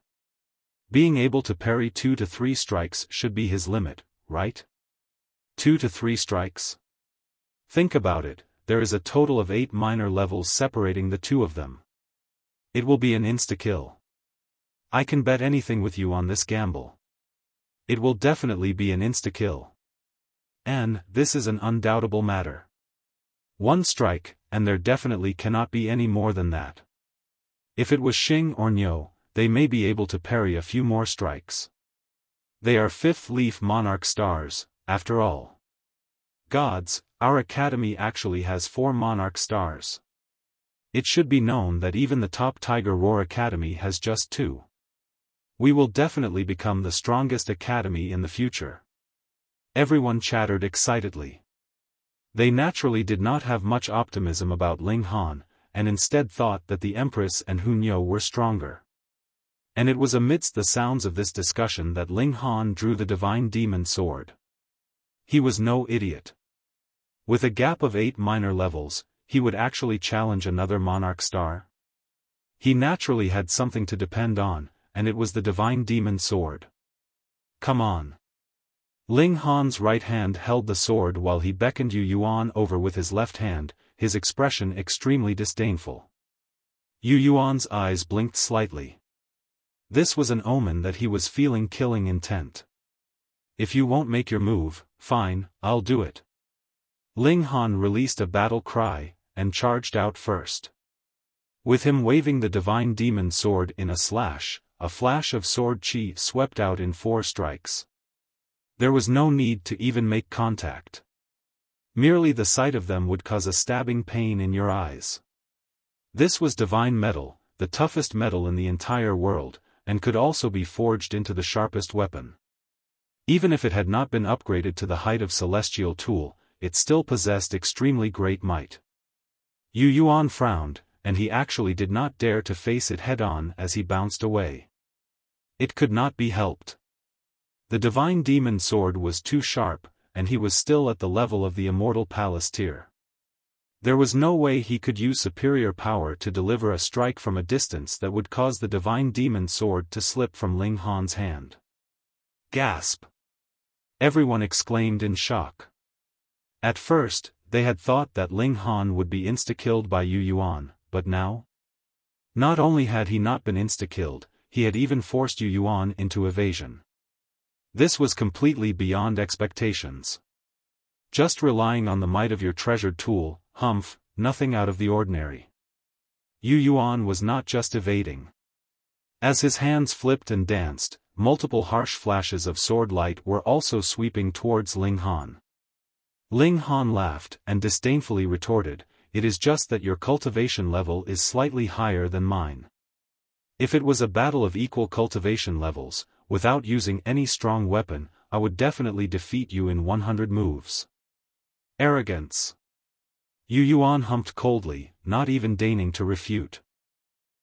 Being able to parry 2 to 3 strikes should be his limit, right? 2 to 3 strikes? Think about it, there is a total of 8 minor levels separating the two of them. It will be an insta-kill. I can bet anything with you on this gamble. It will definitely be an insta-kill. And, this is an undoubtable matter. 1 strike, and there definitely cannot be any more than that. If it was Xing or Niu, they may be able to parry a few more strikes. They are 5th leaf monarch stars, after all. Gods, our academy actually has 4 monarch stars. It should be known that even the top Tiger Roar Academy has just 2. We will definitely become the strongest academy in the future. Everyone chattered excitedly. They naturally did not have much optimism about Ling Han, and instead thought that the Empress and Hu Niu were stronger. And it was amidst the sounds of this discussion that Ling Han drew the divine demon sword. He was no idiot. With a gap of 8 minor levels, he would actually challenge another monarch star. He naturally had something to depend on, and it was the divine demon sword. Come on. Ling Han's right hand held the sword while he beckoned Yu Yuan over with his left hand, his expression extremely disdainful. Yu Yuan's eyes blinked slightly. This was an omen that he was feeling killing intent. If you won't make your move, fine, I'll do it. Ling Han released a battle cry, and charged out first. With him waving the divine demon sword in a slash, a flash of sword chi swept out in 4 strikes. There was no need to even make contact. Merely the sight of them would cause a stabbing pain in your eyes. This was divine metal, the toughest metal in the entire world, and could also be forged into the sharpest weapon. Even if it had not been upgraded to the height of celestial tool, it still possessed extremely great might. You Yuan frowned, and he actually did not dare to face it head-on as he bounced away. It could not be helped. The divine demon sword was too sharp, and he was still at the level of the immortal palace tier. There was no way he could use superior power to deliver a strike from a distance that would cause the divine demon sword to slip from Ling Han's hand. Gasp! Everyone exclaimed in shock. At first, they had thought that Ling Han would be insta-killed by You Yuan, but now? Not only had he not been insta-killed, he had even forced You Yuan into evasion. This was completely beyond expectations. Just relying on the might of your treasured tool, humph, nothing out of the ordinary. You Yuan was not just evading. As his hands flipped and danced, multiple harsh flashes of sword light were also sweeping towards Ling Han. Ling Han laughed and disdainfully retorted, "It is just that your cultivation level is slightly higher than mine. If it was a battle of equal cultivation levels, without using any strong weapon, I would definitely defeat you in 100 moves." Arrogance. You Yuan humped coldly, not even deigning to refute.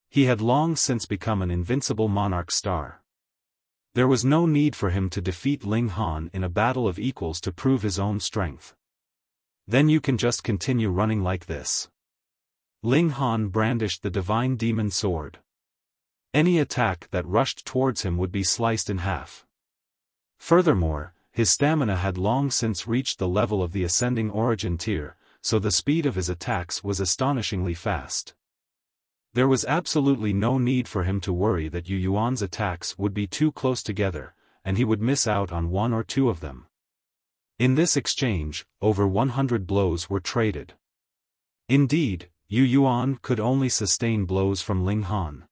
He had long since become an invincible monarch star. There was no need for him to defeat Ling Han in a battle of equals to prove his own strength. Then you can just continue running like this. Ling Han brandished the divine demon sword. Any attack that rushed towards him would be sliced in half. Furthermore, his stamina had long since reached the level of the ascending origin tier, so the speed of his attacks was astonishingly fast. There was absolutely no need for him to worry that Yu Yuan's attacks would be too close together, and he would miss out on 1 or 2 of them. In this exchange, over 100 blows were traded. Indeed, Yu Yuan could only sustain blows from Ling Han.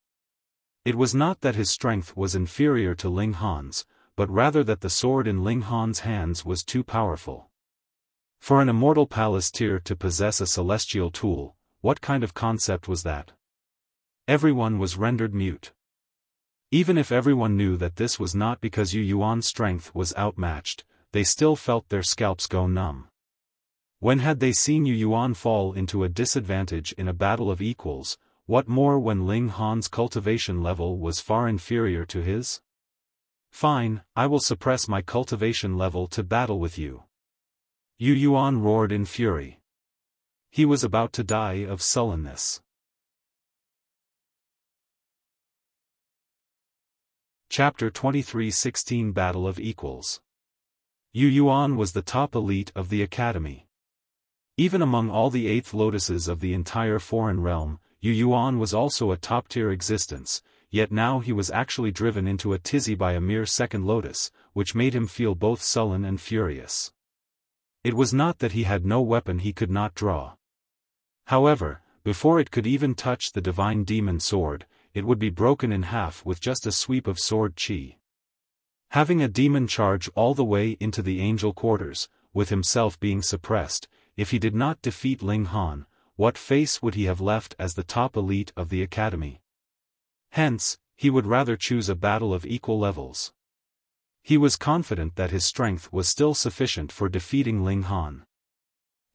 It was not that his strength was inferior to Ling Han's, but rather that the sword in Ling Han's hands was too powerful. For an immortal palace tier to possess a celestial tool, what kind of concept was that? Everyone was rendered mute. Even if everyone knew that this was not because Yu Yuan's strength was outmatched, they still felt their scalps go numb. When had they seen Yu Yuan fall into a disadvantage in a battle of equals, what more when Ling Han's cultivation level was far inferior to his? Fine, I will suppress my cultivation level to battle with you. Yu Yuan roared in fury. He was about to die of sullenness. Chapter 23:16 Battle of Equals. Yu Yuan was the top elite of the academy. Even among all the 8th lotuses of the entire foreign realm, Yu Yuan was also a top-tier existence, yet now he was actually driven into a tizzy by a mere second lotus, which made him feel both sullen and furious. It was not that he had no weapon he could not draw. However, before it could even touch the divine demon sword, it would be broken in half with just a sweep of sword chi. Having a demon charge all the way into the angel quarters, with himself being suppressed, if he did not defeat Ling Han, what face would he have left as the top elite of the academy? Hence, he would rather choose a battle of equal levels. He was confident that his strength was still sufficient for defeating Ling Han.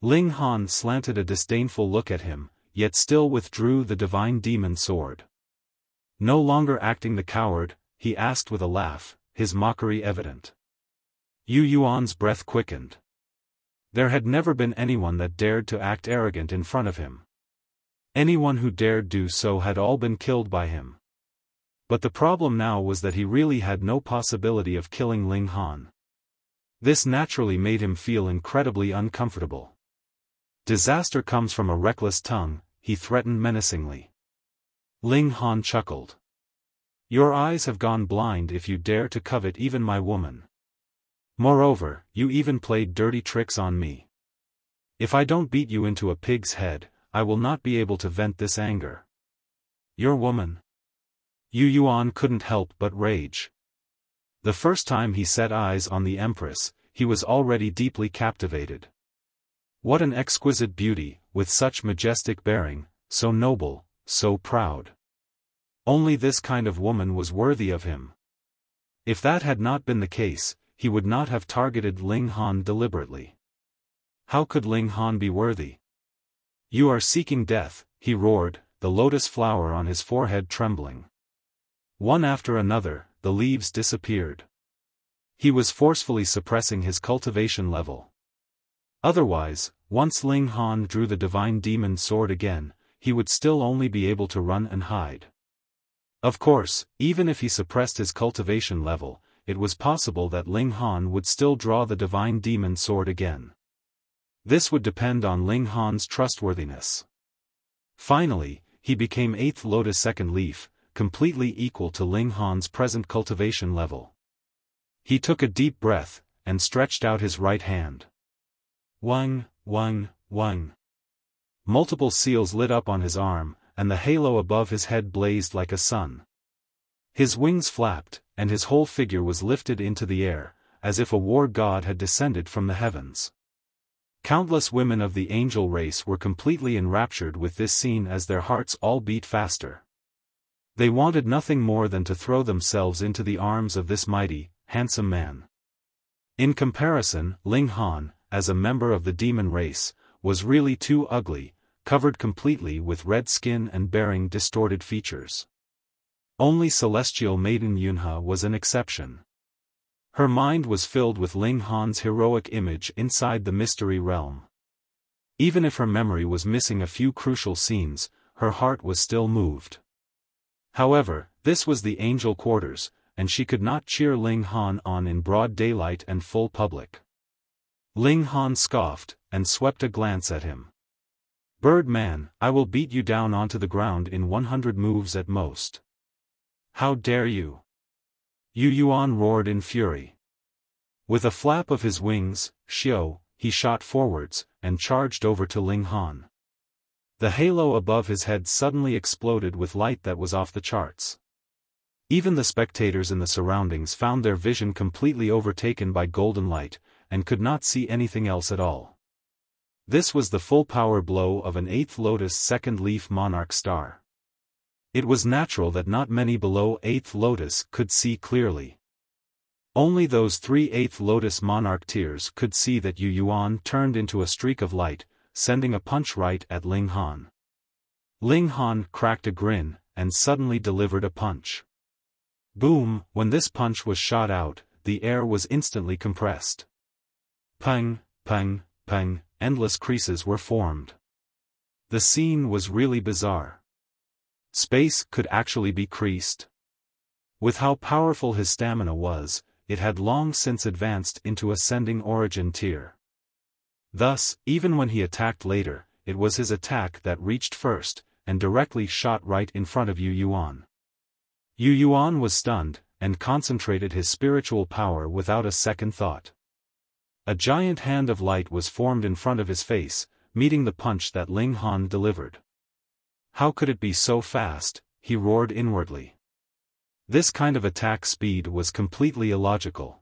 Ling Han slanted a disdainful look at him, yet still withdrew the divine demon sword. No longer acting the coward, he asked with a laugh, his mockery evident. Yu Yuan's breath quickened. There had never been anyone that dared to act arrogant in front of him. Anyone who dared do so had all been killed by him. But the problem now was that he really had no possibility of killing Ling Han. This naturally made him feel incredibly uncomfortable. Disaster comes from a reckless tongue, he threatened menacingly. Ling Han chuckled. Your eyes have gone blind if you dare to covet even my woman. Moreover, you even played dirty tricks on me. If I don't beat you into a pig's head, I will not be able to vent this anger. Your woman? You Yuan couldn't help but rage. The first time he set eyes on the Empress, he was already deeply captivated. What an exquisite beauty, with such majestic bearing, so noble, so proud. Only this kind of woman was worthy of him. If that had not been the case, he would not have targeted Ling Han deliberately. How could Ling Han be worthy? You are seeking death, he roared, the lotus flower on his forehead trembling. One after another, the leaves disappeared. He was forcefully suppressing his cultivation level. Otherwise, once Ling Han drew the divine demon sword again, he would still only be able to run and hide. Of course, even if he suppressed his cultivation level, it was possible that Ling Han would still draw the divine demon sword again. This would depend on Ling Han's trustworthiness. Finally, he became 8th Lotus Second Leaf, completely equal to Ling Han's present cultivation level. He took a deep breath, and stretched out his right hand. Wang, wang, wang. Multiple seals lit up on his arm, and the halo above his head blazed like a sun. His wings flapped, and his whole figure was lifted into the air, as if a war god had descended from the heavens. Countless women of the angel race were completely enraptured with this scene as their hearts all beat faster. They wanted nothing more than to throw themselves into the arms of this mighty, handsome man. In comparison, Ling Han, as a member of the demon race, was really too ugly, covered completely with red skin and bearing distorted features. Only celestial maiden Yunhe was an exception. Her mind was filled with Ling Han's heroic image inside the mystery realm. Even if her memory was missing a few crucial scenes, her heart was still moved. However, this was the angel quarters, and she could not cheer Ling Han on in broad daylight and full public. Ling Han scoffed, and swept a glance at him. "Bird man, I will beat you down onto the ground in 100 moves at most. How dare you?" You Yuan roared in fury. With a flap of his wings, he shot forwards, and charged over to Ling Han. The halo above his head suddenly exploded with light that was off the charts. Even the spectators in the surroundings found their vision completely overtaken by golden light, and could not see anything else at all. This was the full power blow of an 8th Lotus Second Leaf Monarch star. It was natural that not many below 8th Lotus could see clearly. Only those 3 8th Lotus Monarch tiers could see that Yu Yuan turned into a streak of light, sending a punch right at Ling Han. Ling Han cracked a grin, and suddenly delivered a punch. Boom! When this punch was shot out, the air was instantly compressed. Pang, pang, pang, endless creases were formed. The scene was really bizarre. Space could actually be creased. With how powerful his stamina was, it had long since advanced into ascending origin tier. Thus, even when he attacked later, it was his attack that reached first, and directly shot right in front of Yu Yuan. Yu Yuan was stunned, and concentrated his spiritual power without a second thought. A giant hand of light was formed in front of his face, meeting the punch that Ling Han delivered. How could it be so fast? He roared inwardly. This kind of attack speed was completely illogical.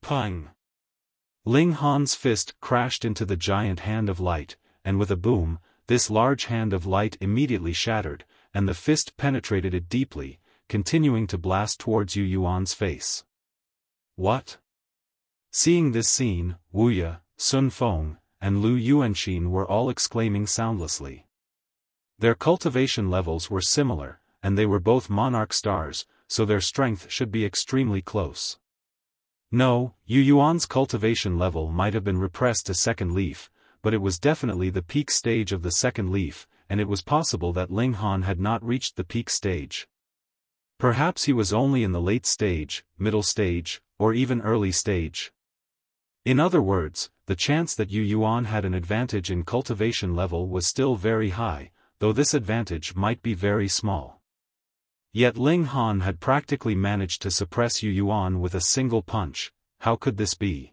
Pang! Ling Han's fist crashed into the giant hand of light, and with a boom, this large hand of light immediately shattered, and the fist penetrated it deeply, continuing to blast towards Yu Yuan's face. What? Seeing this scene, Wuxia, Sun Feng, and Lu Yuanxin were all exclaiming soundlessly. Their cultivation levels were similar, and they were both monarch stars, so their strength should be extremely close. No, Yu Yuan's cultivation level might have been repressed to second leaf, but it was definitely the peak stage of the second leaf, and it was possible that Ling Han had not reached the peak stage. Perhaps he was only in the late stage, middle stage, or even early stage. In other words, the chance that Yu Yuan had an advantage in cultivation level was still very high, though this advantage might be very small. Yet Ling Han had practically managed to suppress Yu Yuan with a single punch. How could this be?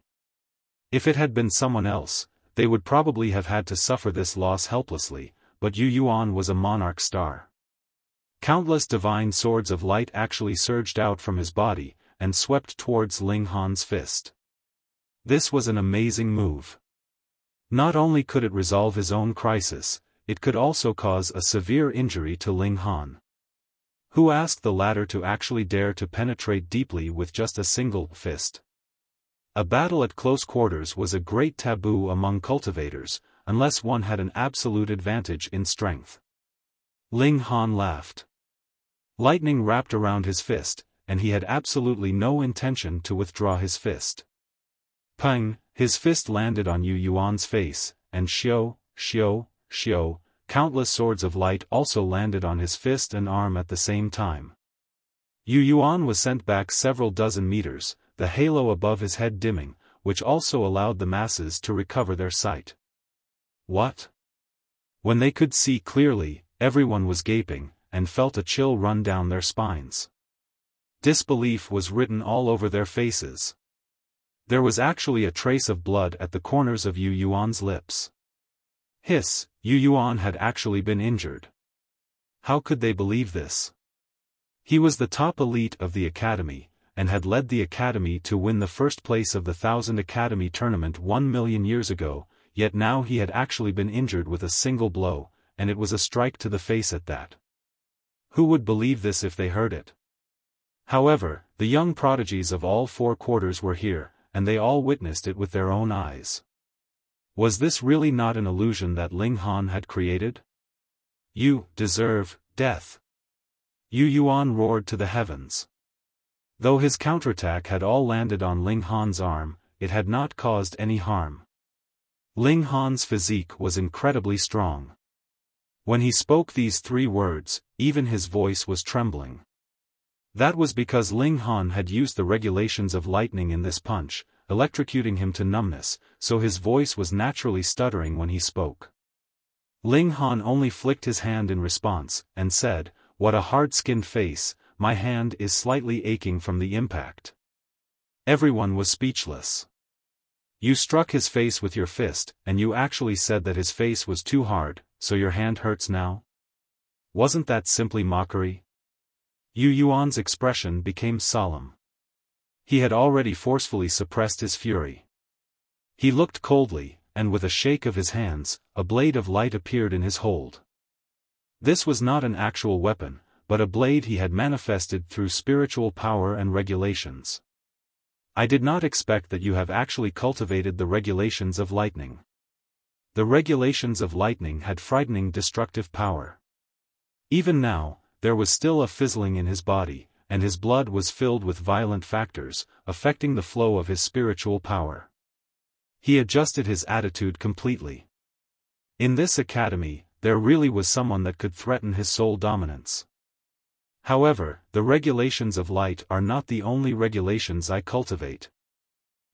If it had been someone else, they would probably have had to suffer this loss helplessly, but Yu Yuan was a monarch star. Countless divine swords of light actually surged out from his body, and swept towards Ling Han's fist. This was an amazing move. Not only could it resolve his own crisis, it could also cause a severe injury to Ling Han. Who asked the latter to actually dare to penetrate deeply with just a single fist? A battle at close quarters was a great taboo among cultivators, unless one had an absolute advantage in strength. Ling Han laughed. Lightning wrapped around his fist, and he had absolutely no intention to withdraw his fist. Pang! His fist landed on You Yuan's face, and xiao, countless swords of light also landed on his fist and arm at the same time. You Yuan was sent back several dozen meters, the halo above his head dimming, which also allowed the masses to recover their sight. What? When they could see clearly, everyone was gaping, and felt a chill run down their spines. Disbelief was written all over their faces. There was actually a trace of blood at the corners of You Yuan's lips. Hiss, You Yuan had actually been injured. How could they believe this? He was the top elite of the academy, and had led the academy to win the first place of the 1000 Academy tournament 1 million years ago, yet now he had actually been injured with a single blow, and it was a strike to the face at that. Who would believe this if they heard it? However, the young prodigies of all four quarters were here, and they all witnessed it with their own eyes. Was this really not an illusion that Ling Han had created? You deserve death. You Yuan roared to the heavens. Though his counterattack had all landed on Ling Han's arm, it had not caused any harm. Ling Han's physique was incredibly strong. When he spoke these 3 words, even his voice was trembling. That was because Ling Han had used the regulations of lightning in this punch, electrocuting him to numbness, so his voice was naturally stuttering when he spoke. Ling Han only flicked his hand in response, and said, "What a hard-skinned face, my hand is slightly aching from the impact." Everyone was speechless. You struck his face with your fist, and you actually said that his face was too hard, so your hand hurts now? Wasn't that simply mockery? You Yuan's expression became solemn. He had already forcefully suppressed his fury. He looked coldly, and with a shake of his hands, a blade of light appeared in his hold. This was not an actual weapon, but a blade he had manifested through spiritual power and regulations. I did not expect that you have actually cultivated the regulations of lightning. The regulations of lightning had frightening destructive power. Even now, there was still a fizzling in his body, and his blood was filled with violent factors, affecting the flow of his spiritual power. He adjusted his attitude completely. In this academy, there really was someone that could threaten his soul dominance. However, the regulations of light are not the only regulations I cultivate.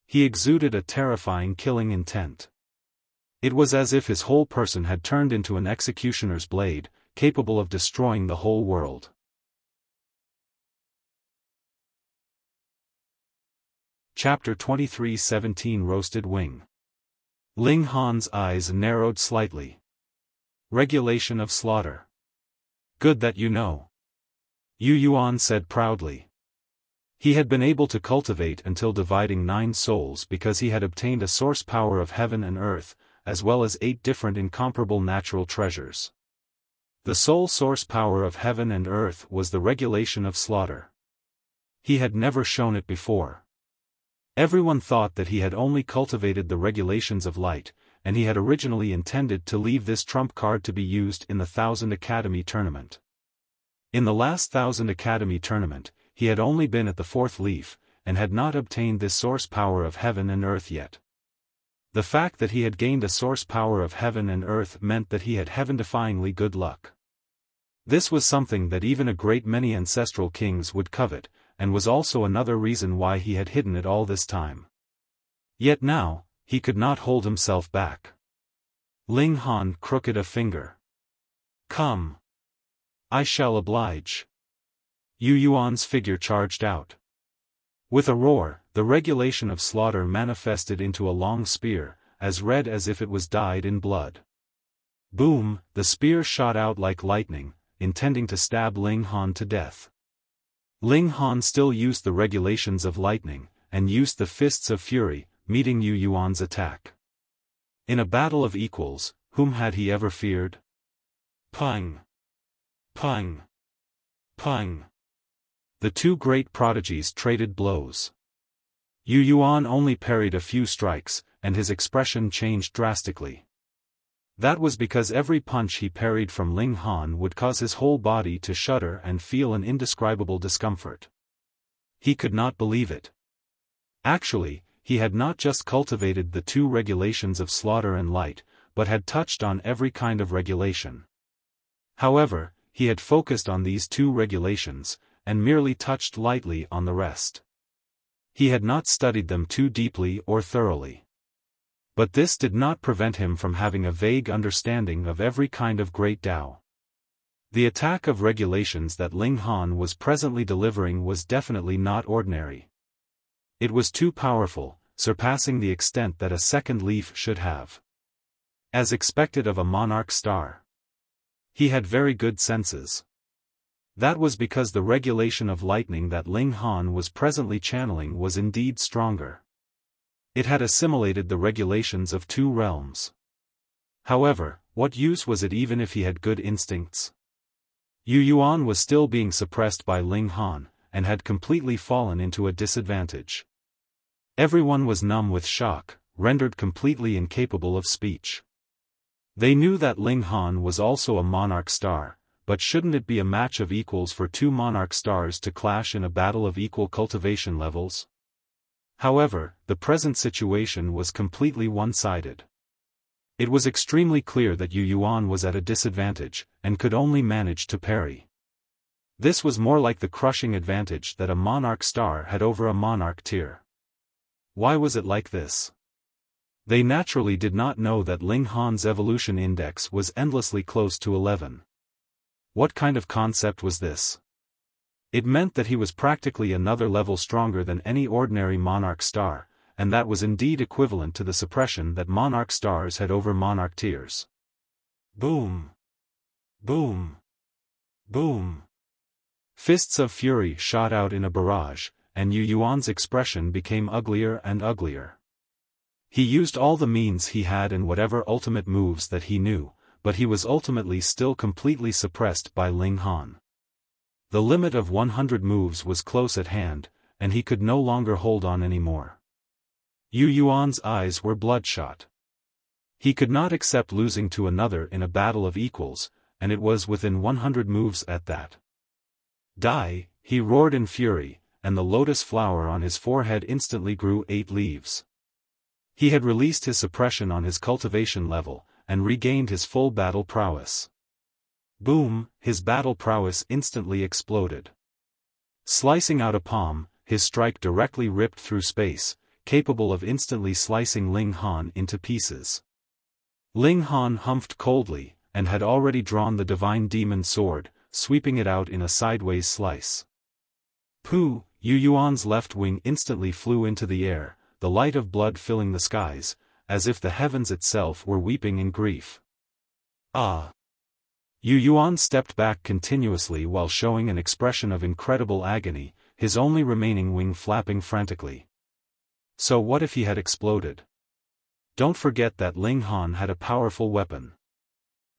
He exuded a terrifying killing intent. It was as if his whole person had turned into an executioner's blade, capable of destroying the whole world. Chapter 23:17 Roasted Wing. Ling Han's eyes narrowed slightly. Regulation of slaughter. Good that you know. You Yuan said proudly. He had been able to cultivate until dividing 9 souls because he had obtained a source power of heaven and earth, as well as 8 different incomparable natural treasures. The sole source power of heaven and earth was the regulation of slaughter. He had never shown it before. Everyone thought that he had only cultivated the regulations of light, and he had originally intended to leave this trump card to be used in the 1000 Academy tournament. In the last 1000 Academy tournament, he had only been at the 4th leaf, and had not obtained this source power of heaven and earth yet. The fact that he had gained a source power of heaven and earth meant that he had heaven-defyingly good luck. This was something that even a great many ancestral kings would covet, and was also another reason why he had hidden it all this time. Yet now, he could not hold himself back. Ling Han crooked a finger. "Come. I shall oblige." You Yuan's figure charged out. With a roar, the regulation of slaughter manifested into a long spear, as red as if it was dyed in blood. Boom, the spear shot out like lightning, intending to stab Ling Han to death. Ling Han still used the regulations of lightning, and used the fists of fury, meeting You Yuan's attack. In a battle of equals, whom had he ever feared? Pang! Pang! Pang! The two great prodigies traded blows. You Yuan only parried a few strikes, and his expression changed drastically. That was because every punch he parried from Ling Han would cause his whole body to shudder and feel an indescribable discomfort. He could not believe it. Actually, he had not just cultivated the two regulations of slaughter and light, but had touched on every kind of regulation. However, he had focused on these two regulations, and merely touched lightly on the rest. He had not studied them too deeply or thoroughly. But this did not prevent him from having a vague understanding of every kind of great Tao. The attack of regulations that Ling Han was presently delivering was definitely not ordinary. It was too powerful, surpassing the extent that a second leaf should have. As expected of a monarch star. He had very good senses. That was because the regulation of lightning that Ling Han was presently channeling was indeed stronger. It had assimilated the regulations of two realms. However, what use was it even if he had good instincts? You Yuan was still being suppressed by Ling Han, and had completely fallen into a disadvantage. Everyone was numb with shock, rendered completely incapable of speech. They knew that Ling Han was also a monarch star, but shouldn't it be a match of equals for two monarch stars to clash in a battle of equal cultivation levels? However, the present situation was completely one-sided. It was extremely clear that You Yuan was at a disadvantage, and could only manage to parry. This was more like the crushing advantage that a monarch star had over a monarch tier. Why was it like this? They naturally did not know that Ling Han's evolution index was endlessly close to 11. What kind of concept was this? It meant that he was practically another level stronger than any ordinary monarch star, and that was indeed equivalent to the suppression that monarch stars had over monarch tiers. Boom! Boom! Boom! Fists of fury shot out in a barrage, and Yu Yuan's expression became uglier and uglier. He used all the means he had and whatever ultimate moves that he knew, but he was ultimately still completely suppressed by Ling Han. The limit of 100 moves was close at hand, and he could no longer hold on anymore. Yu Yuan's eyes were bloodshot. He could not accept losing to another in a battle of equals, and it was within 100 moves at that. Die, he roared in fury, and the lotus flower on his forehead instantly grew 8 leaves. He had released his suppression on his cultivation level, and regained his full battle prowess. Boom, his battle prowess instantly exploded. Slicing out a palm, his strike directly ripped through space, capable of instantly slicing Ling Han into pieces. Ling Han humphed coldly, and had already drawn the divine demon sword, sweeping it out in a sideways slice. Pooh! Yu Yuan's left wing instantly flew into the air, the light of blood filling the skies, as if the heavens itself were weeping in grief. Ah! Yu Yuan stepped back continuously while showing an expression of incredible agony, his only remaining wing flapping frantically. So what if he had exploded? Don't forget that Ling Han had a powerful weapon.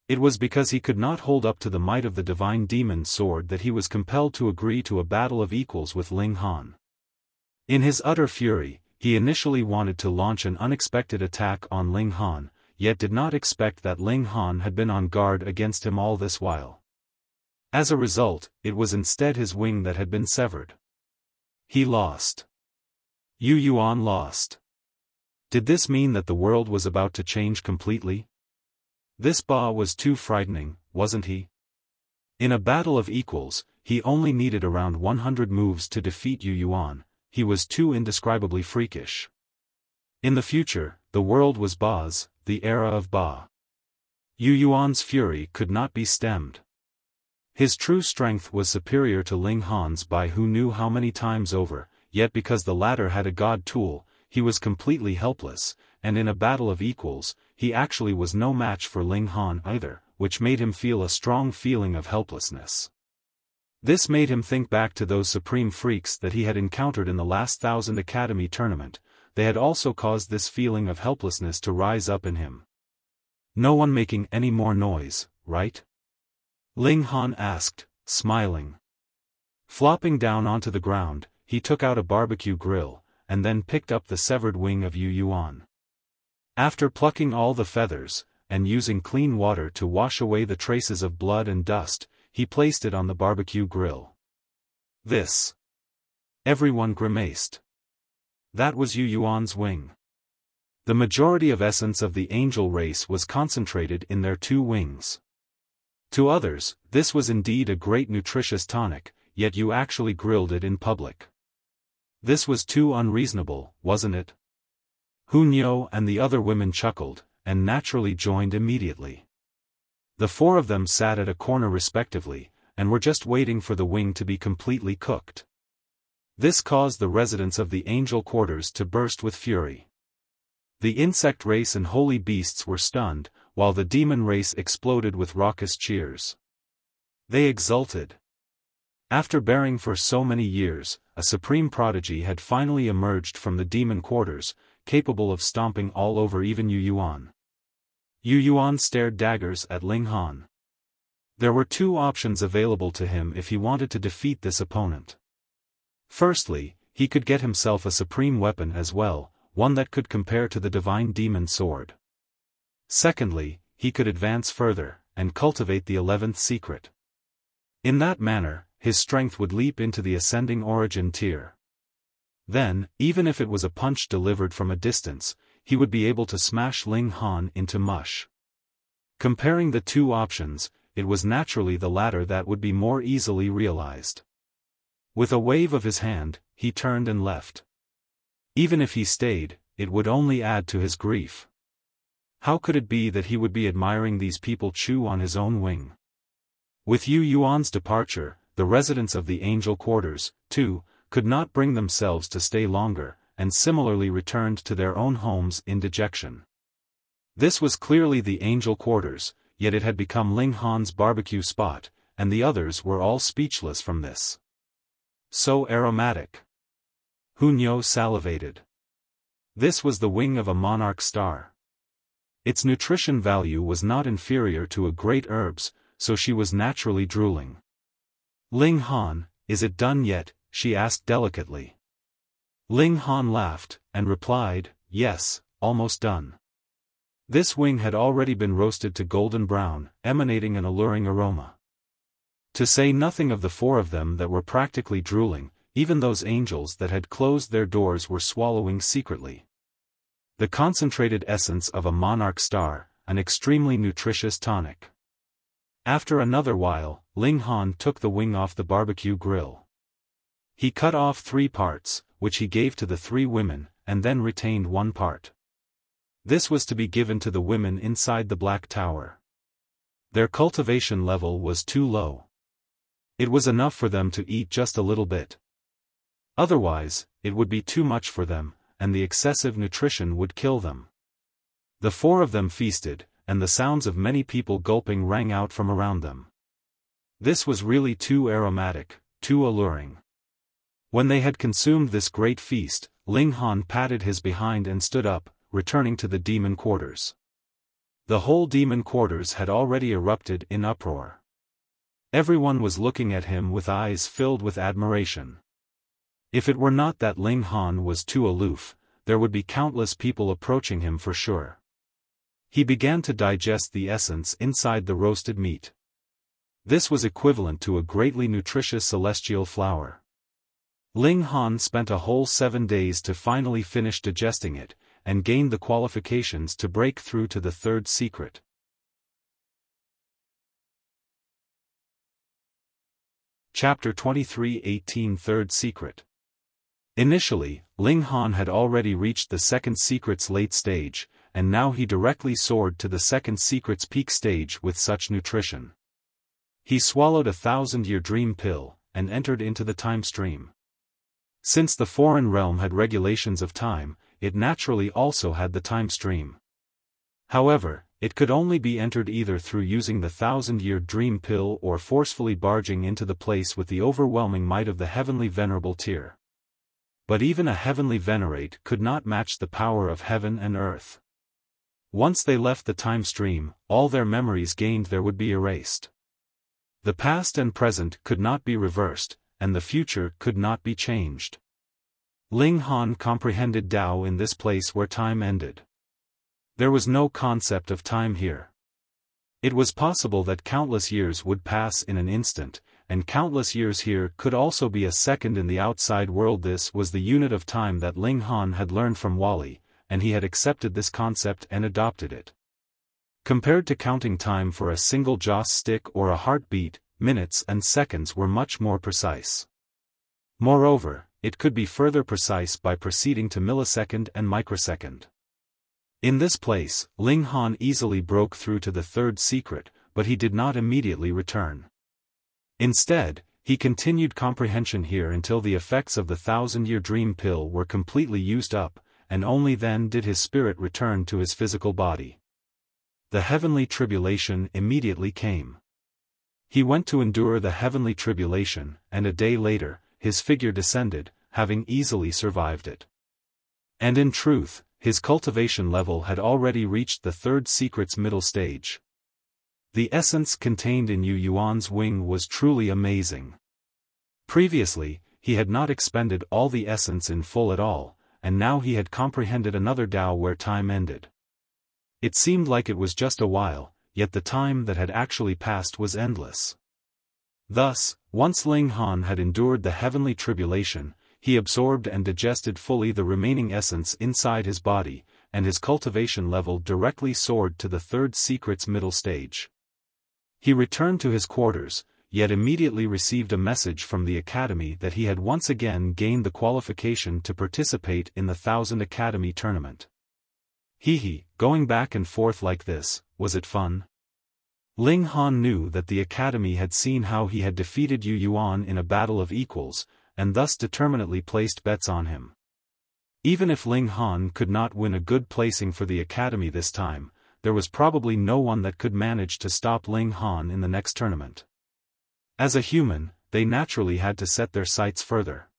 It was because he could not hold up to the might of the divine demon sword that he was compelled to agree to a battle of equals with Ling Han. In his utter fury, he initially wanted to launch an unexpected attack on Ling Han, yet did not expect that Ling Han had been on guard against him all this while. As a result, it was instead his wing that had been severed. He lost. Yu Yuan lost. Did this mean that the world was about to change completely? This Ba was too frightening, wasn't he? In a battle of equals, he only needed around 100 moves to defeat Yu Yuan. He was too indescribably freakish. In the future, the world was Ba's, the era of Ba. Yu Yuan's fury could not be stemmed. His true strength was superior to Ling Han's by who knew how many times over, yet because the latter had a god tool, he was completely helpless, and in a battle of equals, he actually was no match for Ling Han either, which made him feel a strong feeling of helplessness. This made him think back to those supreme freaks that he had encountered in the last 1000 Academy tournament. They had also caused this feeling of helplessness to rise up in him. No one making any more noise, right? Ling Han asked, smiling. Flopping down onto the ground, he took out a barbecue grill, and then picked up the severed wing of You Yuan. After plucking all the feathers, and using clean water to wash away the traces of blood and dust, he placed it on the barbecue grill. This. Everyone grimaced. That was You Yuan's wing. The majority of essence of the angel race was concentrated in their 2 wings. To others, this was indeed a great nutritious tonic, yet you actually grilled it in public. This was too unreasonable, wasn't it? Hunyo and the other women chuckled, and naturally joined immediately. The 4 of them sat at a corner respectively, and were just waiting for the wing to be completely cooked. This caused the residents of the angel quarters to burst with fury. The insect race and holy beasts were stunned, while the demon race exploded with raucous cheers. They exulted. After bearing for so many years, a supreme prodigy had finally emerged from the demon quarters, capable of stomping all over even You Yuan. You Yuan stared daggers at Ling Han. There were 2 options available to him if he wanted to defeat this opponent. Firstly, he could get himself a supreme weapon as well, one that could compare to the divine demon sword. Secondly, he could advance further, and cultivate the 11th secret. In that manner, his strength would leap into the ascending origin tier. Then, even if it was a punch delivered from a distance, he would be able to smash Ling Han into mush. Comparing the 2 options, it was naturally the latter that would be more easily realized. With a wave of his hand, he turned and left. Even if he stayed, it would only add to his grief. How could it be that he would be admiring these people chew on his own wing? With You Yuan's departure, the residents of the angel quarters, too, could not bring themselves to stay longer, and similarly returned to their own homes in dejection. This was clearly the angel quarters, yet it had become Ling Han's barbecue spot, and the others were all speechless from this. So aromatic. Hunyo salivated. This was the wing of a monarch star. Its nutrition value was not inferior to a great herb's, so she was naturally drooling. Ling Han, is it done yet? She asked delicately. Ling Han laughed, and replied, yes, almost done. This wing had already been roasted to golden brown, emanating an alluring aroma. To say nothing of the 4 of them that were practically drooling, even those angels that had closed their doors were swallowing secretly. The concentrated essence of a monarch star, an extremely nutritious tonic. After another while, Ling Han took the wing off the barbecue grill. He cut off 3 parts, which he gave to the 3 women, and then retained 1 part. This was to be given to the women inside the Black Tower. Their cultivation level was too low. It was enough for them to eat just a little bit. Otherwise, it would be too much for them, and the excessive nutrition would kill them. The 4 of them feasted, and the sounds of many people gulping rang out from around them. This was really too aromatic, too alluring. When they had consumed this great feast, Ling Han patted his behind and stood up, returning to the demon quarters. The whole demon quarters had already erupted in uproar. Everyone was looking at him with eyes filled with admiration. If it were not that Ling Han was too aloof, there would be countless people approaching him for sure. He began to digest the essence inside the roasted meat. This was equivalent to a greatly nutritious celestial flower. Ling Han spent a whole 7 days to finally finish digesting it, and gained the qualifications to break through to the 3rd secret. Chapter 23:18 Third Secret. Initially, Ling Han had already reached the 2nd secret's late stage, and now he directly soared to the 2nd secret's peak stage with such nutrition. He swallowed a 1000-year dream pill, and entered into the time stream. Since the foreign realm had regulations of time, it naturally also had the time stream. However, it could only be entered either through using the 1,000-year dream pill or forcefully barging into the place with the overwhelming might of the heavenly venerable tier. But even a heavenly venerate could not match the power of heaven and earth. Once they left the time stream, all their memories gained there would be erased. The past and present could not be reversed, and the future could not be changed. Ling Han comprehended Tao in this place where time ended. There was no concept of time here. It was possible that countless years would pass in an instant, and countless years here could also be a second in the outside world. This was the unit of time that Ling Han had learned from Wally, and he had accepted this concept and adopted it. Compared to counting time for a single joss stick or a heartbeat, minutes and seconds were much more precise. Moreover, it could be further precise by proceeding to millisecond and microsecond. In this place, Ling Han easily broke through to the third secret, but he did not immediately return. Instead, he continued comprehension here until the effects of the 1,000-year dream pill were completely used up, and only then did his spirit return to his physical body. The heavenly tribulation immediately came. He went to endure the heavenly tribulation, and a day later, his figure descended, having easily survived it. And in truth, his cultivation level had already reached the third secret's middle stage. The essence contained in You Yuan's wing was truly amazing. Previously, he had not expended all the essence in full at all, and now he had comprehended another Tao where time ended. It seemed like it was just a while, yet the time that had actually passed was endless. Thus, once Ling Han had endured the heavenly tribulation, he absorbed and digested fully the remaining essence inside his body, and his cultivation level directly soared to the third secret's middle stage. He returned to his quarters, yet immediately received a message from the Academy that he had once again gained the qualification to participate in the 1,000 Academy tournament. Going back and forth like this, was it fun? Ling Han knew that the Academy had seen how he had defeated You Yuan in a battle of equals, and thus determinately placed bets on him. Even if Ling Han could not win a good placing for the Academy this time, there was probably no one that could manage to stop Ling Han in the next tournament. As a human, they naturally had to set their sights further.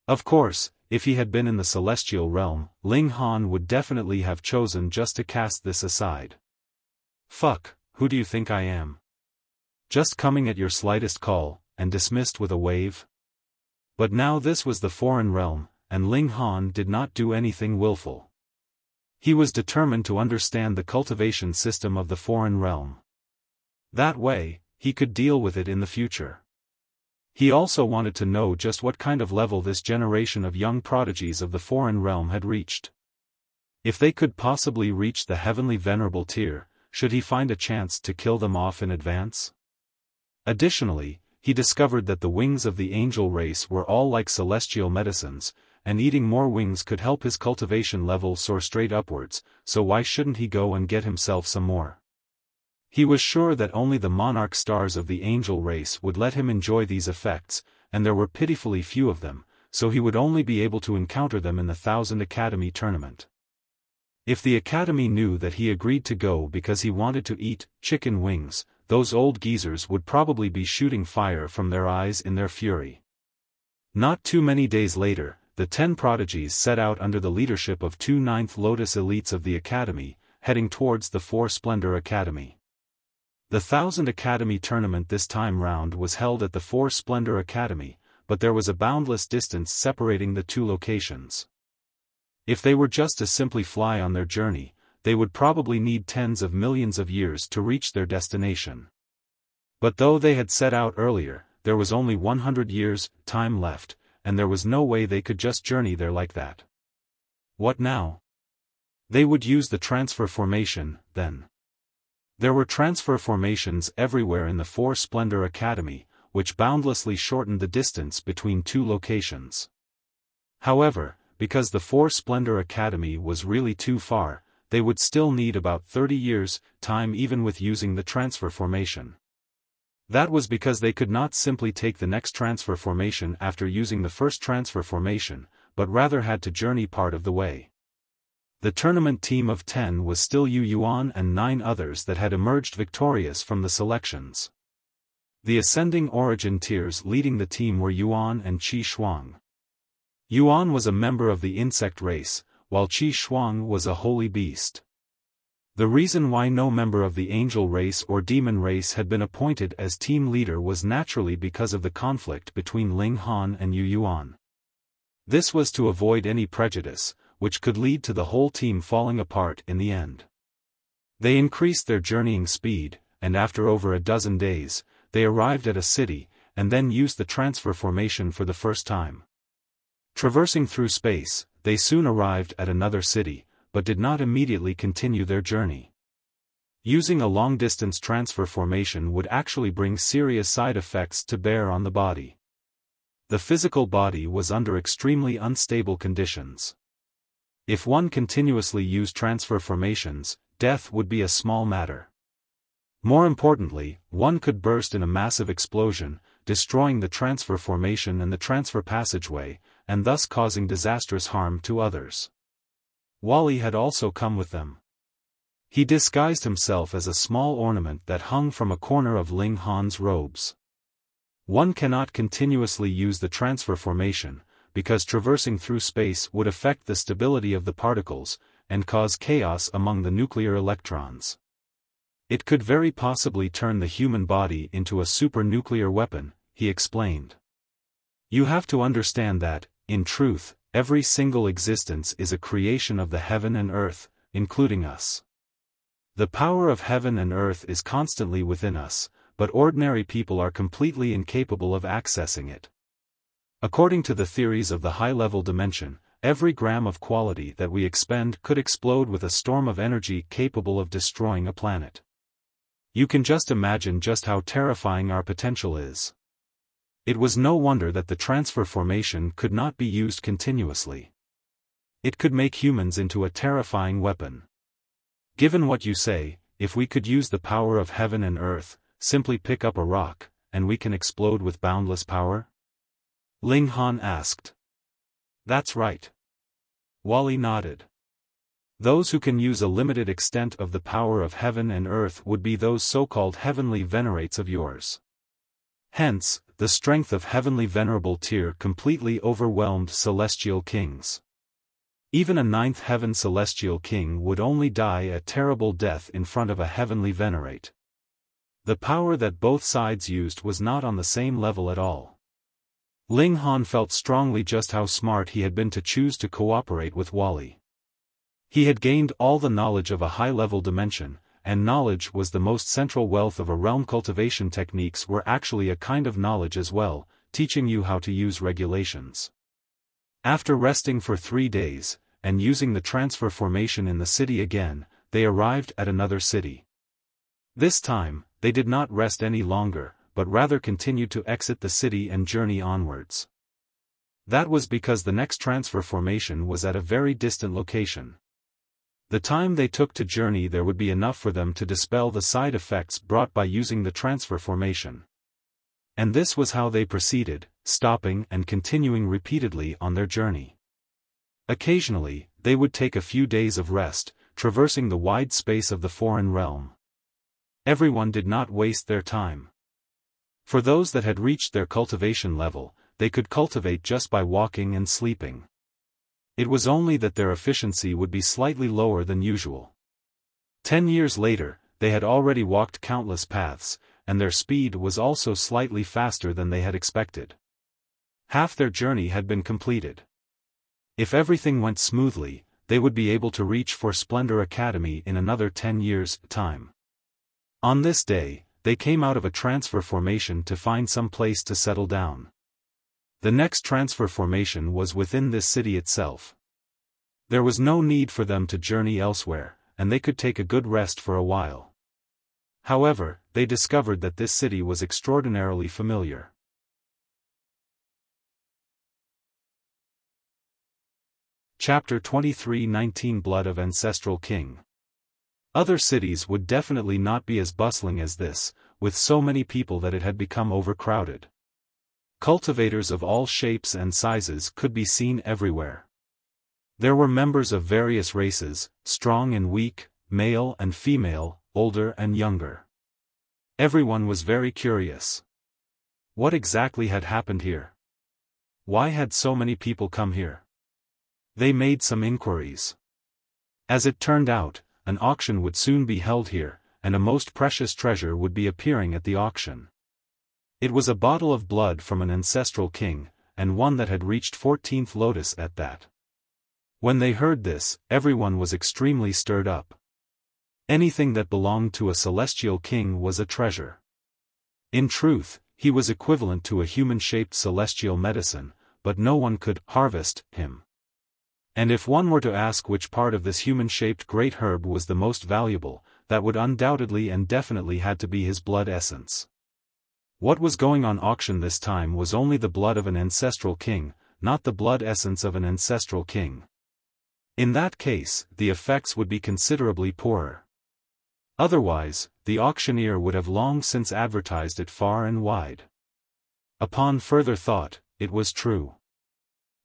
Of course, if he had been in the celestial realm, Ling Han would definitely have chosen just to cast this aside. Fuck, who do you think I am? Just coming at your slightest call, and dismissed with a wave? But now this was the foreign realm, and Ling Han did not do anything willful. He was determined to understand the cultivation system of the foreign realm. That way, he could deal with it in the future. He also wanted to know just what kind of level this generation of young prodigies of the foreign realm had reached. If they could possibly reach the heavenly venerable tier, should he find a chance to kill them off in advance? Additionally, he discovered that the wings of the angel race were all like celestial medicines, and eating more wings could help his cultivation level soar straight upwards, so why shouldn't he go and get himself some more? He was sure that only the monarch stars of the angel race would let him enjoy these effects, and there were pitifully few of them, so he would only be able to encounter them in the 1,000 Academy tournament. If the Academy knew that he agreed to go because he wanted to eat chicken wings, those old geezers would probably be shooting fire from their eyes in their fury. Not too many days later, the 10 prodigies set out under the leadership of 2 Ninth Lotus elites of the Academy, heading towards the 4 Splendor Academy. The 1,000 Academy tournament this time round was held at the 4 Splendor Academy, but there was a boundless distance separating the 2 locations. If they were just to simply fly on their journey, they would probably need tens of millions of years to reach their destination. But though they had set out earlier, there was only 100 years' time left, and there was no way they could just journey there like that. What now? They would use the transfer formation, then. There were transfer formations everywhere in the 4 Splendor Academy, which boundlessly shortened the distance between 2 locations. However, because the 4 Splendor Academy was really too far, they would still need about 30 years' time even with using the transfer formation. That was because they could not simply take the next transfer formation after using the first transfer formation, but rather had to journey part of the way. The tournament team of 10 was still You Yuan and 9 others that had emerged victorious from the selections. The ascending origin tiers leading the team were Yuan and Qi Shuang. Yuan was a member of the insect race, while Qi Shuang was a holy beast. The reason why no member of the angel race or demon race had been appointed as team leader was naturally because of the conflict between Ling Han and You Yuan. This was to avoid any prejudice, which could lead to the whole team falling apart in the end. They increased their journeying speed, and after over a dozen days, they arrived at a city, and then used the transfer formation for the first time. Traversing through space, they soon arrived at another city, but did not immediately continue their journey. Using a long-distance transfer formation would actually bring serious side effects to bear on the body. The physical body was under extremely unstable conditions. If one continuously used transfer formations, death would be a small matter. More importantly, one could burst in a massive explosion, destroying the transfer formation and the transfer passageway, and thus causing disastrous harm to others. Wally had also come with them. He disguised himself as a small ornament that hung from a corner of Ling Han's robes. One cannot continuously use the transfer formation, because traversing through space would affect the stability of the particles, and cause chaos among the nuclear electrons. It could very possibly turn the human body into a super-nuclear weapon, he explained. You have to understand that, in truth, every single existence is a creation of the heaven and earth, including us. The power of heaven and earth is constantly within us, but ordinary people are completely incapable of accessing it. According to the theories of the high-level dimension, every gram of quality that we expend could explode with a storm of energy capable of destroying a planet. You can just imagine just how terrifying our potential is. It was no wonder that the transfer formation could not be used continuously. It could make humans into a terrifying weapon. Given what you say, if we could use the power of heaven and earth, simply pick up a rock, and we can explode with boundless power? Ling Han asked. That's right. Wally nodded. Those who can use a limited extent of the power of heaven and earth would be those so-called heavenly venerates of yours. Hence, the strength of heavenly venerable tier completely overwhelmed celestial kings. Even a 9th heaven celestial king would only die a terrible death in front of a heavenly venerate. The power that both sides used was not on the same level at all. Ling Han felt strongly just how smart he had been to choose to cooperate with Wally. He had gained all the knowledge of a high-level dimension, and knowledge was the most central wealth of a realm. Cultivation techniques were actually a kind of knowledge as well, teaching you how to use regulations. After resting for 3 days, and using the transfer formation in the city again, they arrived at another city. This time, they did not rest any longer, but rather continued to exit the city and journey onwards. That was because the next transfer formation was at a very distant location. The time they took to journey there would be enough for them to dispel the side effects brought by using the transfer formation. And this was how they proceeded, stopping and continuing repeatedly on their journey. Occasionally, they would take a few days of rest, traversing the wide space of the foreign realm. Everyone did not waste their time. For those that had reached their cultivation level, they could cultivate just by walking and sleeping. It was only that their efficiency would be slightly lower than usual. 10 years later, they had already walked countless paths, and their speed was also slightly faster than they had expected. Half their journey had been completed. If everything went smoothly, they would be able to reach For Splendor Academy in another 10 years' time. On this day, they came out of a transfer formation to find some place to settle down. The next transfer formation was within this city itself. There was no need for them to journey elsewhere, and they could take a good rest for a while. However, they discovered that this city was extraordinarily familiar. Chapter 23:19 Blood of Ancestral King. Other cities would definitely not be as bustling as this, with so many people that it had become overcrowded. Cultivators of all shapes and sizes could be seen everywhere. There were members of various races, strong and weak, male and female, older and younger. Everyone was very curious. What exactly had happened here? Why had so many people come here? They made some inquiries. As it turned out, an auction would soon be held here, and a most precious treasure would be appearing at the auction. It was a bottle of blood from an ancestral king, and one that had reached 14th lotus at that. When they heard this, everyone was extremely stirred up. Anything that belonged to a celestial king was a treasure. In truth, he was equivalent to a human-shaped celestial medicine, but no one could harvest him. And if one were to ask which part of this human-shaped great herb was the most valuable, that would undoubtedly and definitely had to be his blood essence. What was going on auction this time was only the blood of an ancestral king, not the blood essence of an ancestral king. In that case, the effects would be considerably poorer. Otherwise, the auctioneer would have long since advertised it far and wide. Upon further thought, it was true.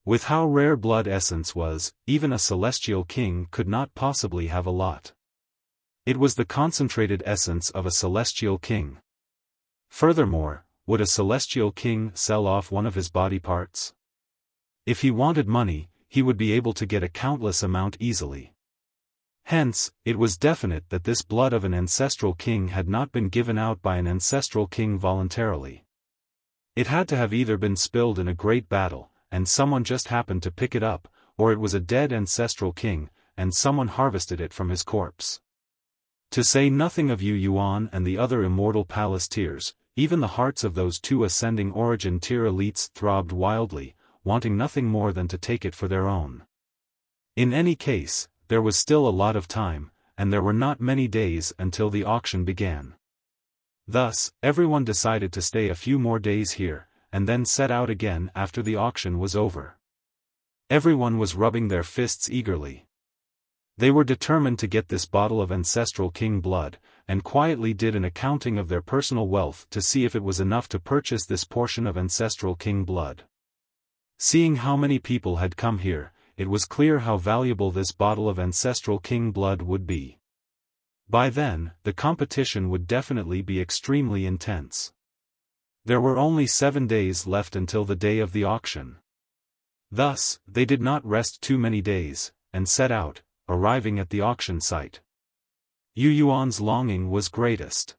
With how rare blood essence was, even a celestial king could not possibly have a lot. It was the concentrated essence of a celestial king. Furthermore, would a celestial king sell off one of his body parts? If he wanted money, he would be able to get a countless amount easily. Hence, it was definite that this blood of an ancestral king had not been given out by an ancestral king voluntarily. It had to have either been spilled in a great battle, and someone just happened to pick it up, or it was a dead ancestral king, and someone harvested it from his corpse. To say nothing of You Yuan and the other immortal palace tiers, even the hearts of those two ascending origin tier elites throbbed wildly, wanting nothing more than to take it for their own. In any case, there was still a lot of time, and there were not many days until the auction began. Thus, everyone decided to stay a few more days here, and then set out again after the auction was over. Everyone was rubbing their fists eagerly. They were determined to get this bottle of ancestral king blood, and quietly did an accounting of their personal wealth to see if it was enough to purchase this portion of ancestral king blood. Seeing how many people had come here, it was clear how valuable this bottle of ancestral king blood would be. By then, the competition would definitely be extremely intense. There were only 7 days left until the day of the auction. Thus, they did not rest too many days, and set out, arriving at the auction site. You Yuan's longing was greatest.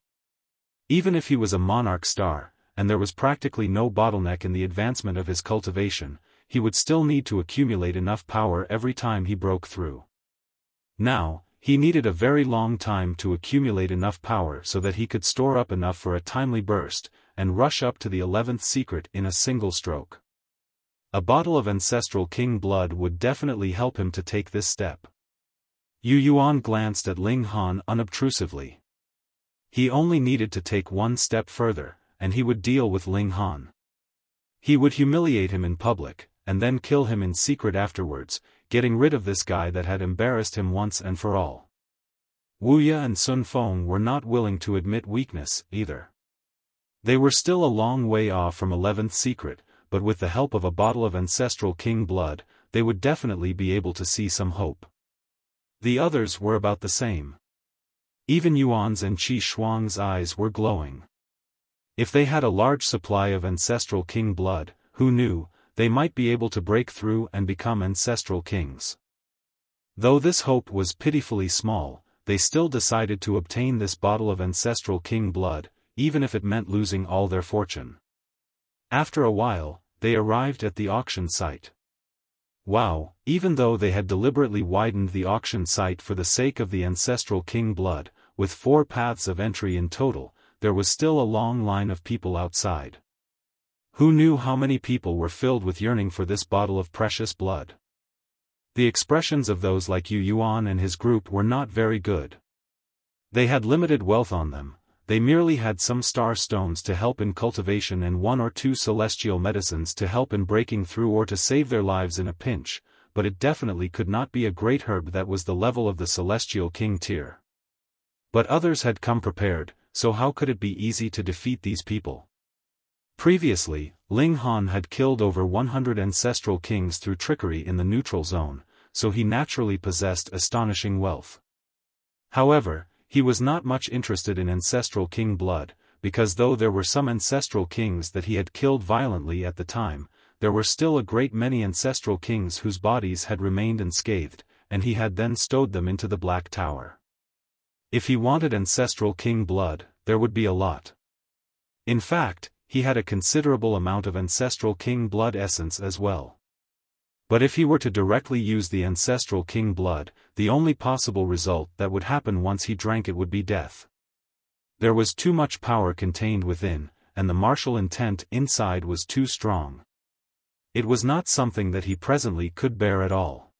Even if he was a monarch star, and there was practically no bottleneck in the advancement of his cultivation, he would still need to accumulate enough power every time he broke through. Now, he needed a very long time to accumulate enough power so that he could store up enough for a timely burst, and rush up to the 11th secret in a single stroke. A bottle of ancestral king blood would definitely help him to take this step. You Yuan glanced at Ling Han unobtrusively. He only needed to take one step further, and he would deal with Ling Han. He would humiliate him in public, and then kill him in secret afterwards, getting rid of this guy that had embarrassed him once and for all. Wuxia and Sun Feng were not willing to admit weakness, either. They were still a long way off from 11th secret, but with the help of a bottle of ancestral king blood, they would definitely be able to see some hope. The others were about the same. Even Yuan's and Qi Shuang's eyes were glowing. If they had a large supply of ancestral king blood, who knew, they might be able to break through and become ancestral kings. Though this hope was pitifully small, they still decided to obtain this bottle of ancestral king blood, even if it meant losing all their fortune. After a while, they arrived at the auction site. Wow, even though they had deliberately widened the auction site for the sake of the ancestral king blood, with 4 paths of entry in total, there was still a long line of people outside. Who knew how many people were filled with yearning for this bottle of precious blood? The expressions of those like You Yuan and his group were not very good. They had limited wealth on them, they merely had some star stones to help in cultivation and 1 or 2 celestial medicines to help in breaking through or to save their lives in a pinch, but it definitely could not be a great herb that was the level of the celestial king tier. But others had come prepared, so how could it be easy to defeat these people? Previously, Ling Han had killed over 100 ancestral kings through trickery in the neutral zone, so he naturally possessed astonishing wealth. However, he was not much interested in Ancestral King blood, because though there were some Ancestral Kings that he had killed violently at the time, there were still a great many Ancestral Kings whose bodies had remained unscathed, and he had then stowed them into the Black Tower. If he wanted Ancestral King blood, there would be a lot. In fact, he had a considerable amount of Ancestral King blood essence as well. But if he were to directly use the Ancestral King blood, the only possible result that would happen once he drank it would be death. There was too much power contained within, and the martial intent inside was too strong. It was not something that he presently could bear at all.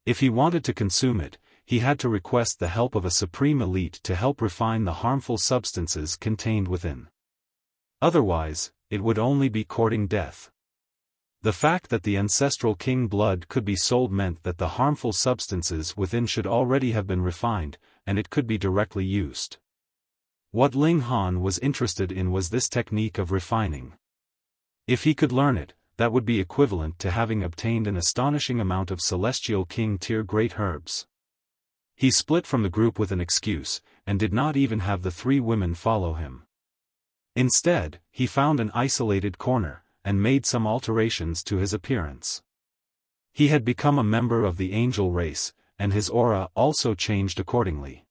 If he wanted to consume it, he had to request the help of a supreme elite to help refine the harmful substances contained within. Otherwise, it would only be courting death. The fact that the Ancestral King blood could be sold meant that the harmful substances within should already have been refined, and it could be directly used. What Ling Han was interested in was this technique of refining. If he could learn it, that would be equivalent to having obtained an astonishing amount of Celestial King tier great herbs. He split from the group with an excuse, and did not even have the 3 women follow him. Instead, he found an isolated corner, and made some alterations to his appearance. He had become a member of the angel race, and his aura also changed accordingly.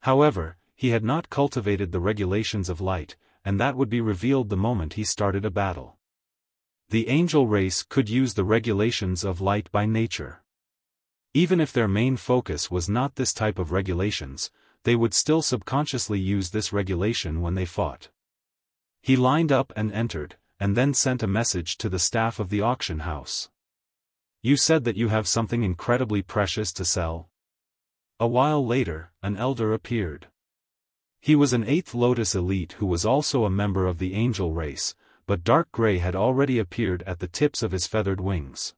However, he had not cultivated the regulations of light, and that would be revealed the moment he started a battle. The angel race could use the regulations of light by nature. Even if their main focus was not this type of regulations, they would still subconsciously use this regulation when they fought. He lined up and entered, and then sent a message to the staff of the auction house. "You said that you have something incredibly precious to sell?" A while later, an elder appeared. He was an 8th Lotus elite who was also a member of the angel race, but dark gray had already appeared at the tips of his feathered wings.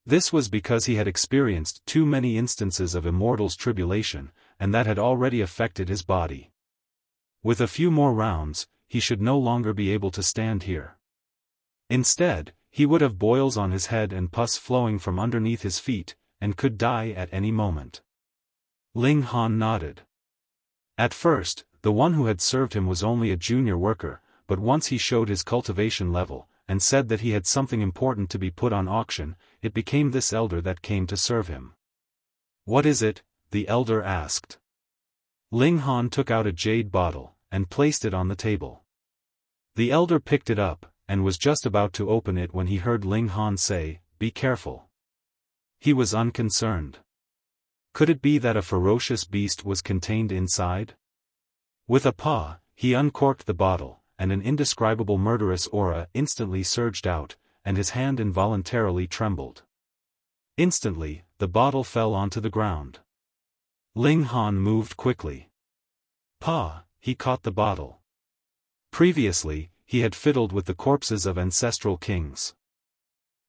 This was because he had experienced too many instances of immortal's tribulation, and that had already affected his body. With a few more rounds, he should no longer be able to stand here. Instead, he would have boils on his head and pus flowing from underneath his feet, and could die at any moment. Ling Han nodded. At first, the one who had served him was only a junior worker, but once he showed his cultivation level, and said that he had something important to be put on auction, it became this elder that came to serve him. "What is it?" the elder asked. Ling Han took out a jade bottle, and placed it on the table. The elder picked it up, and was just about to open it when he heard Ling Han say, "Be careful." He was unconcerned. Could it be that a ferocious beast was contained inside? With a paw, he uncorked the bottle, and an indescribable murderous aura instantly surged out, and his hand involuntarily trembled. Instantly, the bottle fell onto the ground. Ling Han moved quickly. He caught the bottle. Previously, he had fiddled with the corpses of Ancestral Kings.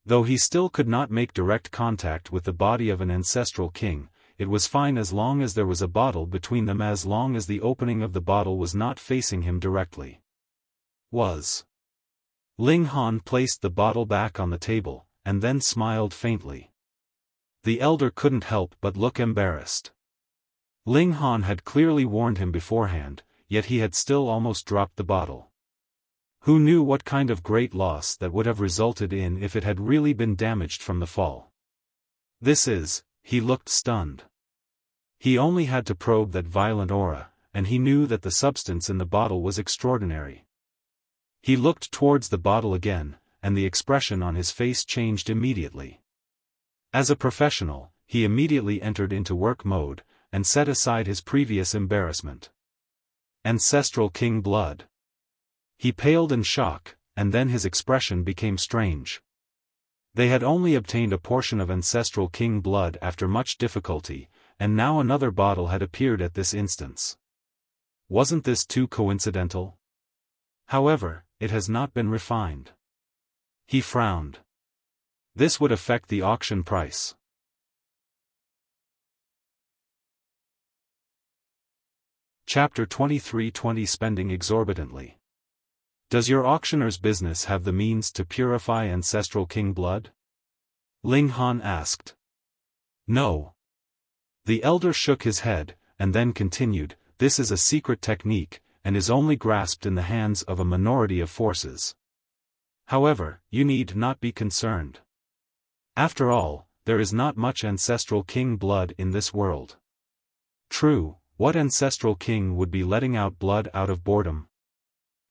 Though he still could not make direct contact with the body of an Ancestral King, it was fine as long as there was a bottle between them, as long as the opening of the bottle was not facing him directly. Ling Han placed the bottle back on the table, and then smiled faintly. The elder couldn't help but look embarrassed. Ling Han had clearly warned him beforehand, yet he had still almost dropped the bottle. Who knew what kind of great loss that would have resulted in if it had really been damaged from the fall? He looked stunned. He only had to probe that violent aura, and he knew that the substance in the bottle was extraordinary. He looked towards the bottle again, and the expression on his face changed immediately. As a professional, he immediately entered into work mode, and set aside his previous embarrassment. Ancestral King blood. He paled in shock, and then his expression became strange. They had only obtained a portion of Ancestral King blood after much difficulty, and now another bottle had appeared at this instance. Wasn't this too coincidental? However, it has not been refined. He frowned. This would affect the auction price. Chapter 23:20 Spending exorbitantly. Does your auctioneer's business have the means to purify Ancestral King blood? Ling Han asked. No. The elder shook his head, and then continued, this is a secret technique, and is only grasped in the hands of a minority of forces. However, you need not be concerned. After all, there is not much Ancestral King blood in this world. True, what Ancestral King would be letting out blood out of boredom?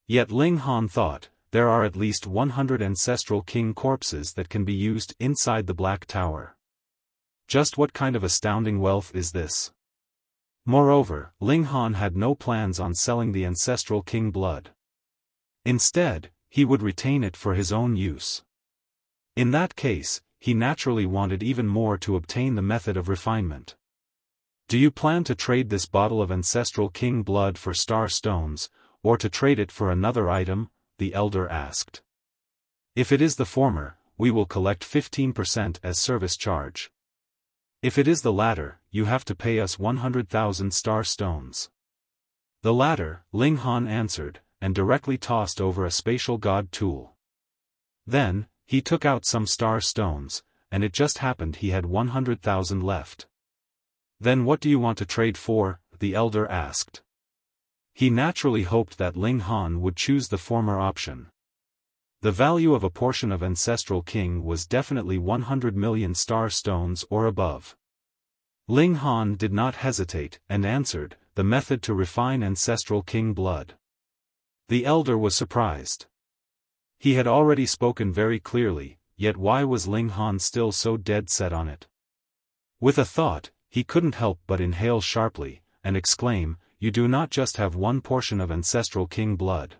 Yet Ling Han thought, there are at least 100 Ancestral King corpses that can be used inside the Black Tower. Just what kind of astounding wealth is this? Moreover, Ling Han had no plans on selling the Ancestral King blood. Instead, he would retain it for his own use. In that case, he naturally wanted even more to obtain the method of refinement. Do you plan to trade this bottle of Ancestral King blood for star stones, or to trade it for another item? The elder asked. If it is the former, we will collect 15% as service charge. If it is the latter, you have to pay us 100,000 star stones. The latter, Ling Han answered, and directly tossed over a spatial god tool. Then, he took out some star stones, and it just happened he had 100,000 left. Then what do you want to trade for? The elder asked. He naturally hoped that Ling Han would choose the former option. The value of a portion of Ancestral King was definitely 100 million star stones or above. Ling Han did not hesitate, and answered, the method to refine Ancestral King blood. The elder was surprised. He had already spoken very clearly, yet why was Ling Han still so dead set on it? With a thought, he couldn't help but inhale sharply, and exclaim, you do not just have one portion of Ancestral King blood.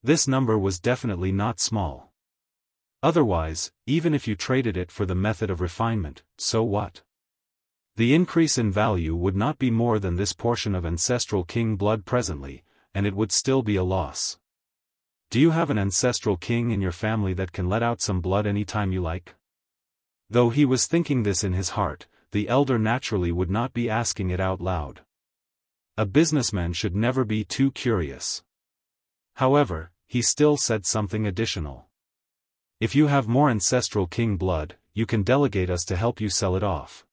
This number was definitely not small. Otherwise, even if you traded it for the method of refinement, so what? The increase in value would not be more than this portion of Ancestral King blood presently, and it would still be a loss. Do you have an Ancestral King in your family that can let out some blood any time you like? Though he was thinking this in his heart, the elder naturally would not be asking it out loud. A businessman should never be too curious. However, he still said something additional. If you have more Ancestral King blood, you can delegate us to help you sell it off.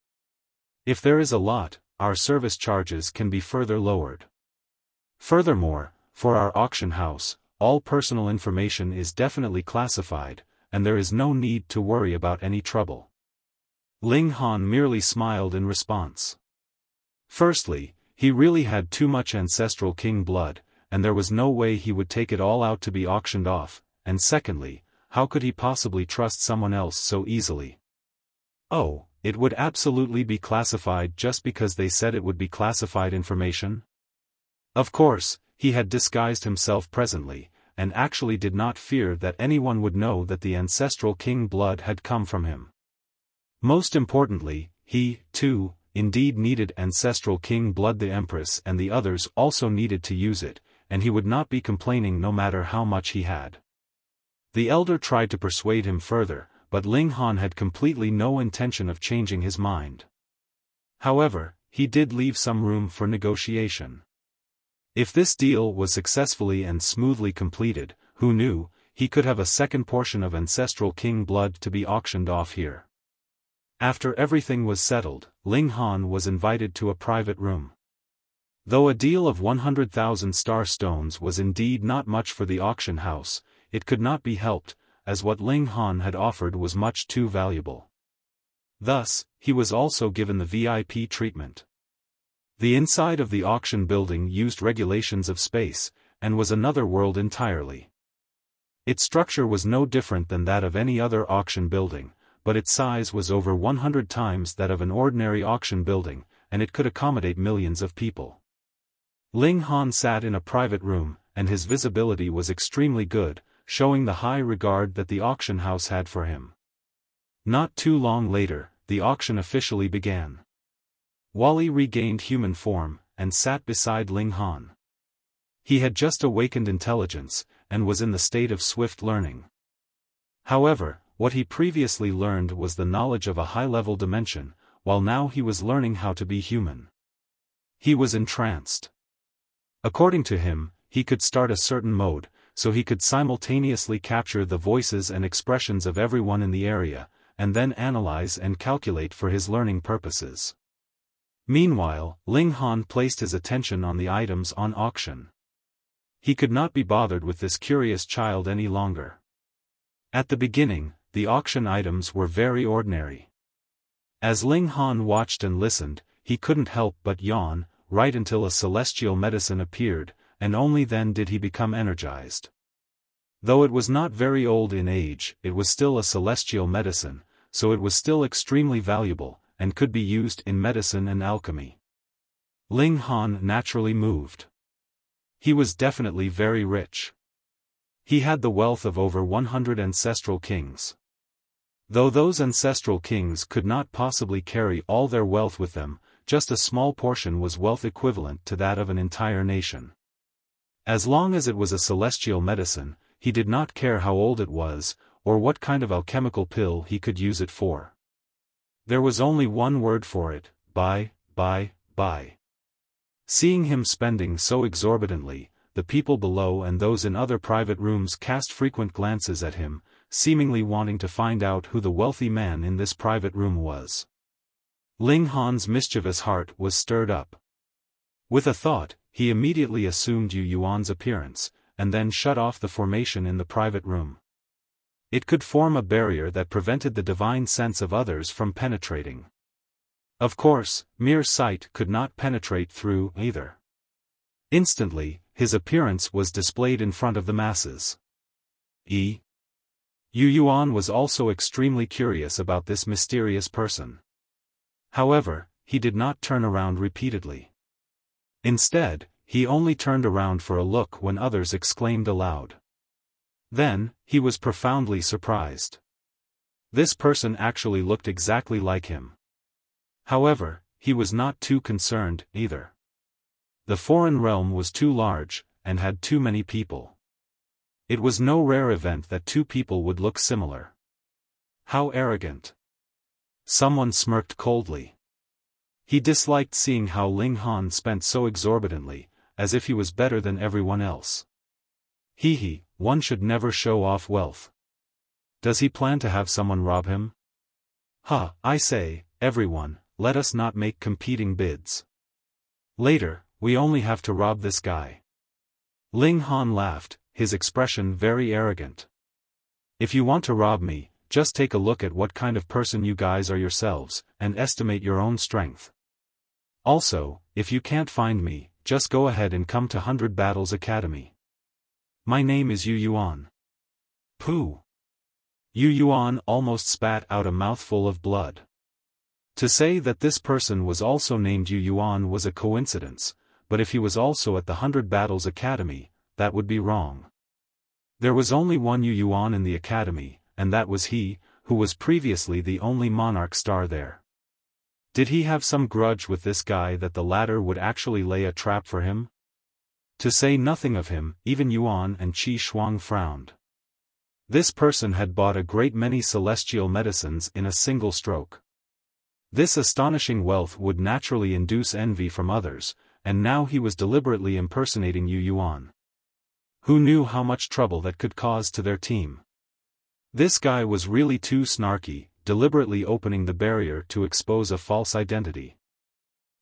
If there is a lot, our service charges can be further lowered. Furthermore, for our auction house, all personal information is definitely classified, and there is no need to worry about any trouble. Ling Han merely smiled in response. Firstly, he really had too much Ancestral King blood, and there was no way he would take it all out to be auctioned off, and secondly, how could he possibly trust someone else so easily? Oh, it would absolutely be classified just because they said it would be classified information? Of course, he had disguised himself presently, and actually did not fear that anyone would know that the Ancestral King blood had come from him. Most importantly, he, too, indeed needed Ancestral King blood. The Empress and the others also needed to use it, and he would not be complaining no matter how much he had. The elder tried to persuade him further, but Ling Han had completely no intention of changing his mind. However, he did leave some room for negotiation. If this deal was successfully and smoothly completed, who knew, he could have a second portion of Ancestral King blood to be auctioned off here. After everything was settled, Ling Han was invited to a private room. Though a deal of 100,000 star stones was indeed not much for the auction house, it could not be helped, as what Ling Han had offered was much too valuable. Thus, he was also given the VIP treatment. The inside of the auction building used regulations of space, and was another world entirely. Its structure was no different than that of any other auction building, but its size was over 100 times that of an ordinary auction building, and it could accommodate millions of people. Ling Han sat in a private room, and his visibility was extremely good, showing the high regard that the auction house had for him. Not too long later, the auction officially began. Wally regained human form, and sat beside Ling Han. He had just awakened intelligence, and was in the state of swift learning. However, what he previously learned was the knowledge of a high-level dimension, while now he was learning how to be human. He was entranced. According to him, he could start a certain mode, so he could simultaneously capture the voices and expressions of everyone in the area, and then analyze and calculate for his learning purposes. Meanwhile, Ling Han placed his attention on the items on auction. He could not be bothered with this curious child any longer. At the beginning, the auction items were very ordinary. As Ling Han watched and listened, he couldn't help but yawn, right until a celestial medicine appeared, and only then did he become energized. Though it was not very old in age, it was still a celestial medicine, so it was still extremely valuable, and could be used in medicine and alchemy. Ling Han naturally moved. He was definitely very rich. He had the wealth of over 100 ancestral kings. Though those ancestral kings could not possibly carry all their wealth with them, just a small portion was wealth equivalent to that of an entire nation. As long as it was a celestial medicine, he did not care how old it was, or what kind of alchemical pill he could use it for. There was only one word for it: buy. Seeing him spending so exorbitantly, the people below and those in other private rooms cast frequent glances at him, seemingly wanting to find out who the wealthy man in this private room was. Ling Han's mischievous heart was stirred up. With a thought, he immediately assumed You Yuan's appearance, and then shut off the formation in the private room. It could form a barrier that prevented the divine sense of others from penetrating. Of course, mere sight could not penetrate through either. Instantly, his appearance was displayed in front of the masses. You Yuan was also extremely curious about this mysterious person. However, he did not turn around repeatedly. Instead, he only turned around for a look when others exclaimed aloud. Then, he was profoundly surprised. This person actually looked exactly like him. However, he was not too concerned, either. The foreign realm was too large, and had too many people. It was no rare event that two people would look similar. How arrogant! Someone smirked coldly. He disliked seeing how Ling Han spent so exorbitantly, as if he was better than everyone else. One should never show off wealth. Does he plan to have someone rob him? I say, everyone, let us not make competing bids. Later, we only have to rob this guy. Ling Han laughed, his expression very arrogant. If you want to rob me, just take a look at what kind of person you guys are yourselves, and estimate your own strength. Also, if you can't find me, just go ahead and come to 100 Battles Academy. My name is You Yuan. Pooh! You Yuan almost spat out a mouthful of blood. To say that this person was also named You Yuan was a coincidence, but if he was also at the 100 Battles Academy, that would be wrong. There was only one You Yuan in the academy, and that was he, who was previously the only monarch star there. Did he have some grudge with this guy that the latter would actually lay a trap for him? To say nothing of him, even Yuan and Qi Shuang frowned. This person had bought a great many celestial medicines in a single stroke. This astonishing wealth would naturally induce envy from others, and now he was deliberately impersonating You Yuan. Who knew how much trouble that could cause to their team? This guy was really too snarky, deliberately opening the barrier to expose a false identity.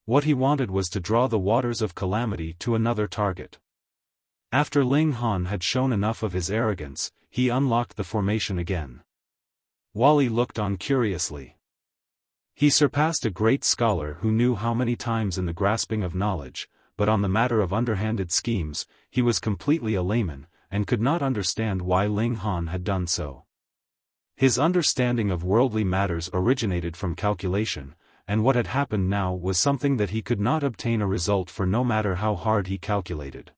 What he wanted was to draw the waters of calamity to another target. After Ling Han had shown enough of his arrogance, he unlocked the formation again. Wally looked on curiously. He surpassed a great scholar who knew how many times in the grasping of knowledge, but on the matter of underhanded schemes, he was completely a layman, and could not understand why Ling Han had done so. His understanding of worldly matters originated from calculation, and what had happened now was something that he could not obtain a result for no matter how hard he calculated.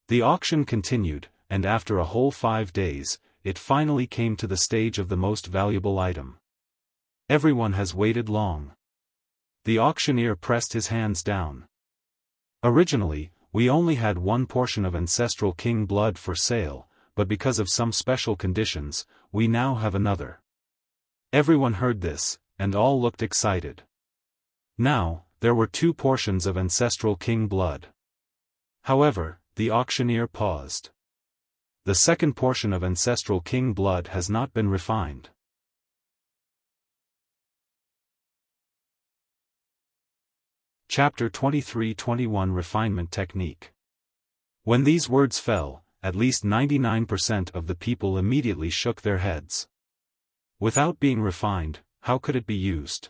The auction continued, and after a whole 5 days, it finally came to the stage of the most valuable item. Everyone has waited long. The auctioneer pressed his hands down. Originally, we only had one portion of Ancestral King blood for sale, but because of some special conditions, we now have another. Everyone heard this, and all looked excited. Now, there were 2 portions of Ancestral King blood. However, the auctioneer paused. The second portion of Ancestral King blood has not been refined. Chapter 23-21 Refinement Technique. When these words fell, at least 99% of the people immediately shook their heads. Without being refined, how could it be used?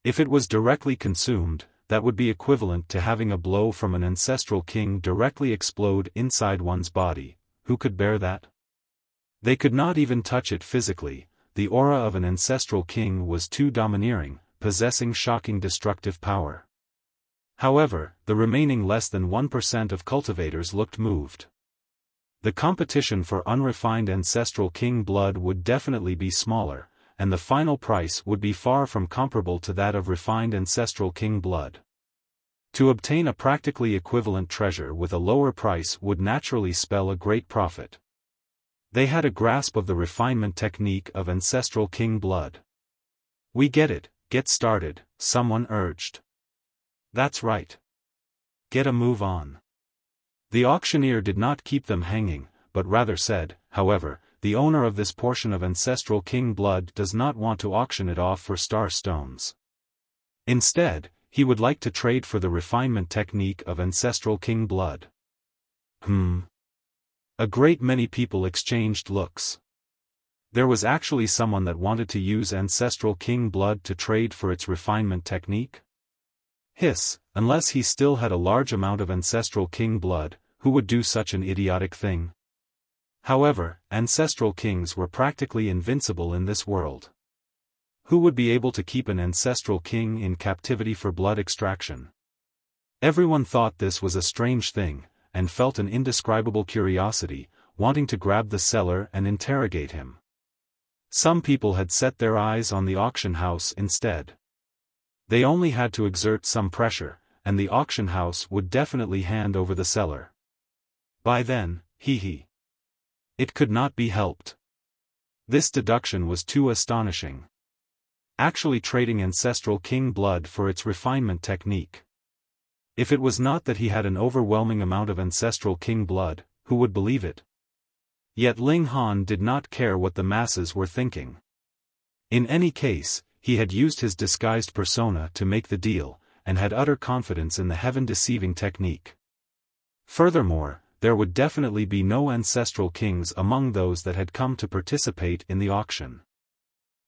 If it was directly consumed, that would be equivalent to having a blow from an ancestral king directly explode inside one's body. Who could bear that? They could not even touch it physically. The aura of an ancestral king was too domineering, possessing shocking destructive power. However, the remaining less than 1% of cultivators looked moved. The competition for unrefined ancestral king blood would definitely be smaller, and the final price would be far from comparable to that of refined ancestral king blood. To obtain a practically equivalent treasure with a lower price would naturally spell a great profit. They had a grasp of the refinement technique of ancestral king blood. "We get it, get started," someone urged. "That's right. Get a move on." The auctioneer did not keep them hanging, but rather said, "However, the owner of this portion of ancestral king blood does not want to auction it off for star stones. Instead, he would like to trade for the refinement technique of ancestral king blood." A great many people exchanged looks. There was actually someone that wanted to use ancestral king blood to trade for its refinement technique? Hiss, unless he still had a large amount of ancestral king blood, who would do such an idiotic thing? However, ancestral kings were practically invincible in this world. Who would be able to keep an ancestral king in captivity for blood extraction? Everyone thought this was a strange thing, and felt an indescribable curiosity, wanting to grab the seller and interrogate him. Some people had set their eyes on the auction house instead. They only had to exert some pressure, and the auction house would definitely hand over the seller. By then, it could not be helped. This deduction was too astonishing. Actually trading ancestral king blood for its refinement technique. If it was not that he had an overwhelming amount of ancestral king blood, who would believe it? Yet Ling Han did not care what the masses were thinking. In any case, he had used his disguised persona to make the deal, and had utter confidence in the heaven-deceiving technique. Furthermore, there would definitely be no ancestral kings among those that had come to participate in the auction.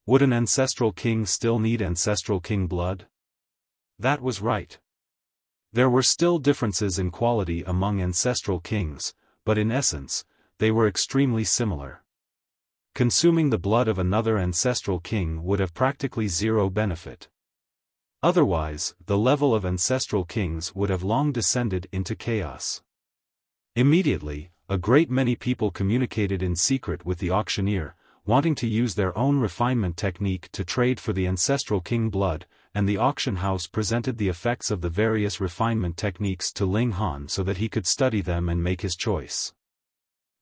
Would an ancestral king still need ancestral king blood? That was right. There were still differences in quality among ancestral kings, but in essence, they were extremely similar. Consuming the blood of another ancestral king would have practically zero benefit. Otherwise, the level of ancestral kings would have long descended into chaos. Immediately, a great many people communicated in secret with the auctioneer, wanting to use their own refinement technique to trade for the ancestral king blood, and the auction house presented the effects of the various refinement techniques to Ling Han so that he could study them and make his choice.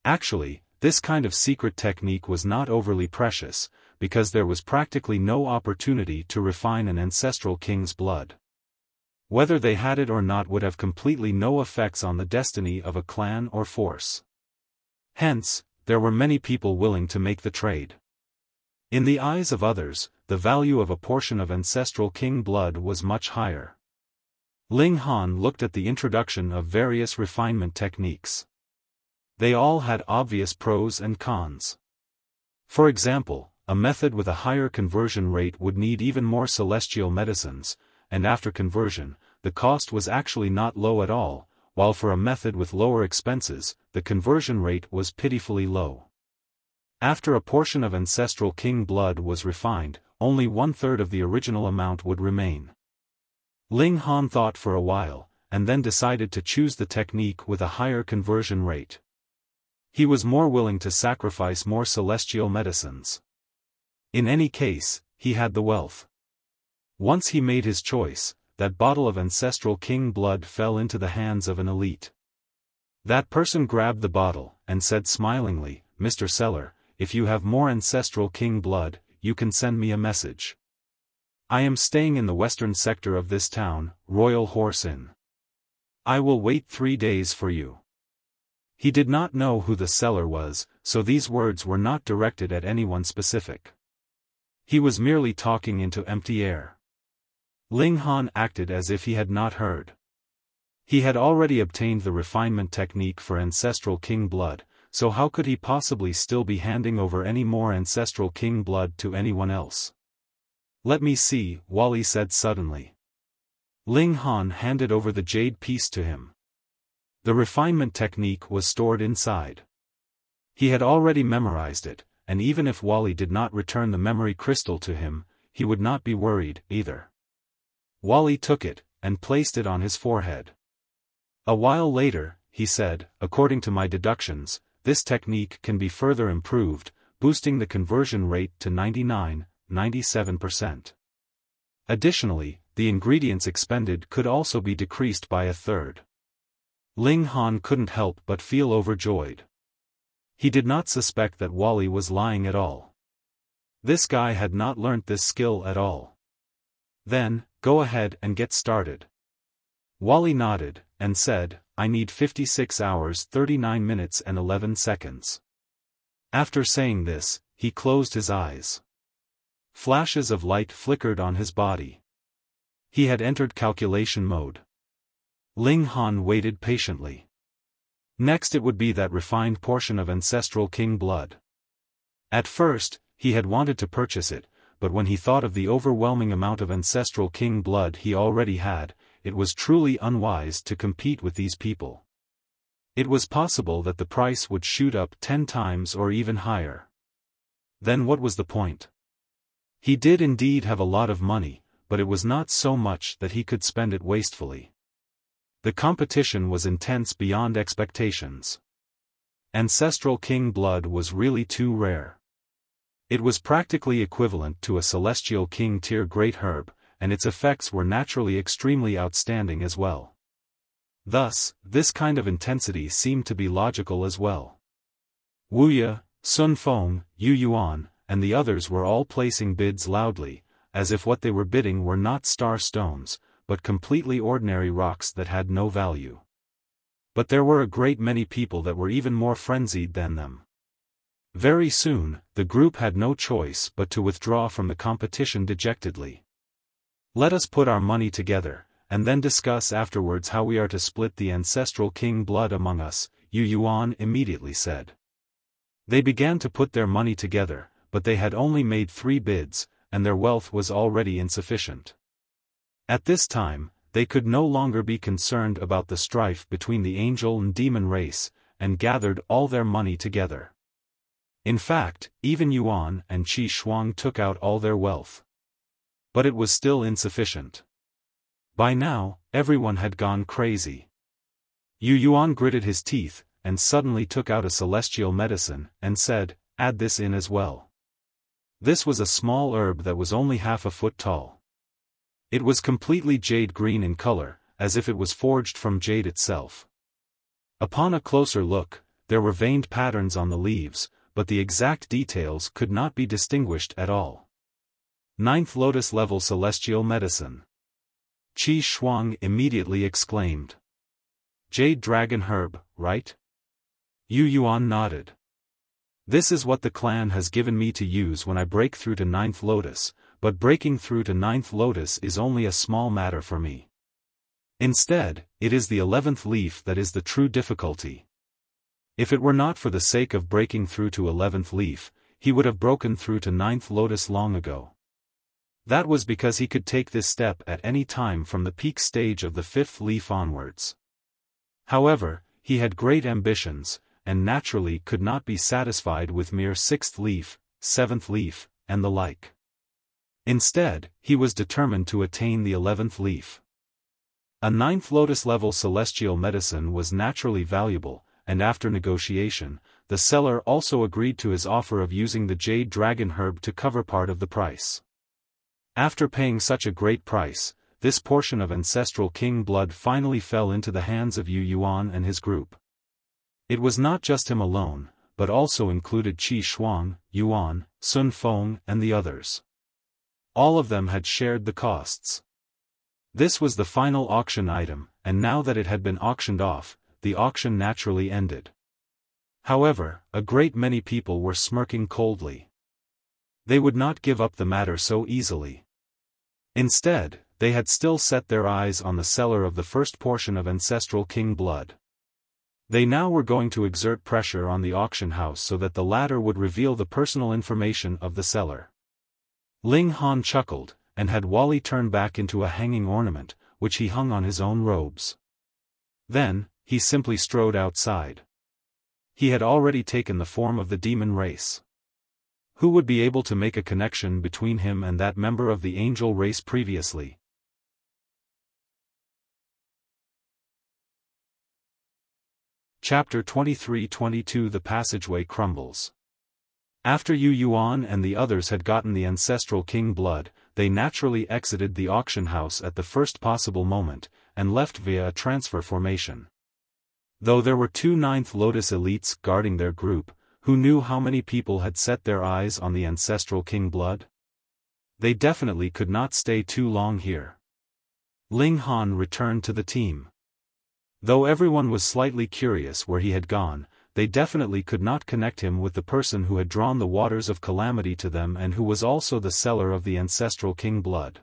Actually, this kind of secret technique was not overly precious, because there was practically no opportunity to refine an ancestral king's blood. Whether they had it or not would have completely no effects on the destiny of a clan or force. Hence, there were many people willing to make the trade. In the eyes of others, the value of a portion of ancestral king blood was much higher. Ling Han looked at the introduction of various refinement techniques. They all had obvious pros and cons. For example, a method with a higher conversion rate would need even more celestial medicines, and after conversion, the cost was actually not low at all, while for a method with lower expenses, the conversion rate was pitifully low. After a portion of ancestral king blood was refined, only 1/3 of the original amount would remain. Ling Han thought for a while, and then decided to choose the technique with a higher conversion rate. He was more willing to sacrifice more celestial medicines. In any case, he had the wealth. Once he made his choice, that bottle of ancestral king blood fell into the hands of an elite. That person grabbed the bottle, and said smilingly, "Mr. Seller, if you have more ancestral king blood, you can send me a message. I am staying in the western sector of this town, Royal Horse Inn. I will wait 3 days for you." He did not know who the seller was, so these words were not directed at anyone specific. He was merely talking into empty air. Ling Han acted as if he had not heard. He had already obtained the refinement technique for Ancestral King blood, so how could he possibly still be handing over any more Ancestral King blood to anyone else? Let me see, Wally said suddenly. Ling Han handed over the jade piece to him. The refinement technique was stored inside. He had already memorized it, and even if Wally did not return the memory crystal to him, he would not be worried, either. Wally took it, and placed it on his forehead. A while later, he said, according to my deductions, this technique can be further improved, boosting the conversion rate to 97%. Additionally, the ingredients expended could also be decreased by a third. Ling Han couldn't help but feel overjoyed. He did not suspect that Wally was lying at all. This guy had not learnt this skill at all. Then, go ahead and get started. Wally nodded, and said, I need 56 hours 39 minutes and 11 seconds. After saying this, he closed his eyes. Flashes of light flickered on his body. He had entered calculation mode. Ling Han waited patiently. Next it would be that refined portion of Ancestral King blood. At first, he had wanted to purchase it, but when he thought of the overwhelming amount of Ancestral King blood he already had, it was truly unwise to compete with these people. It was possible that the price would shoot up 10 times or even higher. Then what was the point? He did indeed have a lot of money, but it was not so much that he could spend it wastefully. The competition was intense beyond expectations. Ancestral King blood was really too rare. It was practically equivalent to a Celestial King tier great herb, and its effects were naturally extremely outstanding as well. Thus, this kind of intensity seemed to be logical as well. Wuxia, Sun Feng, You Yuan, and the others were all placing bids loudly, as if what they were bidding were not star stones, but completely ordinary rocks that had no value. But there were a great many people that were even more frenzied than them. Very soon, the group had no choice but to withdraw from the competition dejectedly. Let us put our money together, and then discuss afterwards how we are to split the Ancestral King blood among us, You Yuan immediately said. They began to put their money together, but they had only made 3 bids, and their wealth was already insufficient. At this time, they could no longer be concerned about the strife between the angel and demon race, and gathered all their money together. In fact, even Yuan and Qi Shuang took out all their wealth. But it was still insufficient. By now, everyone had gone crazy. You Yuan gritted his teeth, and suddenly took out a celestial medicine, and said, add this in as well. This was a small herb that was only half a foot tall. It was completely jade green in color, as if it was forged from jade itself. Upon a closer look, there were veined patterns on the leaves, but the exact details could not be distinguished at all. 9th Lotus Level Celestial Medicine. Qi Shuang immediately exclaimed. Jade Dragon Herb, right? You Yuan nodded. This is what the clan has given me to use when I break through to 9th Lotus, but breaking through to 9th Lotus is only a small matter for me. Instead, it is the 11th leaf that is the true difficulty. If it were not for the sake of breaking through to 11th leaf, he would have broken through to 9th Lotus long ago. That was because he could take this step at any time from the peak stage of the 5th leaf onwards. However, he had great ambitions, and naturally could not be satisfied with mere 6th leaf, 7th leaf, and the like. Instead, he was determined to attain the 11th leaf. A 9th Lotus level celestial medicine was naturally valuable, and after negotiation, the seller also agreed to his offer of using the Jade Dragon herb to cover part of the price. After paying such a great price, this portion of Ancestral King blood finally fell into the hands of You Yuan and his group. It was not just him alone, but also included Qi Shuang, Yuan, Sun Feng and the others. All of them had shared the costs. This was the final auction item, and now that it had been auctioned off, the auction naturally ended. However, a great many people were smirking coldly. They would not give up the matter so easily. Instead, they had still set their eyes on the seller of the first portion of Ancestral King blood. They now were going to exert pressure on the auction house so that the latter would reveal the personal information of the seller. Ling Han chuckled, and had Wally turn back into a hanging ornament, which he hung on his own robes. Then, he simply strode outside. He had already taken the form of the demon race. Who would be able to make a connection between him and that member of the angel race previously? Chapter 23-22 The Passageway Crumbles. After You Yuan and the others had gotten the Ancestral King blood, they naturally exited the auction house at the first possible moment, and left via a transfer formation. Though there were 2 Ninth Lotus elites guarding their group, who knew how many people had set their eyes on the Ancestral King blood? They definitely could not stay too long here. Ling Han returned to the team. Though everyone was slightly curious where he had gone, they definitely could not connect him with the person who had drawn the waters of calamity to them and who was also the seller of the Ancestral King blood.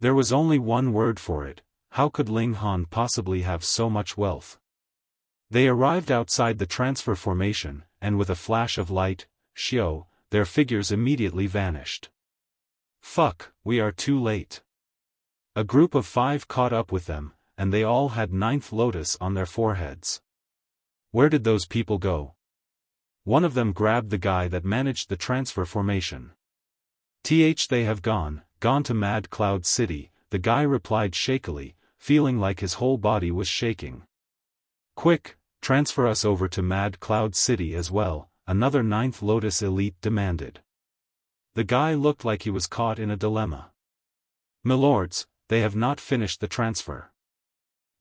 There was only one word for it: how could Ling Han possibly have so much wealth? They arrived outside the transfer formation, and with a flash of light, their figures immediately vanished. Fuck, we are too late. A group of 5 caught up with them, and they all had 9th Lotus on their foreheads. Where did those people go? One of them grabbed the guy that managed the transfer formation. They have gone to Mad Cloud City, the guy replied shakily, feeling like his whole body was shaking. Quick, transfer us over to Mad Cloud City as well, another 9th Lotus elite demanded. The guy looked like he was caught in a dilemma. Milords, they have not finished the transfer.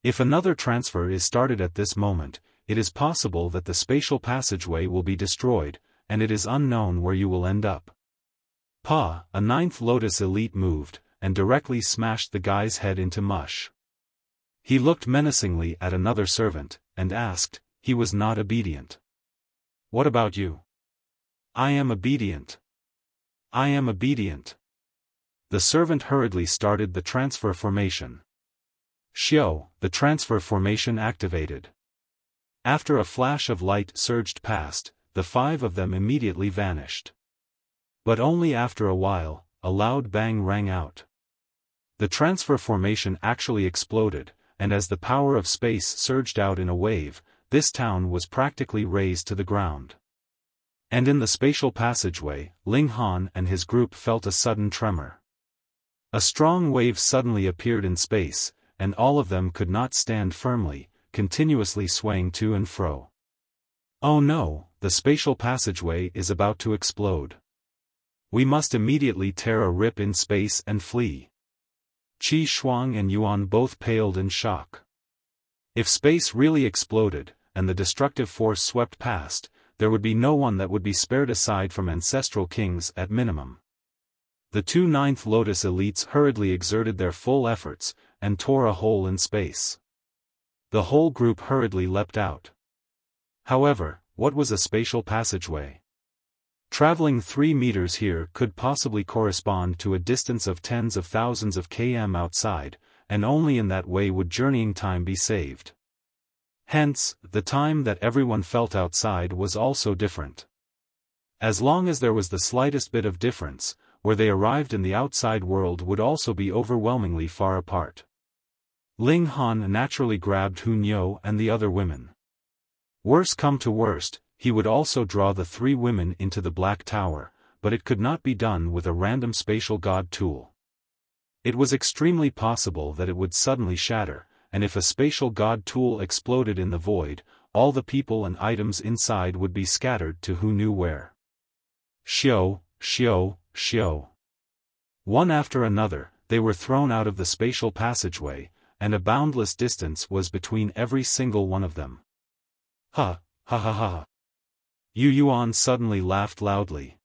If another transfer is started at this moment, it is possible that the spatial passageway will be destroyed, and it is unknown where you will end up. A 9th Lotus elite moved, and directly smashed the guy's head into mush. He looked menacingly at another servant, and asked, he was not obedient. What about you? I am obedient. I am obedient. The servant hurriedly started the transfer formation. The transfer formation activated. After a flash of light surged past, the 5 of them immediately vanished. But only after a while, a loud bang rang out. The transfer formation actually exploded, and as the power of space surged out in a wave, this town was practically razed to the ground. And in the spatial passageway, Ling Han and his group felt a sudden tremor. A strong wave suddenly appeared in space, and all of them could not stand firmly, continuously swaying to and fro. Oh no, the spatial passageway is about to explode. We must immediately tear a rip in space and flee. Qi Shuang and Yuan both paled in shock. If space really exploded, and the destructive force swept past, there would be no one that would be spared aside from Ancestral Kings at minimum. The 2 Ninth Lotus elites hurriedly exerted their full efforts, and tore a hole in space. The whole group hurriedly leapt out. However, what was a spatial passageway? Traveling 3 meters here could possibly correspond to a distance of tens of thousands of km outside, and only in that way would journeying time be saved. Hence, the time that everyone felt outside was also different. As long as there was the slightest bit of difference, where they arrived in the outside world would also be overwhelmingly far apart. Ling Han naturally grabbed Hunyo and the other women. Worse come to worst, he would also draw the 3 women into the Black Tower, but it could not be done with a random spatial god tool. It was extremely possible that it would suddenly shatter, and if a spatial god tool exploded in the void, all the people and items inside would be scattered to who knew where. Shio. One after another, they were thrown out of the spatial passageway, and a boundless distance was between every single one of them. Ha. You Yuan suddenly laughed loudly.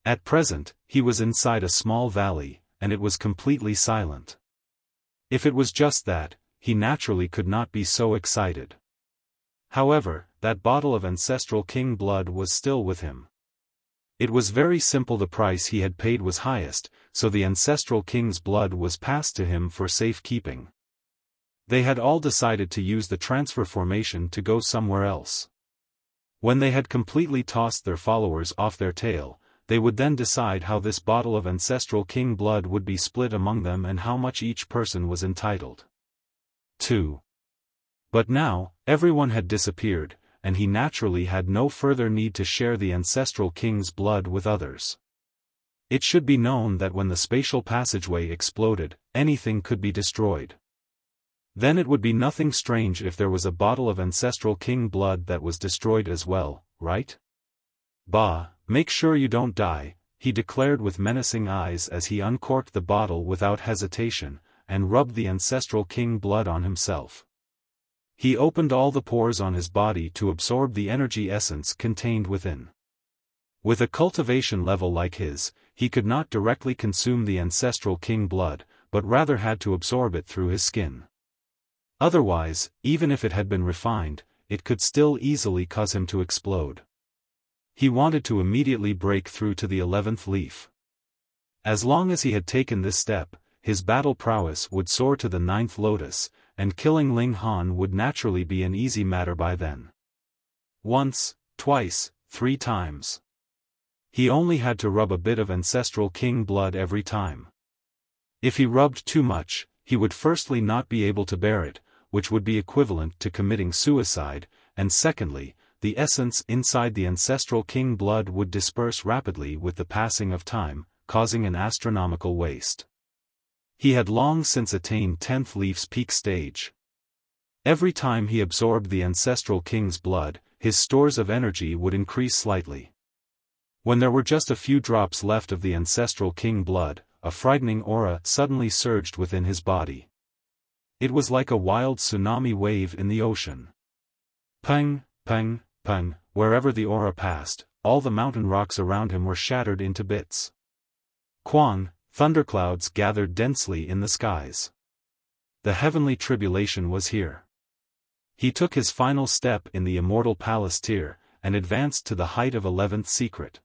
At present, he was inside a small valley, and it was completely silent. If it was just that, he naturally could not be so excited. However, that bottle of Ancestral King blood was still with him. It was very simple. The price he had paid was highest, so the Ancestral King's blood was passed to him for safekeeping. They had all decided to use the transfer formation to go somewhere else. When they had completely tossed their followers off their tail, they would then decide how this bottle of Ancestral King blood would be split among them and how much each person was entitled to. But now, everyone had disappeared, and he naturally had no further need to share the Ancestral King's blood with others. It should be known that when the spatial passageway exploded, anything could be destroyed. Then it would be nothing strange if there was a bottle of Ancestral King blood that was destroyed as well, right? Bah, make sure you don't die, he declared with menacing eyes as he uncorked the bottle without hesitation, and rubbed the Ancestral King blood on himself. He opened all the pores on his body to absorb the energy essence contained within. With a cultivation level like his, he could not directly consume the Ancestral King blood, but rather had to absorb it through his skin. Otherwise, even if it had been refined, it could still easily cause him to explode. He wanted to immediately break through to the 11th leaf. As long as he had taken this step, his battle prowess would soar to the 9th lotus, and killing Ling Han would naturally be an easy matter by then. Once, twice, 3 times. He only had to rub a bit of Ancestral King blood every time. If he rubbed too much, he would firstly not be able to bear it, which would be equivalent to committing suicide, and secondly, the essence inside the Ancestral King blood would disperse rapidly with the passing of time, causing an astronomical waste. He had long since attained 10th leaf's peak stage. Every time he absorbed the Ancestral King's blood, his stores of energy would increase slightly. When there were just a few drops left of the Ancestral King blood, a frightening aura suddenly surged within his body. It was like a wild tsunami wave in the ocean. Pang, pang, pang, wherever the aura passed, all the mountain rocks around him were shattered into bits. Quang, thunderclouds gathered densely in the skies. The heavenly tribulation was here. He took his final step in the immortal palace tier, and advanced to the height of 11th secret.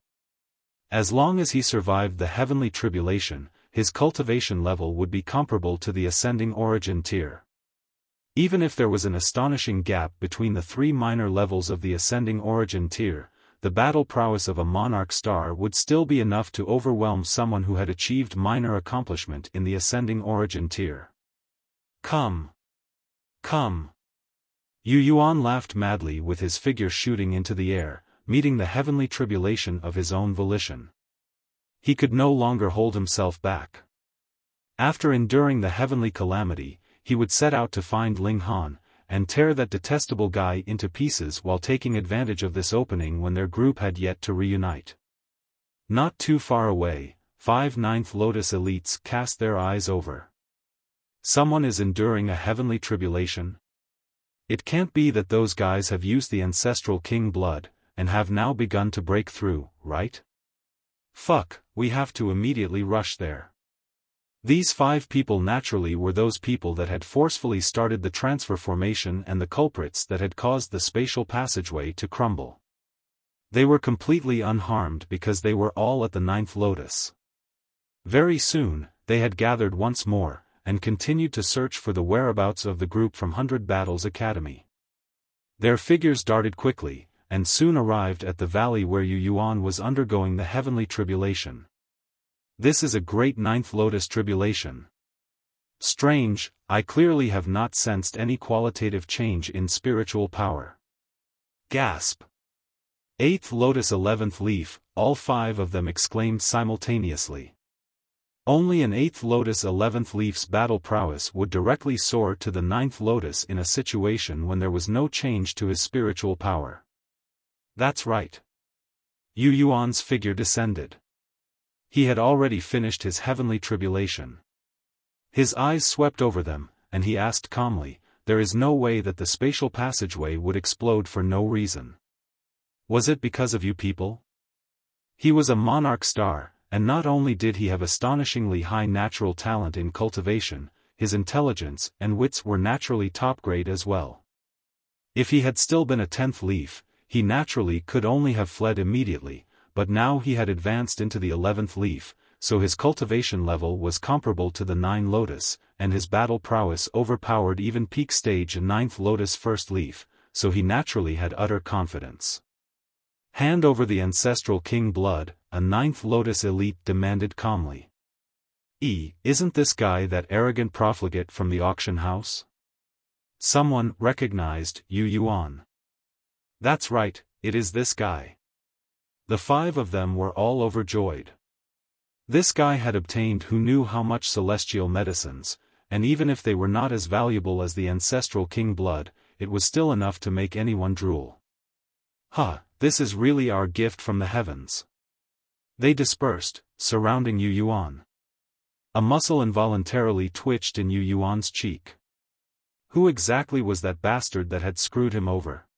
As long as he survived the heavenly tribulation, his cultivation level would be comparable to the ascending origin tier. Even if there was an astonishing gap between the 3 minor levels of the ascending origin tier, the battle prowess of a monarch star would still be enough to overwhelm someone who had achieved minor accomplishment in the ascending origin tier. Come! Come! You Yuan laughed madly with his figure shooting into the air, meeting the heavenly tribulation of his own volition. He could no longer hold himself back. After enduring the heavenly calamity, he would set out to find Ling Han, and tear that detestable guy into pieces while taking advantage of this opening when their group had yet to reunite. Not too far away, 5 9th Lotus elites cast their eyes over. Someone is enduring a heavenly tribulation? It can't be that those guys have used the Ancestral King blood, and have now begun to break through, right? Fuck, we have to immediately rush there. These 5 people naturally were those people that had forcefully started the transfer formation and the culprits that had caused the spatial passageway to crumble. They were completely unharmed because they were all at the 9th lotus. Very soon, they had gathered once more, and continued to search for the whereabouts of the group from 100 Battles Academy. Their figures darted quickly, and soon arrived at the valley where You Yuan was undergoing the heavenly tribulation. This is a great 9th lotus tribulation. Strange, I clearly have not sensed any qualitative change in spiritual power. Gasp! 8th lotus 11th leaf, all 5 of them exclaimed simultaneously. Only an 8th lotus 11th leaf's battle prowess would directly soar to the 9th lotus in a situation when there was no change to his spiritual power. That's right. You Yuan's figure descended. He had already finished his heavenly tribulation. His eyes swept over them, and he asked calmly, there is no way that the spatial passageway would explode for no reason. Was it because of you people? He was a monarch star, and not only did he have astonishingly high natural talent in cultivation, his intelligence and wits were naturally top grade as well. If he had still been a 10th leaf, he naturally could only have fled immediately, but now he had advanced into the 11th leaf, so his cultivation level was comparable to the 9 lotus, and his battle prowess overpowered even peak stage 9th lotus first leaf, so he naturally had utter confidence. Hand over the Ancestral King blood, a 9th lotus elite demanded calmly. Isn't this guy that arrogant profligate from the auction house? Someone recognized You Yuan. That's right, it is this guy. The 5 of them were all overjoyed. This guy had obtained who knew how much celestial medicines, and even if they were not as valuable as the Ancestral King blood, it was still enough to make anyone drool. This is really our gift from the heavens. They dispersed, surrounding You Yuan. A muscle involuntarily twitched in You Yuan's cheek. Who exactly was that bastard that had screwed him over?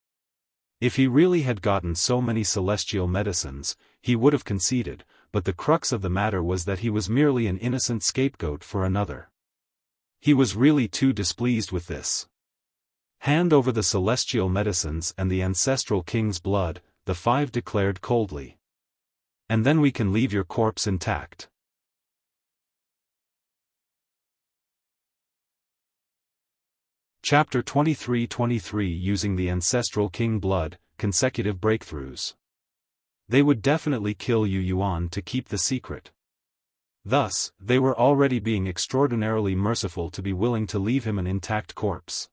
If he really had gotten so many celestial medicines, he would have conceded, but the crux of the matter was that he was merely an innocent scapegoat for another. He was really too displeased with this. Hand over the celestial medicines and the Ancestral King's blood, the 5 declared coldly. And then we can leave your corpse intact. Chapter 23 Using the Ancestral King blood, consecutive breakthroughs. They would definitely kill You Yuan to keep the secret. Thus, they were already being extraordinarily merciful to be willing to leave him an intact corpse.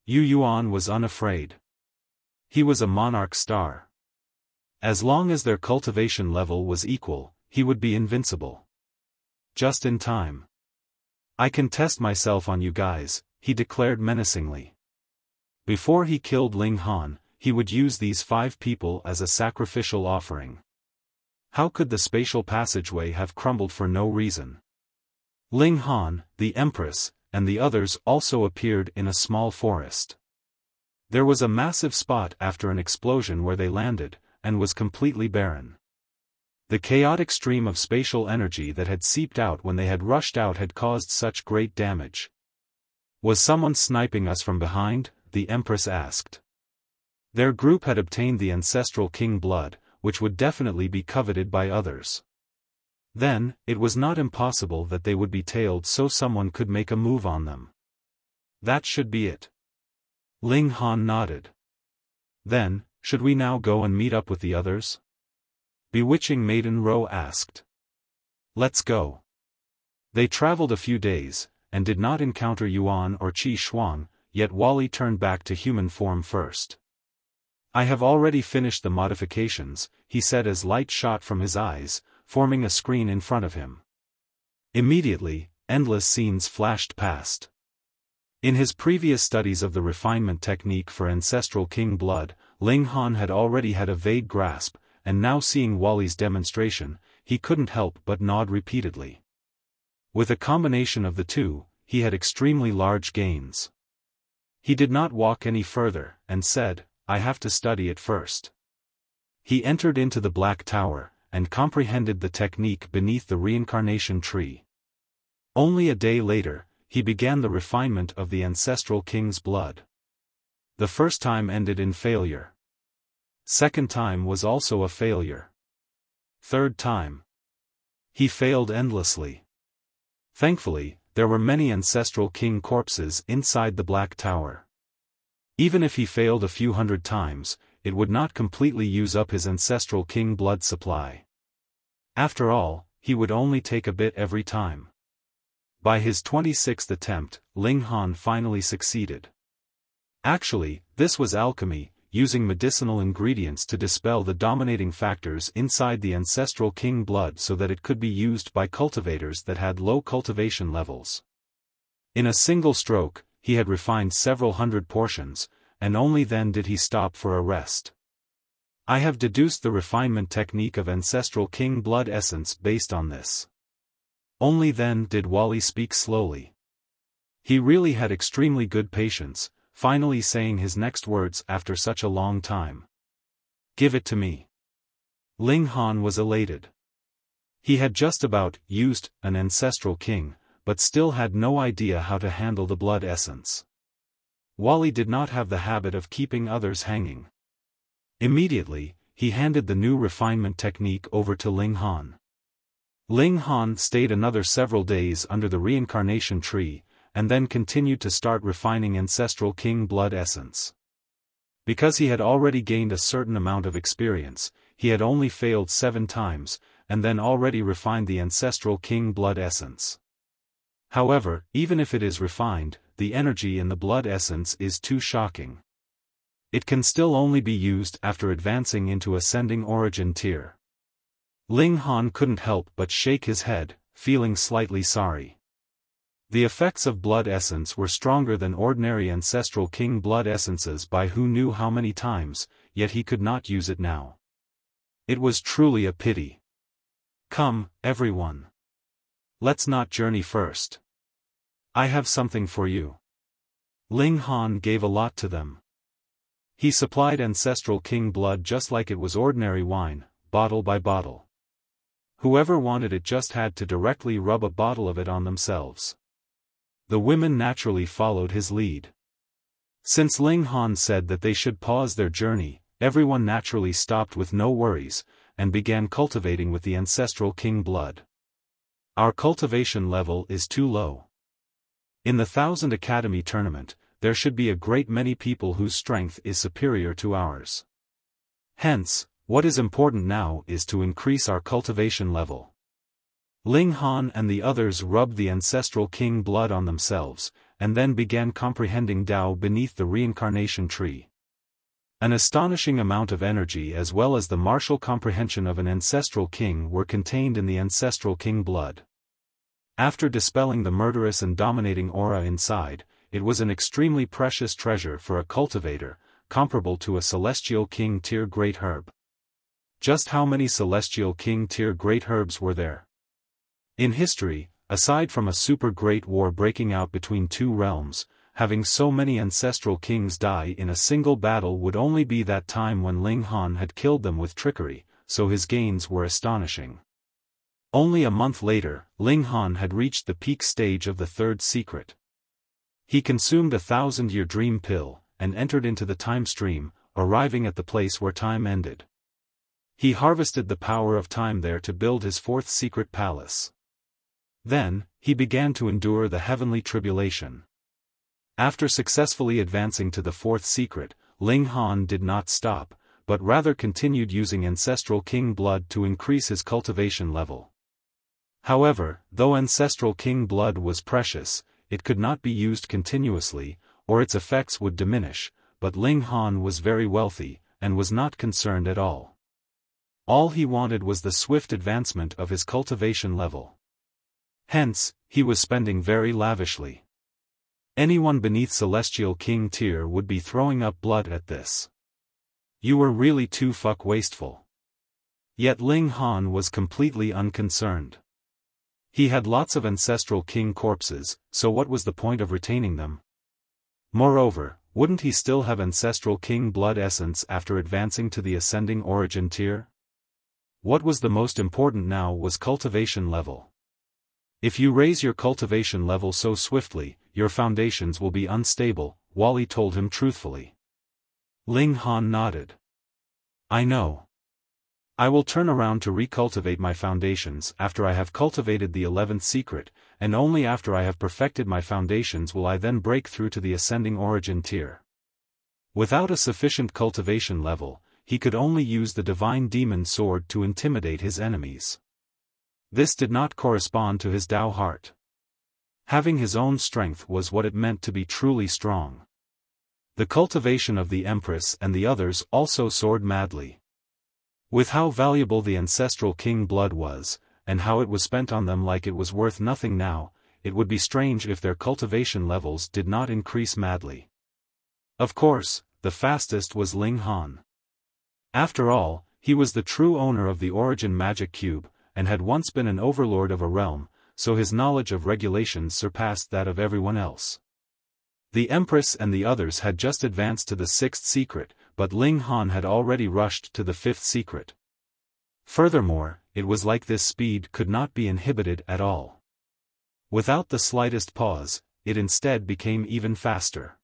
You Yuan was unafraid. He was a monarch star. As long as their cultivation level was equal, he would be invincible. Just in time. I can test myself on you guys, he declared menacingly. Before he killed Ling Han, he would use these 5 people as a sacrificial offering. How could the spatial passageway have crumbled for no reason? Ling Han, the Empress, and the others also appeared in a small forest. There was a massive spot after an explosion where they landed, and was completely barren. The chaotic stream of spatial energy that had seeped out when they had rushed out had caused such great damage. Was someone sniping us from behind? The Empress asked. Their group had obtained the Ancestral King blood, which would definitely be coveted by others. Then, it was not impossible that they would be tailed so someone could make a move on them. That should be it. Ling Han nodded. Then, should we now go and meet up with the others? Bewitching Maiden Ro asked. Let's go. They traveled a few days, and did not encounter Yuan or Qi Shuang, yet Wally turned back to human form first. I have already finished the modifications, he said as light shot from his eyes, forming a screen in front of him. Immediately, endless scenes flashed past. In his previous studies of the refinement technique for Ancestral King blood, Ling Han had already had a vague grasp, and now seeing Wally's demonstration, he couldn't help but nod repeatedly. With a combination of the two, he had extremely large gains. He did not walk any further, and said, I have to study it first. He entered into the Black Tower, and comprehended the technique beneath the reincarnation tree. Only a day later, he began the refinement of the Ancestral King's blood. The first time ended in failure. Second time was also a failure. Third time. He failed endlessly. Thankfully, there were many Ancestral King corpses inside the Black Tower. Even if he failed a few hundred times, it would not completely use up his Ancestral King blood supply. After all, he would only take a bit every time. By his 26th attempt, Ling Han finally succeeded. Actually, this was alchemy, using medicinal ingredients to dispel the dominating factors inside the Ancestral King blood so that it could be used by cultivators that had low cultivation levels. In a single stroke, he had refined several hundred portions, and only then did he stop for a rest. I have deduced the refinement technique of Ancestral King blood essence based on this. Only then did Wally speak slowly. He really had extremely good patience, finally saying his next words after such a long time. Give it to me. Ling Han was elated. He had just about used an Ancestral King, but still had no idea how to handle the blood essence. Wally did not have the habit of keeping others hanging. Immediately, he handed the new refinement technique over to Ling Han. Ling Han stayed another several days under the reincarnation tree, and then continued to start refining Ancestral King blood essence. Because he had already gained a certain amount of experience, he had only failed 7 times, and then already refined the Ancestral King blood essence. However, even if it is refined, the energy in the blood essence is too shocking. It can still only be used after advancing into ascending origin tier. Ling Han couldn't help but shake his head, feeling slightly sorry. The effects of blood essence were stronger than ordinary Ancestral King blood essences by who knew how many times, yet he could not use it now. It was truly a pity. Come, everyone. Let's not journey first. I have something for you. Ling Han gave a lot to them. He supplied Ancestral King blood just like it was ordinary wine, bottle by bottle. Whoever wanted it just had to directly rub a bottle of it on themselves. The women naturally followed his lead. Since Ling Han said that they should pause their journey, everyone naturally stopped with no worries, and began cultivating with the Ancestral King blood. Our cultivation level is too low. In the 1000 Academy tournament, there should be a great many people whose strength is superior to ours. Hence, what is important now is to increase our cultivation level. Ling Han and the others rubbed the Ancestral King blood on themselves, and then began comprehending Tao beneath the reincarnation tree. An astonishing amount of energy as well as the martial comprehension of an Ancestral King were contained in the Ancestral King blood. After dispelling the murderous and dominating aura inside, it was an extremely precious treasure for a cultivator, comparable to a Celestial King tier great herb. Just how many Celestial King tier great herbs were there? In history, aside from a super great war breaking out between 2 realms, having so many Ancestral Kings die in a single battle would only be that time when Ling Han had killed them with trickery, so his gains were astonishing. Only a month later, Ling Han had reached the peak stage of the 3rd secret. He consumed a 1000-year dream pill, and entered into the time stream, arriving at the place where time ended. He harvested the power of time there to build his 4th secret palace. Then, he began to endure the heavenly tribulation. After successfully advancing to the 4th secret, Ling Han did not stop, but rather continued using Ancestral King blood to increase his cultivation level. However, though Ancestral King blood was precious, it could not be used continuously, or its effects would diminish, but Ling Han was very wealthy, and was not concerned at all. All he wanted was the swift advancement of his cultivation level. Hence, he was spending very lavishly. Anyone beneath Celestial King tier would be throwing up blood at this. You were really too wasteful. Yet Ling Han was completely unconcerned. He had lots of Ancestral King corpses, so what was the point of retaining them? Moreover, wouldn't he still have Ancestral King blood essence after advancing to the ascending origin tier? What was the most important now was cultivation level. If you raise your cultivation level so swiftly, your foundations will be unstable, Wally told him truthfully. Ling Han nodded. I know. I will turn around to recultivate my foundations after I have cultivated the 11th secret, and only after I have perfected my foundations will I then break through to the ascending origin tier. Without a sufficient cultivation level, he could only use the divine demon sword to intimidate his enemies. This did not correspond to his Tao heart. Having his own strength was what it meant to be truly strong. The cultivation of the Empress and the others also soared madly. With how valuable the Ancestral King blood was, and how it was spent on them like it was worth nothing now, it would be strange if their cultivation levels did not increase madly. Of course, the fastest was Ling Han. After all, he was the true owner of the Origin Magic Cube, and had once been an overlord of a realm, so his knowledge of regulations surpassed that of everyone else. The Empress and the others had just advanced to the 6th secret, but Ling Han had already rushed to the 5th secret. Furthermore, it was like this speed could not be inhibited at all. Without the slightest pause, it instead became even faster.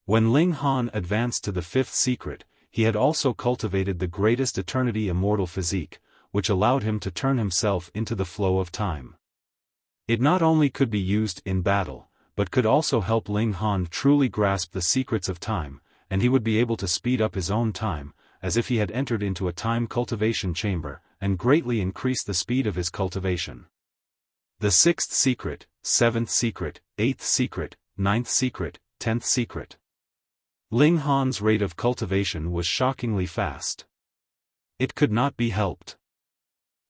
When Ling Han advanced to the 5th secret, he had also cultivated the greatest eternity immortal physique, which allowed him to turn himself into the flow of time. It not only could be used in battle, but could also help Ling Han truly grasp the secrets of time, and he would be able to speed up his own time, as if he had entered into a time cultivation chamber, and greatly increase the speed of his cultivation. The 6th secret, 7th secret, 8th secret, 9th secret, 10th secret. Ling Han's rate of cultivation was shockingly fast. It could not be helped.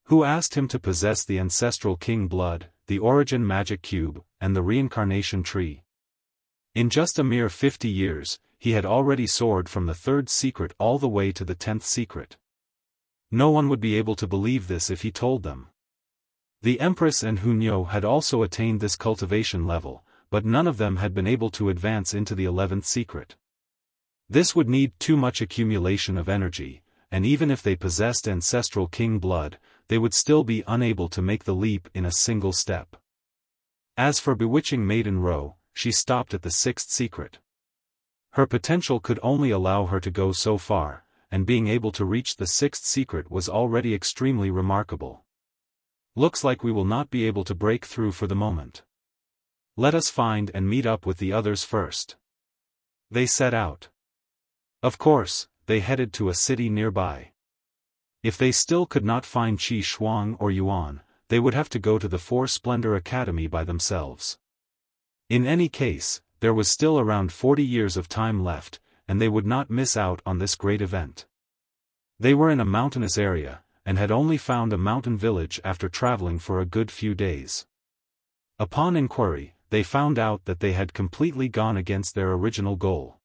Who asked him to possess the Ancestral King blood, the Origin Magic Cube, and the Reincarnation Tree? In just a mere 50 years, he had already soared from the 3rd secret all the way to the 10th secret. No one would be able to believe this if he told them. The Empress and Hunyo had also attained this cultivation level, but none of them had been able to advance into the 11th secret. This would need too much accumulation of energy, and even if they possessed Ancestral King blood, they would still be unable to make the leap in a single step. As for bewitching Maiden Ro, she stopped at the 6th secret. Her potential could only allow her to go so far, and being able to reach the 6th secret was already extremely remarkable. Looks like we will not be able to break through for the moment. Let us find and meet up with the others first. They set out. Of course, they headed to a city nearby. If they still could not find Qi Shuang or Yuan, they would have to go to the Four Splendor Academy by themselves. In any case, there was still around 40 years of time left, and they would not miss out on this great event. They were in a mountainous area, and had only found a mountain village after traveling for a good few days. Upon inquiry, they found out that they had completely gone against their original goal.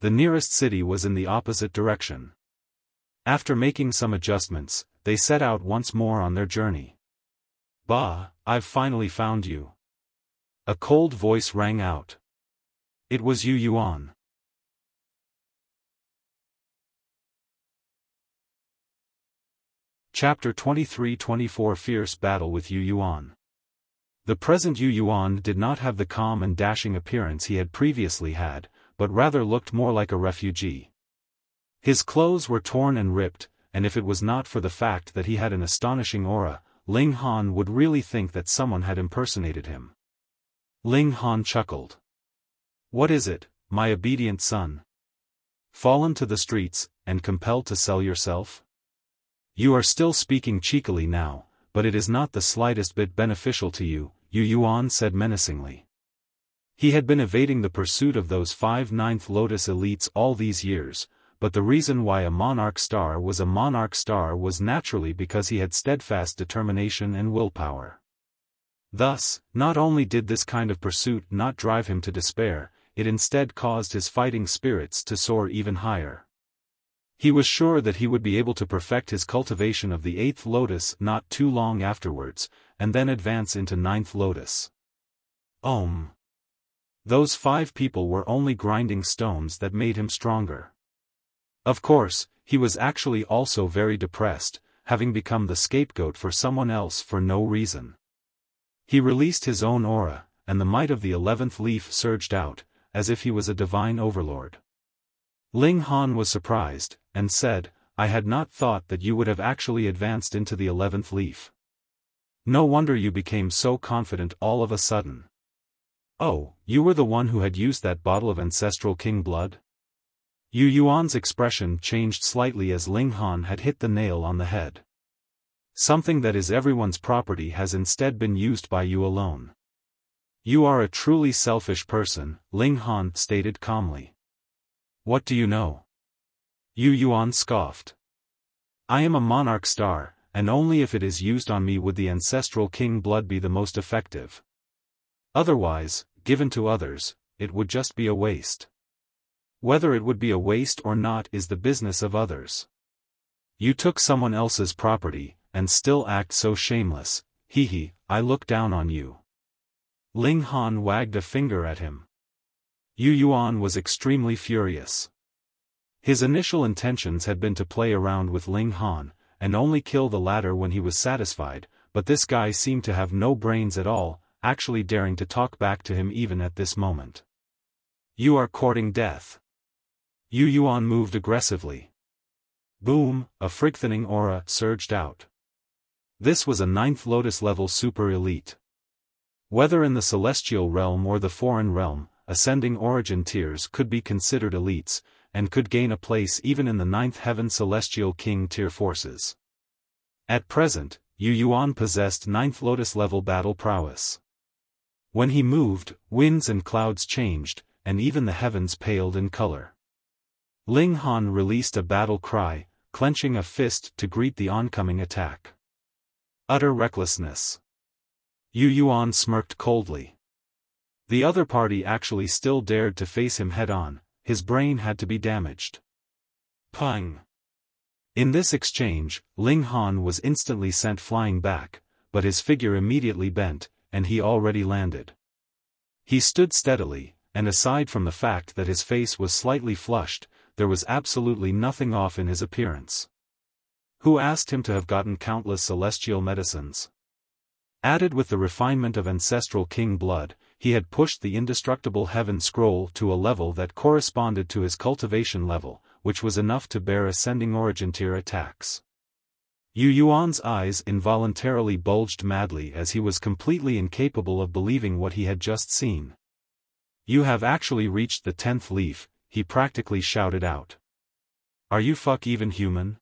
The nearest city was in the opposite direction. After making some adjustments, they set out once more on their journey. "Bah, I've finally found you." A cold voice rang out. It was You Yuan. Chapter 23-24 Fierce Battle with You Yuan. The present You Yuan did not have the calm and dashing appearance he had previously had, but rather looked more like a refugee. His clothes were torn and ripped, and if it was not for the fact that he had an astonishing aura, Ling Han would really think that someone had impersonated him. Ling Han chuckled. "What is it, my obedient son? Fallen to the streets, and compelled to sell yourself? You are still speaking cheekily now, but it is not the slightest bit beneficial to you," You Yuan said menacingly. He had been evading the pursuit of those 5 Ninth Lotus elites all these years, but the reason why a monarch star was naturally because he had steadfast determination and willpower. Thus, not only did this kind of pursuit not drive him to despair, it instead caused his fighting spirits to soar even higher. He was sure that he would be able to perfect his cultivation of the 8th lotus not too long afterwards, and then advance into 9th lotus. Those 5 people were only grinding stones that made him stronger. Of course, he was actually also very depressed, having become the scapegoat for someone else for no reason. He released his own aura, and the might of the 11th leaf surged out, as if he was a divine overlord. Ling Han was surprised, and said, "I had not thought that you would have actually advanced into the 11th leaf. No wonder you became so confident all of a sudden. Oh, you were the one who had used that bottle of Ancestral King blood?" You Yuan's expression changed slightly as Ling Han had hit the nail on the head. Something that is everyone's property has instead been used by you alone. You are a truly selfish person, Ling Han stated calmly. What do you know? You Yuan scoffed. I am a monarch star, and only if it is used on me would the Ancestral King blood be the most effective. Otherwise, given to others, it would just be a waste. Whether it would be a waste or not is the business of others. You took someone else's property, and still act so shameless. I look down on you. Ling Han wagged a finger at him. You Yuan was extremely furious. His initial intentions had been to play around with Ling Han, and only kill the latter when he was satisfied, but this guy seemed to have no brains at all, actually daring to talk back to him even at this moment. You are courting death. You Yuan moved aggressively. Boom, a frightening aura surged out. This was a 9th Lotus level super elite. Whether in the celestial realm or the foreign realm, ascending origin tiers could be considered elites, and could gain a place even in the 9th Heaven Celestial King tier forces. At present, You Yuan possessed 9th Lotus level battle prowess. When he moved, winds and clouds changed, and even the heavens paled in color. Ling Han released a battle cry, clenching a fist to greet the oncoming attack. Utter recklessness. You Yuan smirked coldly. The other party actually still dared to face him head-on. His brain had to be damaged. Pung! In this exchange, Ling Han was instantly sent flying back, but his figure immediately bent, and he already landed. He stood steadily, and aside from the fact that his face was slightly flushed, there was absolutely nothing off in his appearance. Who asked him to have gotten countless celestial medicines? Added with the refinement of Ancestral King blood, he had pushed the indestructible heaven scroll to a level that corresponded to his cultivation level, which was enough to bear ascending origin tier attacks. You Yuan's eyes involuntarily bulged madly as he was completely incapable of believing what he had just seen. You have actually reached the 10th leaf, he practically shouted out. Are you even human?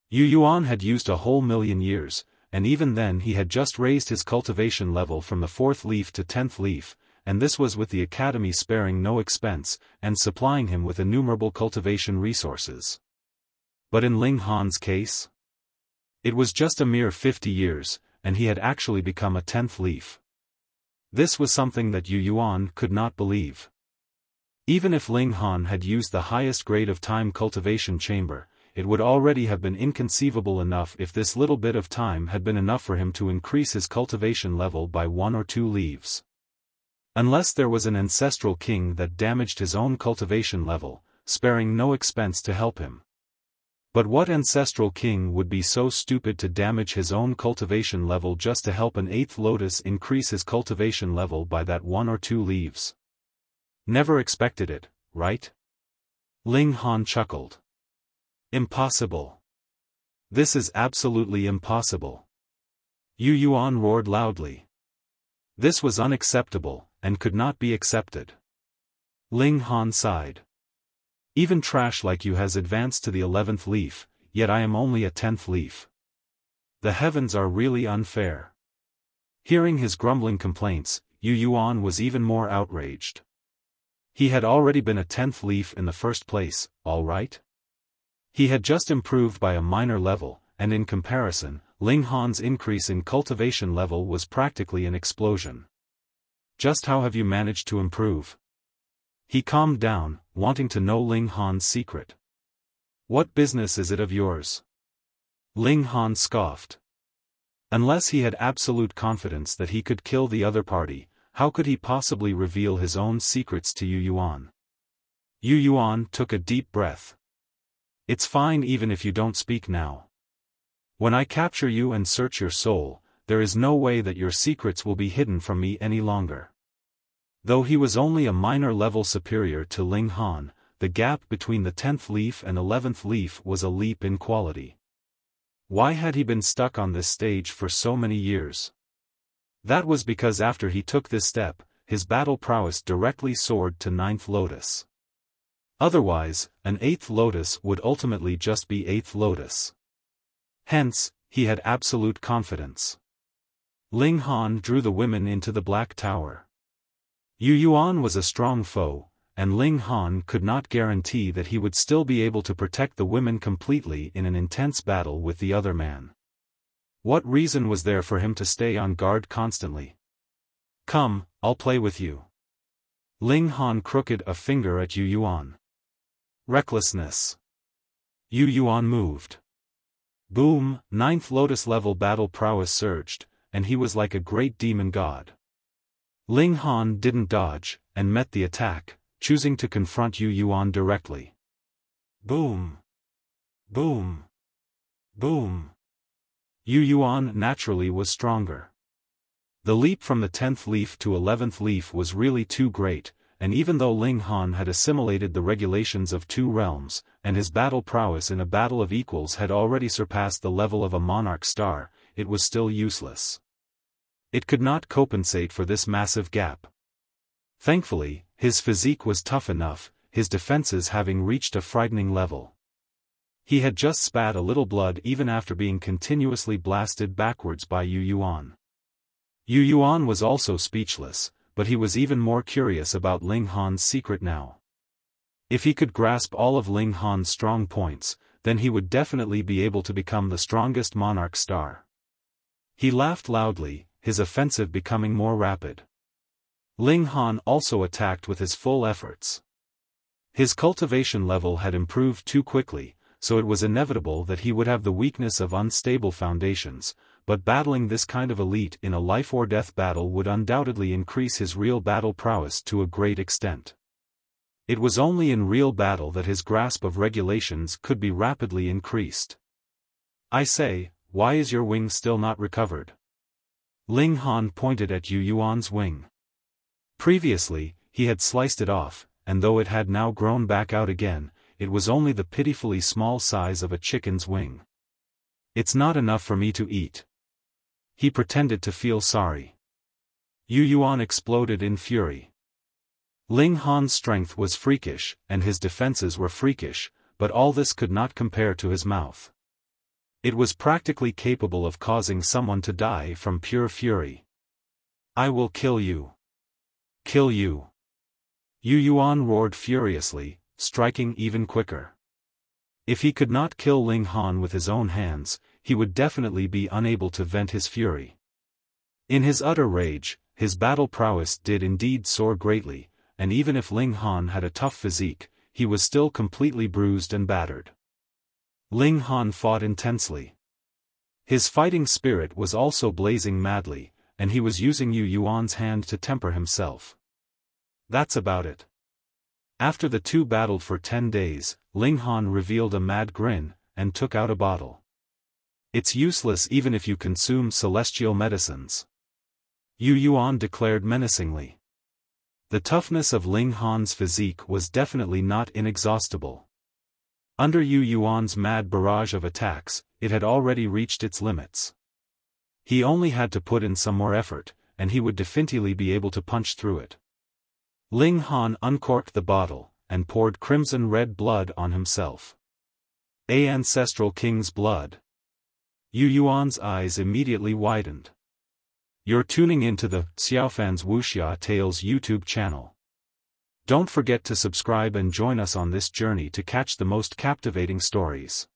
You Yuan had used a whole million years, and even then he had just raised his cultivation level from the 4th leaf to 10th leaf, and this was with the academy sparing no expense, and supplying him with innumerable cultivation resources. But in Ling Han's case? It was just a mere 50 years, and he had actually become a 10th leaf. This was something that You Yuan could not believe. Even if Ling Han had used the highest grade of time cultivation chamber, it would already have been inconceivable enough if this little bit of time had been enough for him to increase his cultivation level by 1 or 2 leaves. Unless there was an Ancestral King that damaged his own cultivation level, sparing no expense to help him. But what Ancestral King would be so stupid to damage his own cultivation level just to help an 8th Lotus increase his cultivation level by that 1 or 2 leaves? Never expected it, right? Ling Han chuckled. Impossible. This is absolutely impossible. You Yuan roared loudly. This was unacceptable, and could not be accepted. Ling Han sighed. Even trash like you has advanced to the 11th leaf, yet I am only a 10th leaf. The heavens are really unfair. Hearing his grumbling complaints, You Yuan was even more outraged. He had already been a 10th leaf in the first place, all right? He had just improved by a minor level, and in comparison, Ling Han's increase in cultivation level was practically an explosion. Just how have you managed to improve? He calmed down, wanting to know Ling Han's secret. What business is it of yours? Ling Han scoffed. Unless he had absolute confidence that he could kill the other party, how could he possibly reveal his own secrets to You Yuan? You Yuan took a deep breath. It's fine even if you don't speak now. When I capture you and search your soul, there is no way that your secrets will be hidden from me any longer. Though he was only a minor level superior to Ling Han, the gap between the 10th leaf and 11th leaf was a leap in quality. Why had he been stuck on this stage for so many years? That was because after he took this step, his battle prowess directly soared to 9th Lotus. Otherwise, an 8th Lotus would ultimately just be 8th Lotus. Hence, he had absolute confidence. Ling Han drew the women into the Black Tower. You Yuan was a strong foe, and Ling Han could not guarantee that he would still be able to protect the women completely in an intense battle with the other man. What reason was there for him to stay on guard constantly? Come, I'll play with you. Ling Han crooked a finger at You Yuan. Recklessness. You Yuan moved. Boom, 9th Lotus level battle prowess surged, and he was like a great demon god. Ling Han didn't dodge, and met the attack, choosing to confront You Yuan directly. Boom. Boom. Boom. You Yuan naturally was stronger. The leap from the 10th leaf to 11th leaf was really too great, and even though Ling Han had assimilated the regulations of 2 realms, and his battle prowess in a battle of equals had already surpassed the level of a monarch star, it was still useless. It could not compensate for this massive gap. Thankfully, his physique was tough enough, his defenses having reached a frightening level. He had just spat a little blood even after being continuously blasted backwards by You Yuan. You Yuan was also speechless, but he was even more curious about Ling Han's secret now. If he could grasp all of Ling Han's strong points, then he would definitely be able to become the strongest monarch star. He laughed loudly, his offensive becoming more rapid. Ling Han also attacked with his full efforts. His cultivation level had improved too quickly, so it was inevitable that he would have the weakness of unstable foundations, but battling this kind of elite in a life-or-death battle would undoubtedly increase his real battle prowess to a great extent. It was only in real battle that his grasp of regulations could be rapidly increased. "I say, why is your wing still not recovered?" Ling Han pointed at You Yuan's wing. Previously, he had sliced it off, and though it had now grown back out again, it was only the pitifully small size of a chicken's wing. "It's not enough for me to eat." He pretended to feel sorry. You Yuan exploded in fury. Ling Han's strength was freakish, and his defenses were freakish, but all this could not compare to his mouth. It was practically capable of causing someone to die from pure fury. "I will kill you. Kill you." You Yuan roared furiously, striking even quicker. If he could not kill Ling Han with his own hands, he would definitely be unable to vent his fury. In his utter rage, his battle prowess did indeed soar greatly, and even if Ling Han had a tough physique, he was still completely bruised and battered. Ling Han fought intensely. His fighting spirit was also blazing madly, and he was using You Yuan's hand to temper himself. That's about it. After the two battled for 10 days, Ling Han revealed a mad grin, and took out a bottle. "It's useless even if you consume celestial medicines," You Yuan declared menacingly. The toughness of Ling Han's physique was definitely not inexhaustible. Under You Yuan's mad barrage of attacks, it had already reached its limits. He only had to put in some more effort, and he would definitively be able to punch through it. Ling Han uncorked the bottle, and poured crimson-red blood on himself. Ancestral King's blood. You Yuan's eyes immediately widened. You're tuning into the Xiaofan's Wuxia Tales YouTube channel. Don't forget to subscribe and join us on this journey to catch the most captivating stories.